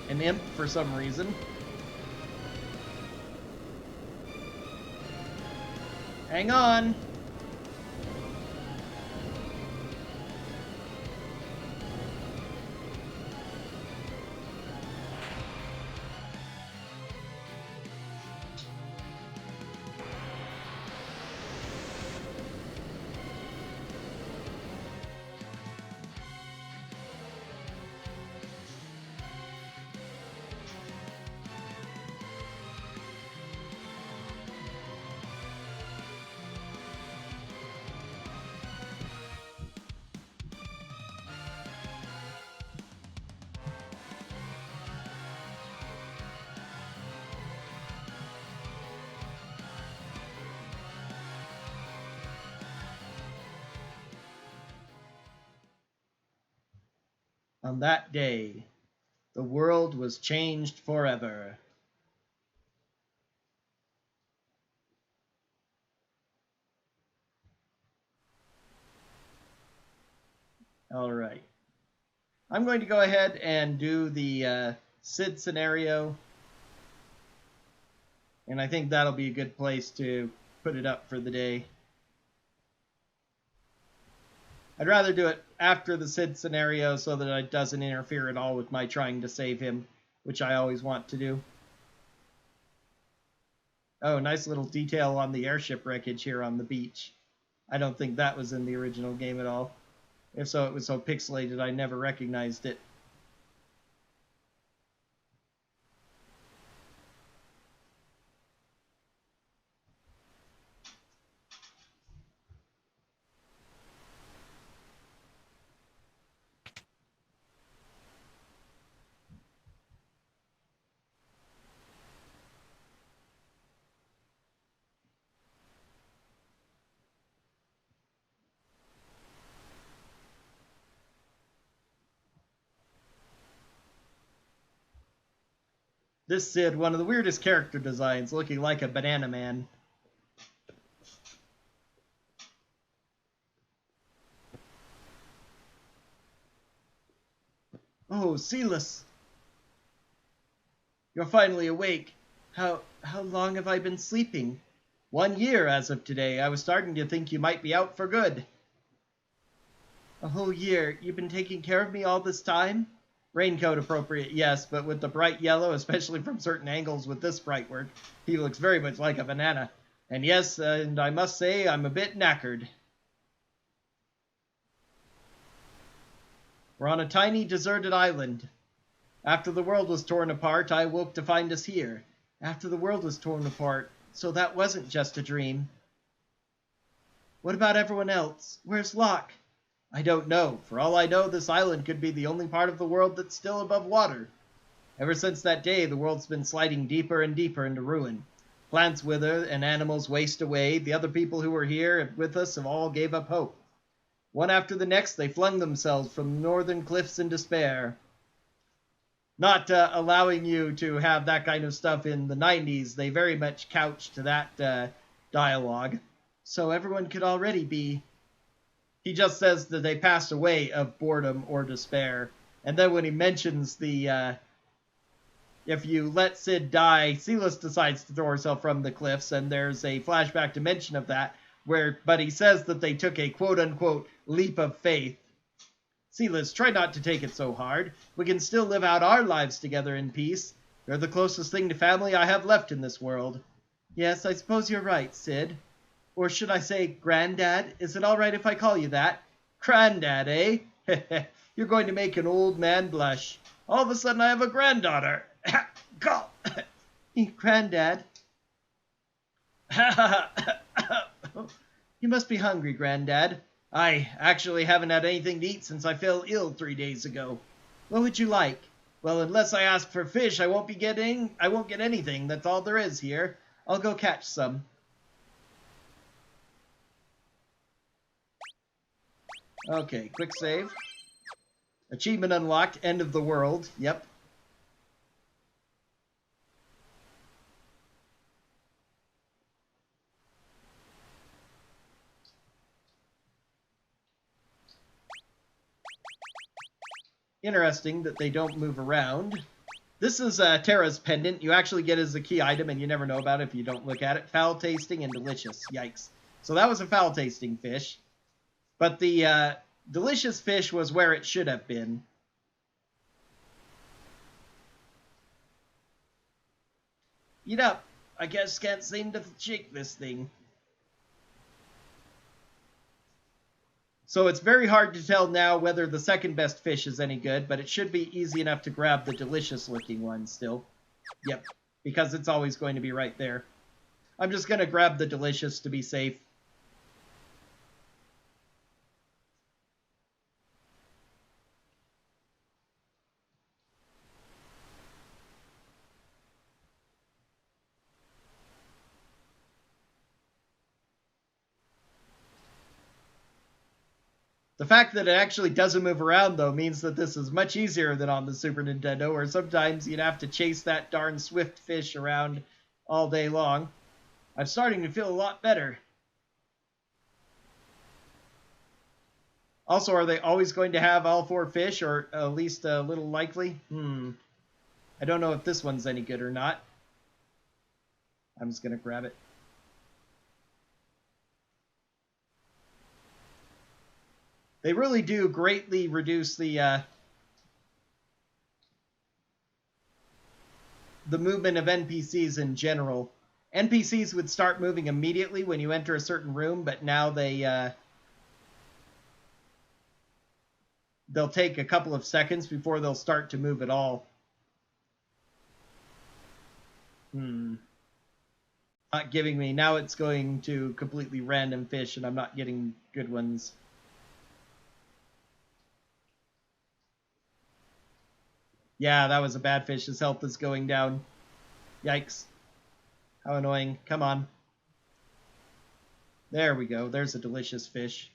An imp for some reason. Hang on. On that day, the world was changed forever. All right. I'm going to go ahead and do the Sid scenario. And I think that'll be a good place to put it up for the day. I'd rather do it after the Sid scenario so that it doesn't interfere at all with my trying to save him, which I always want to do. Oh, nice little detail on the airship wreckage here on the beach. I don't think that was in the original game at all. If so, it was so pixelated I never recognized it. This Sid, one of the weirdest character designs, looking like a banana man. Oh, Silas! You're finally awake. How long have I been sleeping? 1 year as of today. I was starting to think you might be out for good. A whole year? You've been taking care of me all this time? Raincoat appropriate, yes, but with the bright yellow, especially from certain angles with this bright work, he looks very much like a banana. And yes, and I must say, I'm a bit knackered. We're on a tiny, deserted island. After the world was torn apart, I woke to find us here. After the world was torn apart, so that wasn't just a dream. What about everyone else? Where's Locke? I don't know. For all I know, this island could be the only part of the world that's still above water. Ever since that day, the world's been sliding deeper and deeper into ruin. Plants wither and animals waste away. The other people who were here with us have all gave up hope. One after the next, they flung themselves from the northern cliffs in despair. Not allowing you to have that kind of stuff in the 90s, they very much couched that dialogue. So everyone could already be... He just says that they passed away of boredom or despair. And then when he mentions the... if you let Sid die, Silas decides to throw herself from the cliffs, and there's a flashback to mention of that, but he says that they took a quote-unquote leap of faith. Silas, try not to take it so hard. We can still live out our lives together in peace. You're the closest thing to family I have left in this world. Yes, I suppose you're right, Sid. Or should I say Granddad? Is it all right if I call you that? Granddad, eh? You're going to make an old man blush. All of a sudden I have a granddaughter. Go! Granddad. You must be hungry, Granddad. I actually haven't had anything to eat since I fell ill 3 days ago. What would you like? Well, unless I ask for fish, I won't get anything. That's all there is here. I'll go catch some. Okay, quick save. Achievement unlocked, end of the world. Yep. Interesting that they don't move around. This is Terra's pendant. You actually get as a key item, and you never know about it if you don't look at it. Foul tasting and delicious. Yikes. So that was a foul tasting fish. But the delicious fish was where it should have been. Eat up. I guess can't seem to shake this thing. So it's very hard to tell now whether the second best fish is any good, but it should be easy enough to grab the delicious looking one still. Yep, because it's always going to be right there. I'm just going to grab the delicious to be safe. The fact that it actually doesn't move around, though, means that this is much easier than on the Super Nintendo, where sometimes you'd have to chase that darn swift fish around all day long. I'm starting to feel a lot better. Also, are they always going to have all 4 fish, or at least a little likely? I don't know if this one's any good or not. I'm just going to grab it. They really do greatly reduce the movement of NPCs in general. NPCs would start moving immediately when you enter a certain room, but now they'll take a couple of seconds before they'll start to move at all. Not giving me. Now it's going to completely random fish, and I'm not getting good ones. Yeah, that was a bad fish. His health is going down. Yikes. How annoying. Come on. There we go. There's a delicious fish.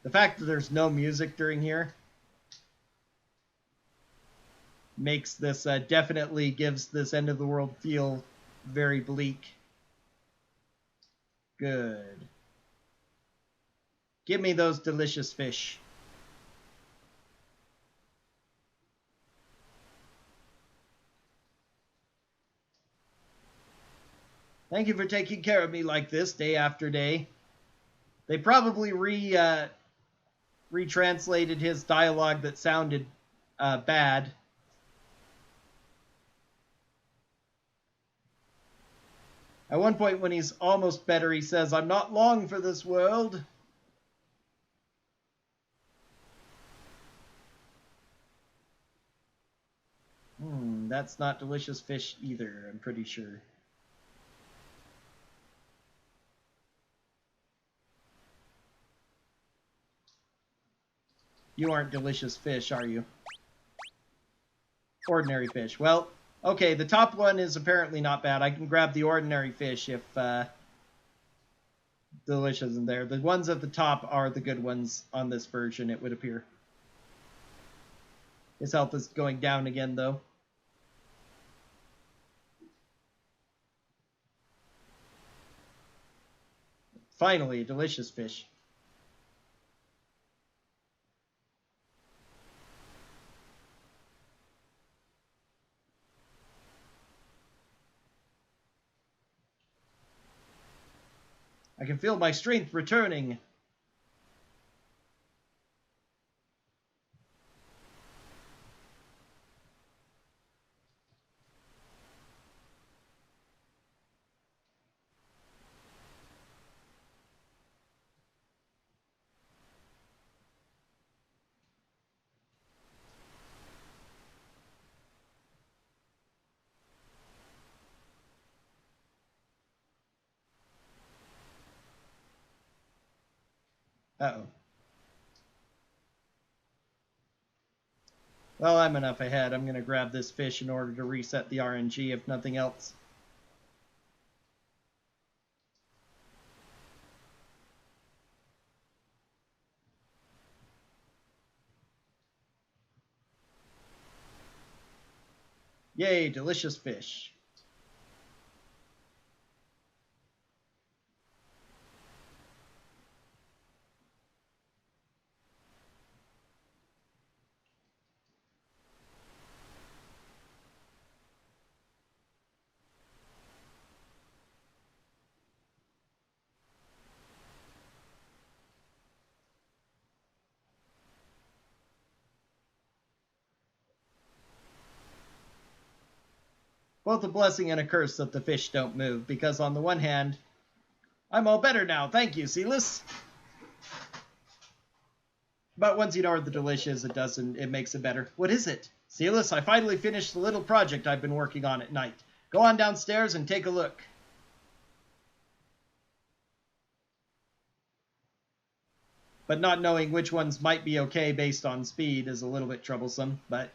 The fact that there's no music during here makes this definitely gives this end of the world feel very bleak. Good. Give me those delicious fish. Thank you for taking care of me like this day after day. They probably retranslated his dialogue that sounded bad. At one point when he's almost better, he says, "I'm not long for this world." That's not delicious fish either, I'm pretty sure. You aren't delicious fish, are you? Ordinary fish. Well, okay, the top one is apparently not bad. I can grab the ordinary fish if delicious isn't there. The ones at the top are the good ones on this version, it would appear. His health is going down again, though. Finally, a delicious fish. I can feel my strength returning. Uh-oh. Well, I'm enough ahead. I'm going to grab this fish in order to reset the RNG, if nothing else. Yay, delicious fish. Both a blessing and a curse that the fish don't move, because on the one hand, I'm all better now, thank you, Silas. But once you know where the delish is, it makes it better. What is it? Silas, I finally finished the little project I've been working on at night. Go on downstairs and take a look. But not knowing which ones might be okay based on speed is a little bit troublesome, but...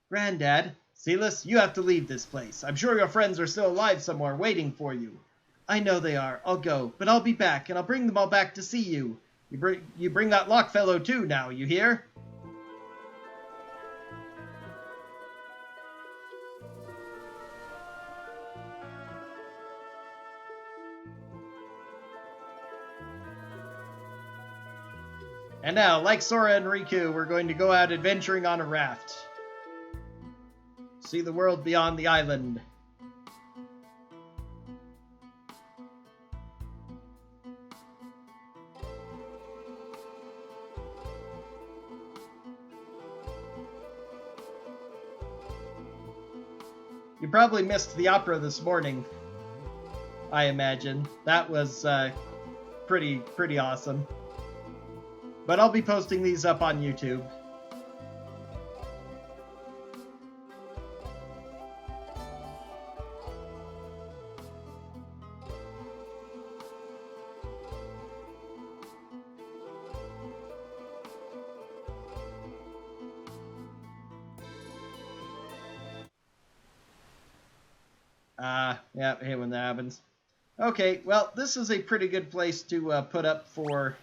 Granddad, Silas, you have to leave this place. I'm sure your friends are still alive somewhere waiting for you. I know they are. I'll go, but I'll be back, and I'll bring them all back to see you. You bring that lock fellow too now, you hear? And now, like Sora and Riku, we're going to go out adventuring on a raft. See the world beyond the island. You probably missed the opera this morning, I imagine. That was pretty awesome. But I'll be posting these up on YouTube. Yeah, I hate when that happens. Okay, well, this is a pretty good place to put up for...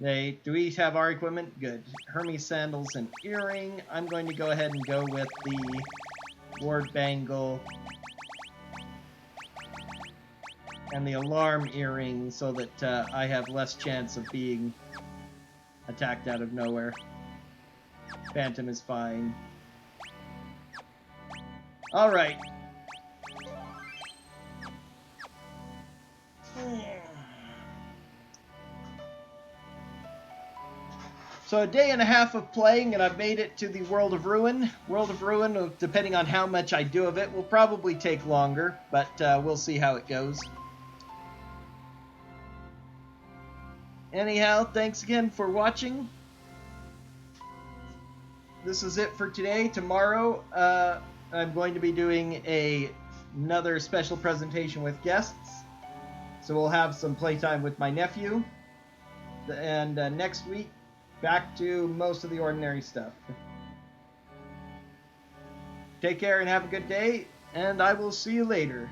Do we have our equipment? Good. Hermes sandals and earring. I'm going to go ahead and go with the ward bangle and the alarm earring so that I have less chance of being attacked out of nowhere. Phantom is fine. Alright. So a day and a half of playing, and I've made it to the World of Ruin. World of Ruin, depending on how much I do of it, will probably take longer, but we'll see how it goes. Anyhow, thanks again for watching. this is it for today. Tomorrow, I'm going to be doing another special presentation with guests. So we'll have some playtime with my nephew. And next week, back to most of the ordinary stuff. Take care and have a good day, and I will see you later.